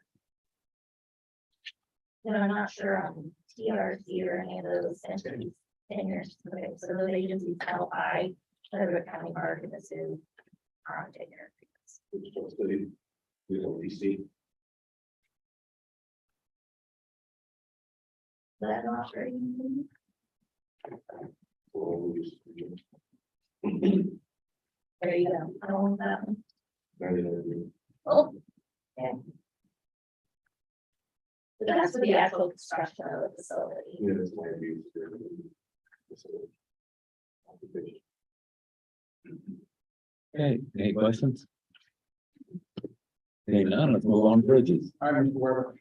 And I'm not sure on TRC or any of those entities, 10 years. Okay, so those agencies held by Sedgwick County Park and the zoo are on 10-year agreements. That not very. There you go. I don't want that one. Oh. Yeah. But that's for the actual construction of the facility. Okay, any questions? Okay, none, let's move on to bridges. I'm aware.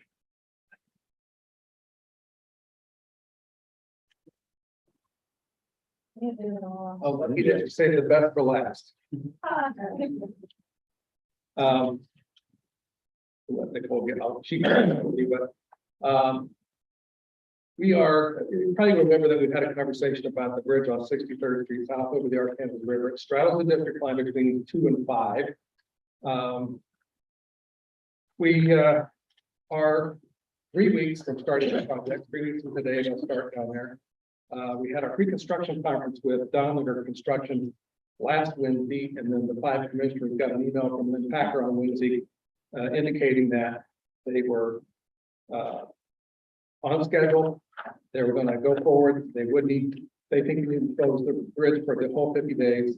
Oh, let me just say the best for last. Let Nicole get out. She can, but, we are, you probably remember that we've had a conversation about the bridge on 63rd Street south over the Arkansas River. It straddles the district line between 2 and 5. We are 3 weeks from starting the project, 3 weeks from today, I'll start down there. We had a pre-construction conference with Donner Construction last Wednesday, and then the 5 commissioners got an email from Lynn Packer on Wednesday indicating that they were on schedule. They were going to go forward. They think we need to close the bridge for the whole 50 days.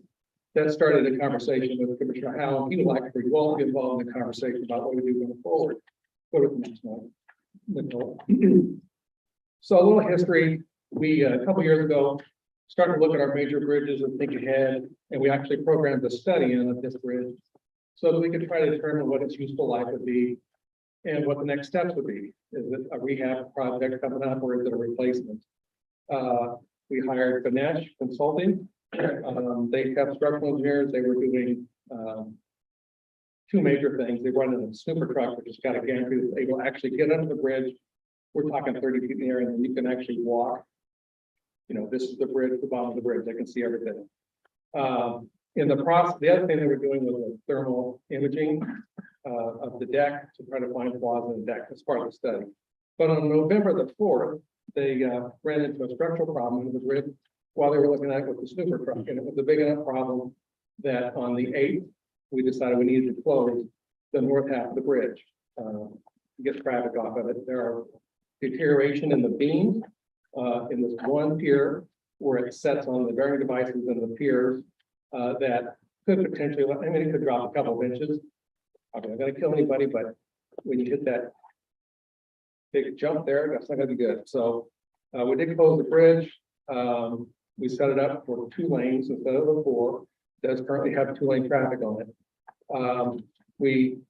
That started a conversation with Commissioner Howell. He would like to be involved in the conversation about what we do going forward. Go to the next one, Nicole. So a little history. We, a couple years ago, started to look at our major bridges and think ahead, and we actually programmed a study in this bridge so that we could try to determine what its useful life would be and what the next steps would be. Is it a rehab project coming up, or is it a replacement? We hired Ganesh Consulting. They kept structural engineers. They were doing 2 major things. They run in a snooper truck, which has got a gantry that's able to actually get under the bridge. We're talking 30 feet in the air, and then you can actually walk. You know, this is the bridge, the bottom of the bridge. They can see everything. In the process, the other thing they were doing was a thermal imaging of the deck to try to find flaws in the deck as part of the study. But on November the 4th, they ran into a structural problem with the bridge while they were looking at it with the snooper truck. And it was a big enough problem that on the 8th, we decided we needed to close the north half of the bridge to get traffic off of it. There are deterioration in the beam in this one pier where it sets on the bearing devices and the piers that could potentially, I mean, it could drop a couple of inches. I'm not gonna kill anybody, but when you hit that big jump there, that's not gonna be good. So we did close the bridge. We set it up for 2 lanes instead of the 4. It does currently have 2-lane traffic on it. We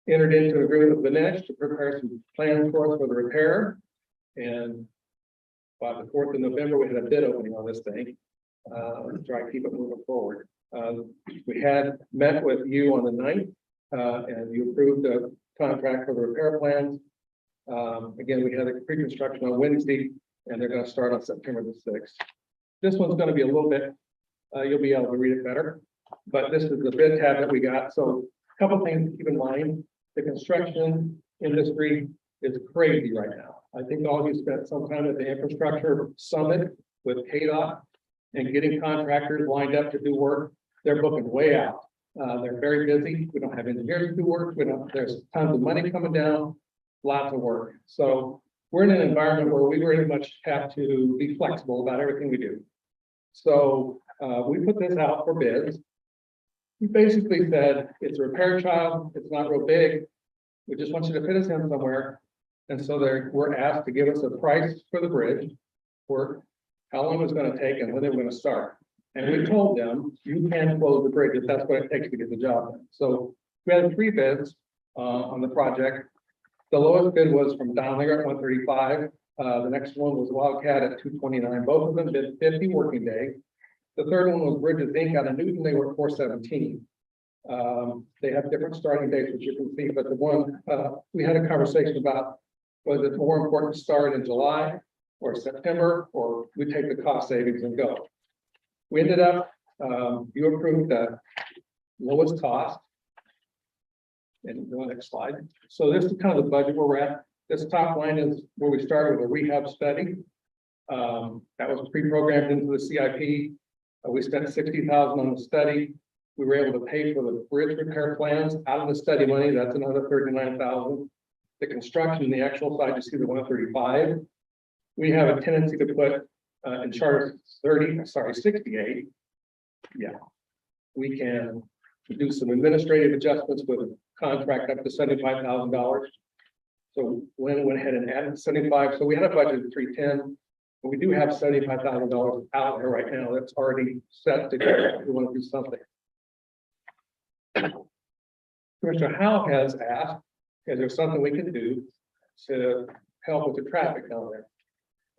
entered into an agreement with Ganesh to prepare some plans for us for the repair. And by the 4th of November, we had a bid opening on this thing. Try to keep it moving forward. We had met with you on the 9th, and you approved the contract for the repair plans. Again, we had a pre-construction on Wednesday, and they're gonna start on September the 6th. This one's gonna be a little bit, you'll be able to read it better, but this is the bid tab that we got. So a couple things to keep in mind. The construction industry is crazy right now. I think all of you spent some time at the infrastructure summit with KDOT and getting contractors lined up to do work. They're booking way out. They're very busy. We don't have engineers to do work. There's tons of money coming down, lots of work. So we're in an environment where we very much have to be flexible about everything we do. So we put this out for bids. We basically said, it's a repair job. It's not real big. We just want you to fit us in somewhere. And so we're asked to give us a price for the bridge work, how long it's gonna take and when they're gonna start. And we told them, you can close the bridge if that's what it takes to get the job done. So we had 3 bids on the project. The lowest bid was from Downinger at 135. The next one was Wildcat at 229. Both of them bid 50 working day. The third one was Bridges Inc. out of Newton. They were 417. They have different starting dates, which you can see, but the one we had a conversation about, was it more important to start in July or September, or we take the cost savings and go? We ended up, you approved the lowest cost. And go next slide. So this is kind of the budget where we're at. This top line is where we started with a rehab study. That was pre-programmed into the CIP. We spent $60,000 on the study. We were able to pay for the bridge repair plans out of the study money. That's another $39,000. The construction, the actual side, you see the 135. We have a tendency to put in chart 68. Yeah, we can do some administrative adjustments with a contract up to $75,000. So Lynn went ahead and added 75. So we had a budget of 310. But we do have $75,000 out there right now that's already set to go. We want to do something. Commissioner Howe has asked, is there something we can do to help with the traffic down there?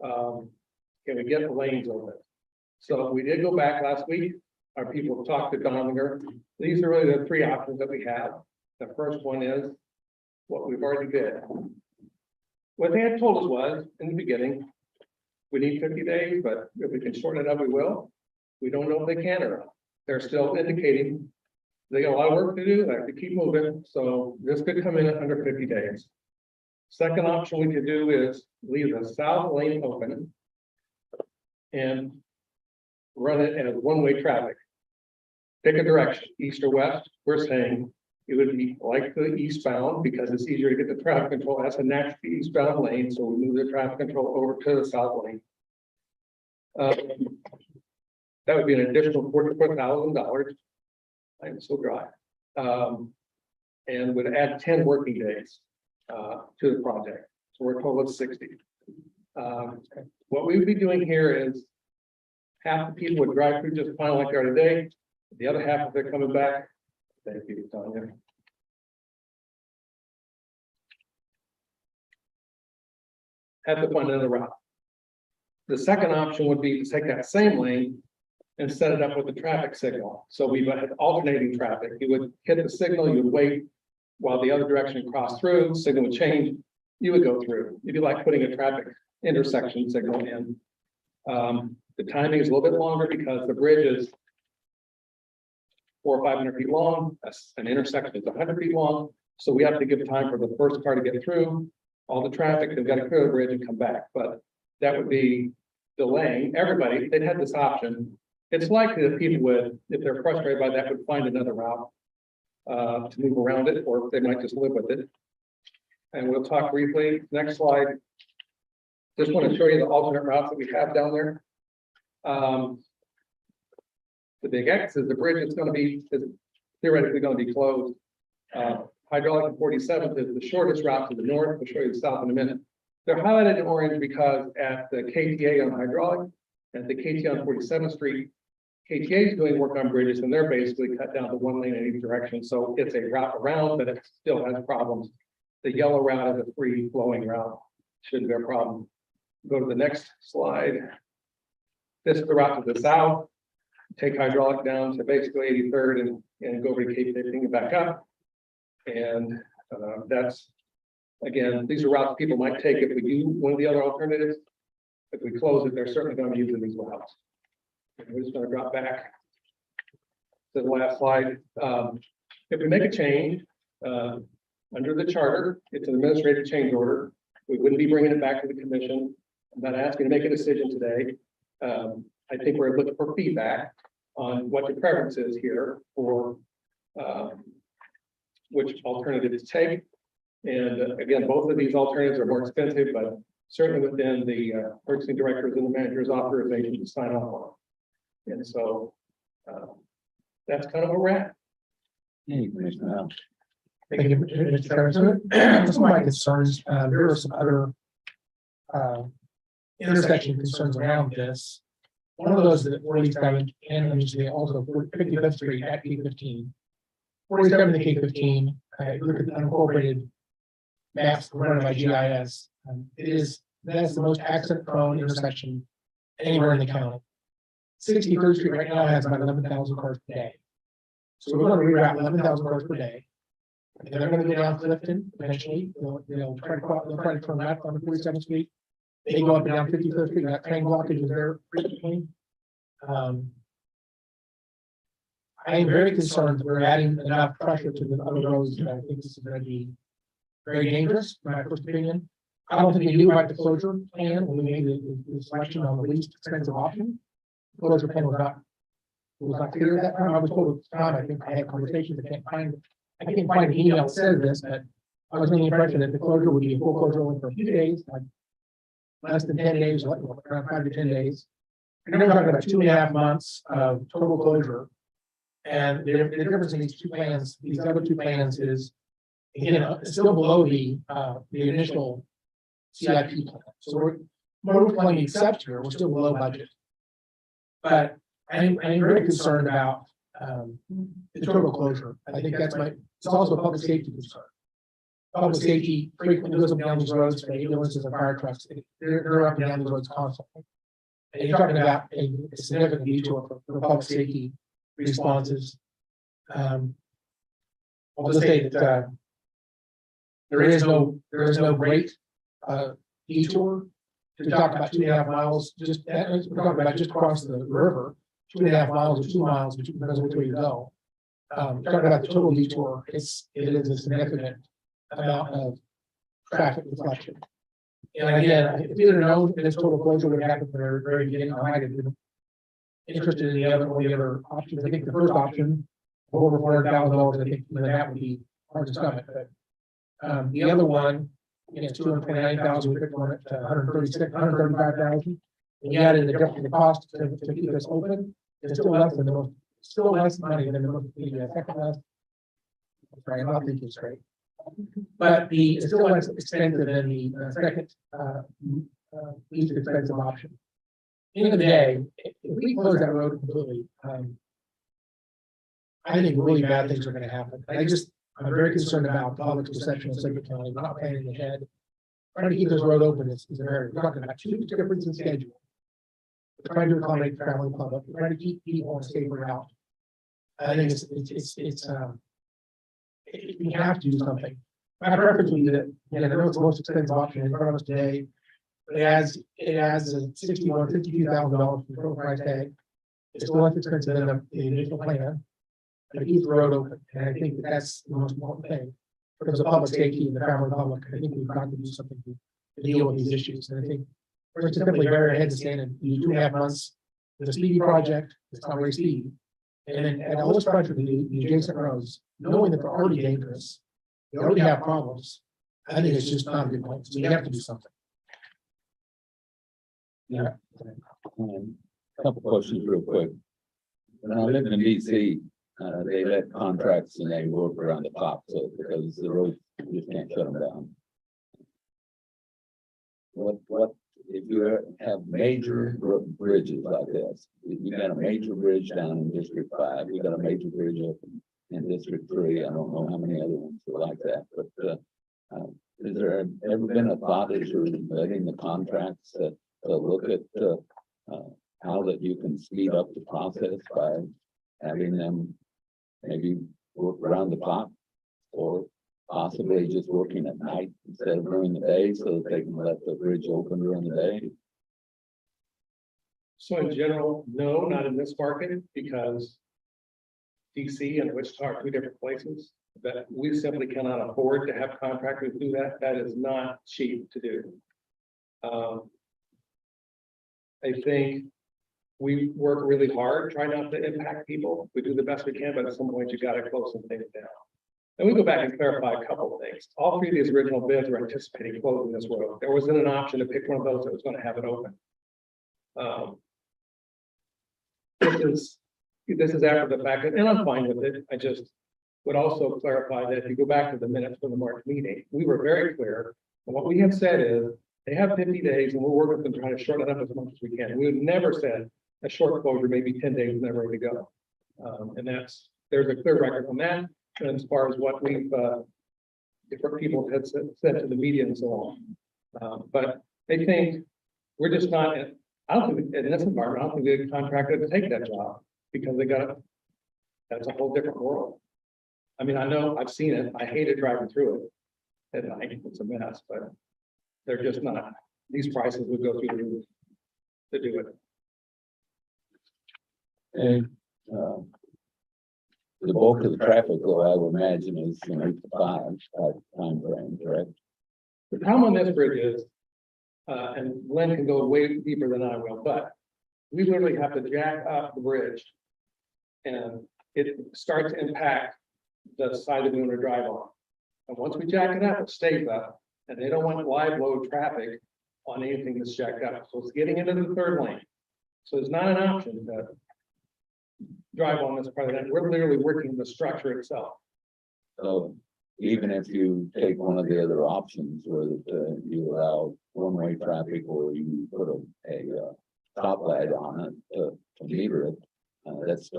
Can we get the lanes open? So we did go back last week. Our people talked to Downinger. These are really the 3 options that we have. The first one is what we've already bid. What they had told us was in the beginning, we need 50 days, but if we can shorten it up, we will. We don't know if they can or not. They're still indicating they got a lot of work to do. They have to keep moving. So this could come in at under 50 days. Second option we could do is leave the south lane open and run it as one-way traffic. Pick a direction, east or west. We're saying it would be like the eastbound because it's easier to get the traffic control. That's a natural eastbound lane, so we move the traffic control over to the south lane. That would be an additional $44,000. I'm so dry. And would add 10 working days to the project. So we're a total of 60. What we would be doing here is half the people would drive through just fine like they are today. The other half, if they're coming back, thank you, Tanya. Have to find another route. The second option would be to take that same lane and set it up with a traffic signal. So we would have alternating traffic. You would hit the signal, you would wait while the other direction crossed through, signal would change, you would go through. It'd be like putting a traffic intersection signal in. The timing is a little bit longer because the bridge is 400 or 500 feet long. An intersection is 100 feet long. So we have to give time for the first car to get through all the traffic. They've got to clear the bridge and come back. But that would be delaying everybody. They'd had this option. It's likely that people would, if they're frustrated by that, would find another route to move around it, or they might just live with it. And we'll talk briefly. Next slide. Just want to show you the alternate routes that we have down there. The big X is the bridge is going to be theoretically going to be closed. Hydraulic and 47th is the shortest route to the north. We'll show you the south in a minute. They're highlighted in orange because at the KTA on hydraulic, at the KTA on 47th Street, KTA is doing work on bridges and they're basically cut down to one lane in each direction. So it's a route around, but it still has problems. The yellow route is a free flowing route. Shouldn't be a problem. Go to the next slide. This is the route to the south. Take hydraulic down to basically 83rd and go over to KTA and back up. And that's Again, these are routes people might take if we do one of the other alternatives. If we close it, they're certainly going to be using these routes. And we're just going to drop back to the last slide. If we make a change, under the charter, it's an administrative change order. We wouldn't be bringing it back to the commission. I'm not asking to make a decision today. I think we're looking for feedback on what your preference is here for which alternative to take. And again, both of these alternatives are more expensive, but certainly within the purchasing director's and the manager's authorization to sign off on. And so that's kind of where we're at. Hey, Commissioner Al. Thank you, Mr. Chairman. So, some of my concerns, there are some other intersection concerns around this. One of those that 47 and usually also 55th Street at K15. 47 to K15, I look at the unincorporated maps run by GIS. That's the most accident prone intersection anywhere in the county. 63rd Street right now has about 11,000 cars per day. So we're going to reroute 11,000 cars per day. And they're going to go down Clifton eventually. They'll try to turn left on 47th Street. They go up and down 53rd Street. That train blockage is there frequently. I am very concerned that we're adding enough pressure to the other roads that I think this is going to be very dangerous, in my first opinion. I don't think we knew about the closure plan when we made the selection on the least expensive option. The closure plan was not clear at that time. I was told at the time, I think I had conversations, I can't find an email that says this, but I was under the impression that the closure would be a full closure only for a few days, like less than 10 days, like around 5 to 10 days. And then we're talking about 2.5 months of total closure. And the difference in these two plans, these other two plans is, again, it's still below the initial CIP plan. So we're playing except here, we're still below budget. But I'm very concerned about the total closure. I think that's it's also a public safety concern. Public safety frequently goes up and down these roads for ambulances and fire trucks. They're up and down these roads constantly. And you're talking about a significant detour for public safety responses. I'll just say that there is no great detour to talk about 2.5 miles. We're talking about just across the river, 2.5 miles or 2 miles, which depends which way you go. Talking about the total detour, it is a significant amount of traffic reflection. And again, if you didn't know this total closure would happen from the very beginning, I might have been interested in the other options. I think the first option, over $400,000, I think that would be hard to stomach. But the other one, it's 229,000. We picked one at 135,000. And you add in the cost to keep us open. It's still less money than the second last. Sorry, I'm not thinking straight. But it's still less expensive than the second least expensive option. At the end of the day, if we close that road completely, I think really bad things are going to happen. I'm very concerned about public perception of Sedgwick County. We're not planning ahead. Trying to keep this road open is very. We're talking about 2 difference in schedule. We're trying to accommodate the traveling public. We're trying to keep people on a safer route. I think we have to do something. My preference would be that, I know it's the most expensive option in front of us today. But it adds a $52,000 total price tag. It's still less expensive than the initial plan. But it keeps the road open, and I think that's the most important thing. Because of public safety and the traveling public, I think we've got to do something to deal with these issues. And I think we're just simply very ahead to stand and do 2.5 months with a speedy project. It's not very speedy. And then at all this pressure to the adjacent roads, knowing that they're already dangerous, they already have problems. I think it's just not a good point. So you have to do something. Yeah. A couple questions real quick. When I lived in DC, they let contracts and they work around the clock, so because the roads, you just can't shut them down. What if you have major bridges like this? You got a major bridge down in District 5, we got a major bridge up in District 3. I don't know how many other ones are like that, but has there ever been a thought as you're letting the contracts to look at how that you can speed up the process by having them maybe work around the clock, or possibly just working at night instead of during the day so that they can let the bridge open during the day? So in general, no, not in this market, because DC and Wichita are two different places, that we simply cannot afford to have contractors do that. That is not cheap to do. I think we work really hard, try not to impact people. We do the best we can, but at some point you gotta close some things down. And we go back and clarify a couple of things. All three of these original bids were anticipating closing this road. There wasn't an option to pick one of those that was gonna have it open. This is after the fact, and I'm fine with it. I just would also clarify that if you go back to the minutes from the March meeting, we were very clear. And what we have said is, they have 50 days and we'll work with them trying to shorten it up as much as we can. We would never said a short closure, maybe 10 days, and they're ready to go. And there's a clear record on that. And as far as what we've, different people had said to the media and so on. But I think we're just not, I don't think in this environment, I don't think they're contracted to take that job because that's a whole different world. I mean, I know, I've seen it. I hated driving through it at night. It's a mess, but they're just not, these prices would go through the roof to do it. And, the bulk of the traffic, though, I would imagine is, 8 to 5 time frame, correct? The problem on this bridge is, and Glenn can go way deeper than I will, but we literally have to jack up the bridge. And it starts to impact the side that we want to drive on. And once we jack it up, it stays up, and they don't want live load traffic on anything that's jacked up. So it's getting into the third lane. So it's not an option to drive on this part of that. We're literally working the structure itself. So even if you take one of the other options where you allow one-way traffic or you put a stop light on it to meter it, that's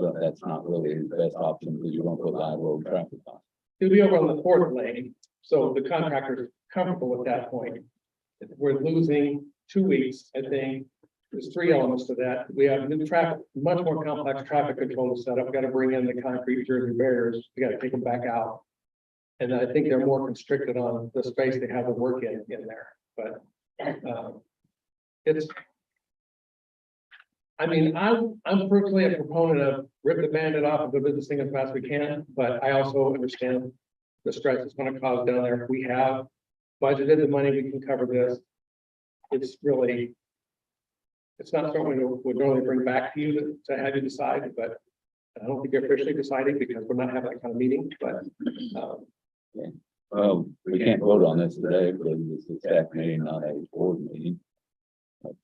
not really the best option because you won't put live road traffic on. It'll be over on the fourth lane, so the contractor is comfortable at that point. We're losing 2 weeks, I think. There's 3 elements to that. We have new traffic, much more complex traffic control setup. We've got to bring in the concrete Jersey barriers. We got to take them back out. And I think they're more constricted on the space they have to work in there. But I mean, I'm personally a proponent of rip the bandit off of the business thing as fast as we can, but I also understand the stress it's going to cause down there. If we have budgeted the money, we can cover this. It's not something we would normally bring back to you to have you decide, but I don't think you're officially deciding because we're not having that kind of meeting, but. Well, we can't vote on this today because it's a staff meeting, not a board meeting. But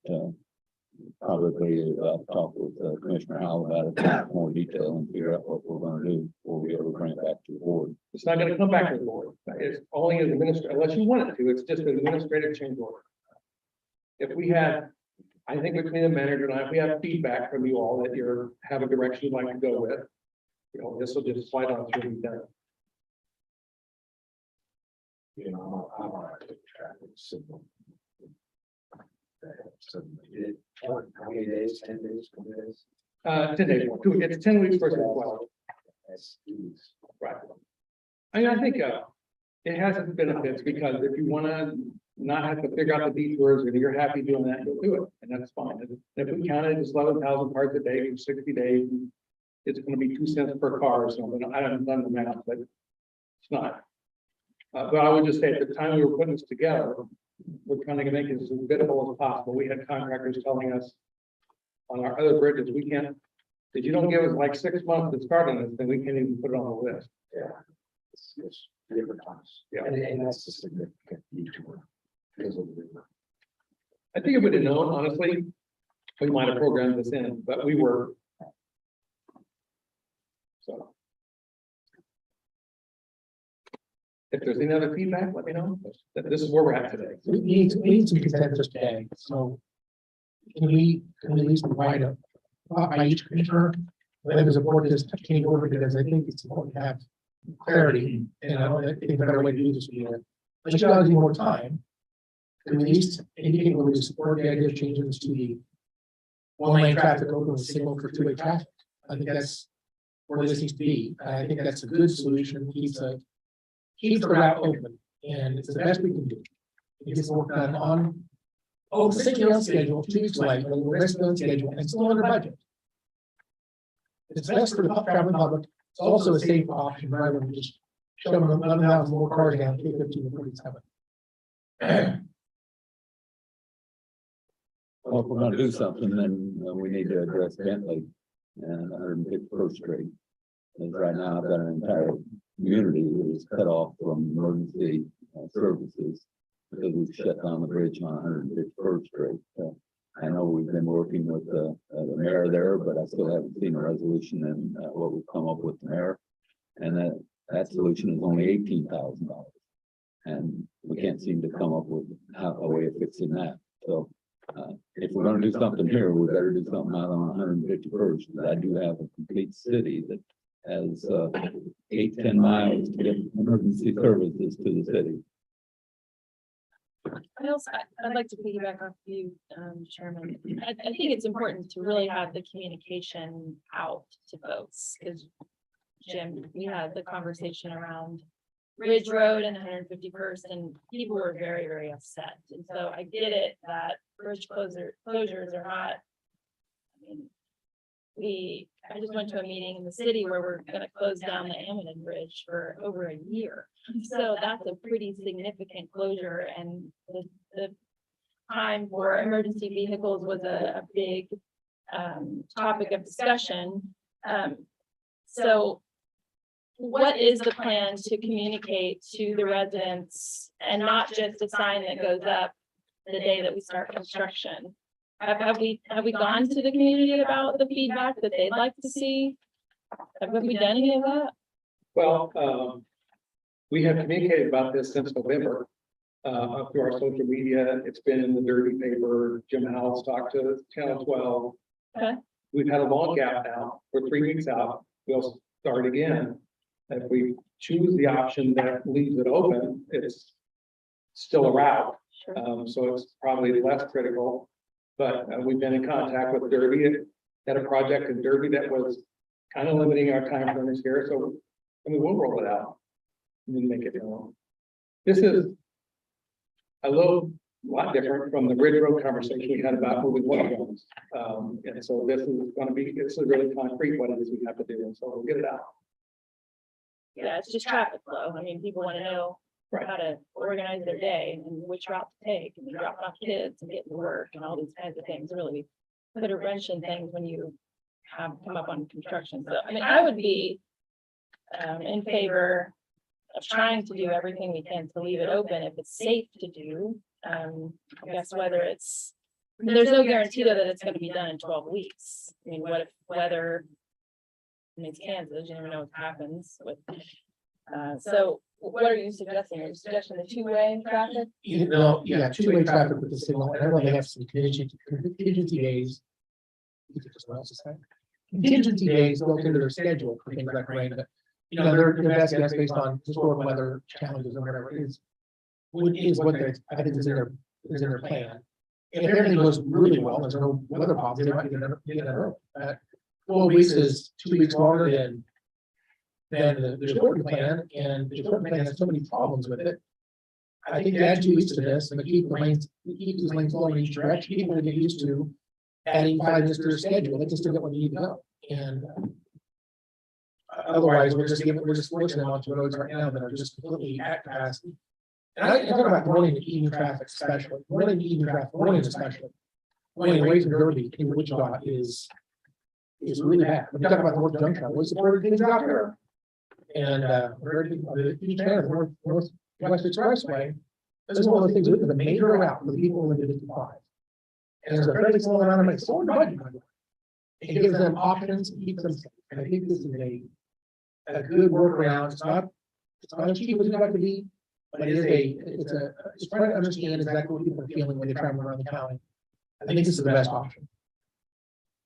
probably talk with Commissioner Howell about it in more detail and figure out what we're going to do before we ever bring it back to the board. It's not going to come back to the board. It's only an administrative, unless you want it to, it's just an administrative change order. If we had, I think between the manager and I, if we have feedback from you all that you have a direction you'd like to go with, this will just slide on through and done. I'm all right with traffic signal. So how many days, 10 days, 20 days? 10 days, it's 10 weeks versus 12. That's 2 weeks. Right. I think it has its benefits because if you want to not have to figure out the detours and you're happy doing that, you'll do it, and that's fine. And if we counted just 11,000 cars a day for 60 days, it's going to be 2 cents per car or something. I haven't done the math, but it's not. But I would just say at the time we were putting this together, we're trying to make it as biddable as possible. We had contractors telling us on our other bridges, we can't, if you don't give us like 6 months to start on this, then we can't even put it on the list. Yeah. It's different times. Yeah. And that's a significant detour. Because of the river. I think if we'd have known, honestly, we might have programmed this in, but we were. So. If there's any other feedback, let me know. This is where we're at today. We need some consensus today, so. Can we at least provide by each commissioner, whether there's a board this change order, because I think it's important to have clarity, and I don't think a better way to do this would be but you gotta need more time. Can we at least indicate whether we support the idea of changing this to the one-lane traffic open with signal for 2-way traffic? I think that's where this needs to be. I think that's a good solution, keeps keeps the route open, and it's the best we can do. It gets work done on, essentially on schedule, 2 weeks late, or the rest on schedule, and still under budget. It's best for the traveling public. It's also a safe option rather than just shoving 11,000 more cars down K 15 and 47. Well, if we're gonna do something, then we need to address Bentley and 151st Street. Because right now, I've got an entire community that is cut off from emergency services because we've shut down the bridge on 151st Street. I know we've been working with the mayor there, but I still haven't seen a resolution and what we've come up with the mayor. And that solution is only $18,000. And we can't seem to come up with a way of fixing that. So if we're gonna do something here, we better do something out on 151st. Because I do have a complete city that has 8-10 miles to get emergency services to the city. I'd like to piggyback off you, Chairman. I think it's important to really have the communication out to folks, because Jim, we had the conversation around Ridge Road and 151st, and people were very, very upset. And so I get it that bridge closures are not, I mean, I just went to a meeting in the city where we're gonna close down the Amidon Bridge for over a year. So that's a pretty significant closure, and the time for emergency vehicles was a big topic of discussion. So what is the plan to communicate to the residents and not just a sign that goes up the day that we start construction? Have we gone to the community about the feedback that they'd like to see? Have we done any of that? Well, we have communicated about this since November. Up through our social media, it's been in the Derby paper, Juvenile talked to Channel 12. Okay. We've had a long gap now, we're 3 weeks out, we'll start again. If we choose the option that leaves it open, it's still a route. Sure. So it's probably less critical. But we've been in contact with Derby, had a project in Derby that was kind of limiting our time frames here, so we will roll it out. And then make it known. This is a lot different from the Ridge Road conversation we had about moving water zones. And so this is really concrete what it is we have to do, and so we'll get it out. Yeah, it's just traffic flow. I mean, people want to know how to organize their day and which route to take, and drop off kids and get to work and all these kinds of things. Really put a wrench in things when you come up on construction. So, I mean, I would be in favor of trying to do everything we can to leave it open if it's safe to do. I guess whether there's no guarantee though that it's going to be done in 12 weeks. I mean, what if weather, I mean, it's Kansas, you never know what happens with, so what are you suggesting? Are you suggesting the two-way traffic? Two-way traffic with the signal, and I know they have some contingency days. Contingency days built into their schedule for things like rain, but their best guess based on historical weather challenges or whatever is what I think is in their plan. If everything goes really well, there's no weather problems, they might get it early. 12 weeks is 2 weeks longer than the shortened plan, and the shortened plan has so many problems with it. I think you add 2 weeks to this, and keep these lanes flowing in each direction. People will get used to adding 5 minutes to their schedule. They can still get when they need to go. And otherwise, we're just forcing them onto roads right now that are just completely at capacity. And I talk about morning and evening traffic, especially morning especially. Morning away from Derby in Wichita is really bad. When you talk about the North Junction, we supported things out there. And the each end of the Northwest Expressway, this is one of the things with the major route for the people in the 55. And there's a fairly small amount of money, so in the budget. It gives them options, it keeps them safe. And I think this is a good workaround. It's not as cheap as it might be, but it's trying to understand exactly what people are feeling when they're traveling around the county. I think this is the best option.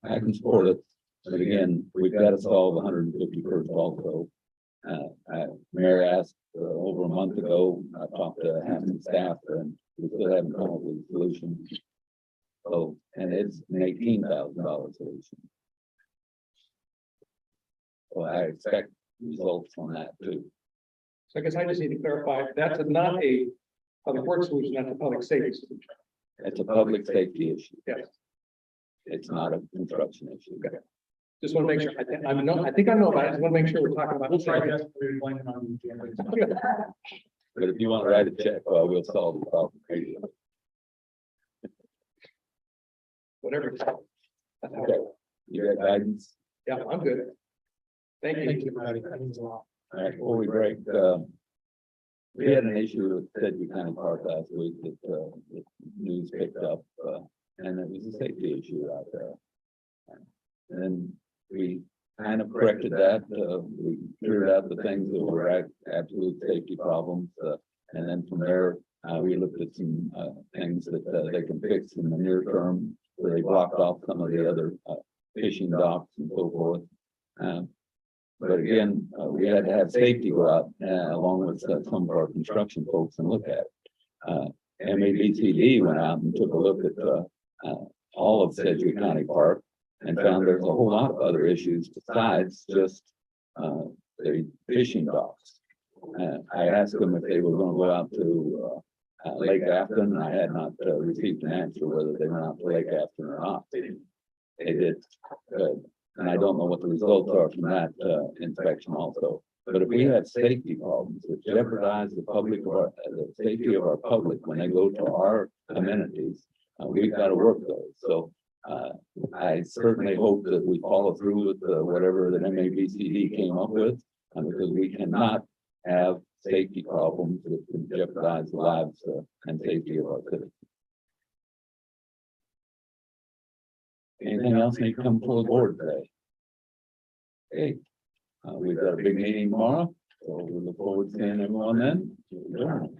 I can support it, but again, we've got to solve 151st also. Mayor asked over a month ago, I talked to Hammond staff, and we still haven't come up with a solution. So, and it's an $18,000 solution. So I expect results on that too. So I guess I just need to clarify, that's not a public works solution, that's a public safety solution. It's a public safety issue. Yes. It's not a construction issue. Just want to make sure, I think I know about it, just want to make sure we're talking about. We'll try to get we blame it on you. But if you want to write a check, well, we'll solve the problem. Whatever. That's how- Okay, you got guidance? Yeah, I'm good. Thank Thank you. you, everybody. That means a lot. All right, before we break, we had an issue with Sedgwick County Park last week that, the news picked up, and it was a safety issue out there. And we kind of corrected that, we cleared out the things that were absolute safety problems, and then from there, we looked at some, things that, they can fix in the near term, where they blocked off some of the other, fishing docks and so forth. But again, we had to have safety go out, along with some of our construction folks and look at it. MABCD went out and took a look at, all of Sedgwick County Park and found there's a whole lot of other issues besides just, the fishing docks. I asked them if they were gonna go out to, Lake Afton. I had not, received an answer whether they went out to Lake Afton or not. They did. And I don't know what the results are from that, inspection also. But if we have safety problems that jeopardize the public or the safety of our public when they go to our amenities, we've got to work those. So, I certainly hope that we follow through with whatever that MABCD came up with, because we cannot have safety problems that can jeopardize the lives and safety of our citizens. Anything else need to come before the board today? Okay, we've got a big meeting tomorrow, so we look forward to seeing everyone then. Adjourn.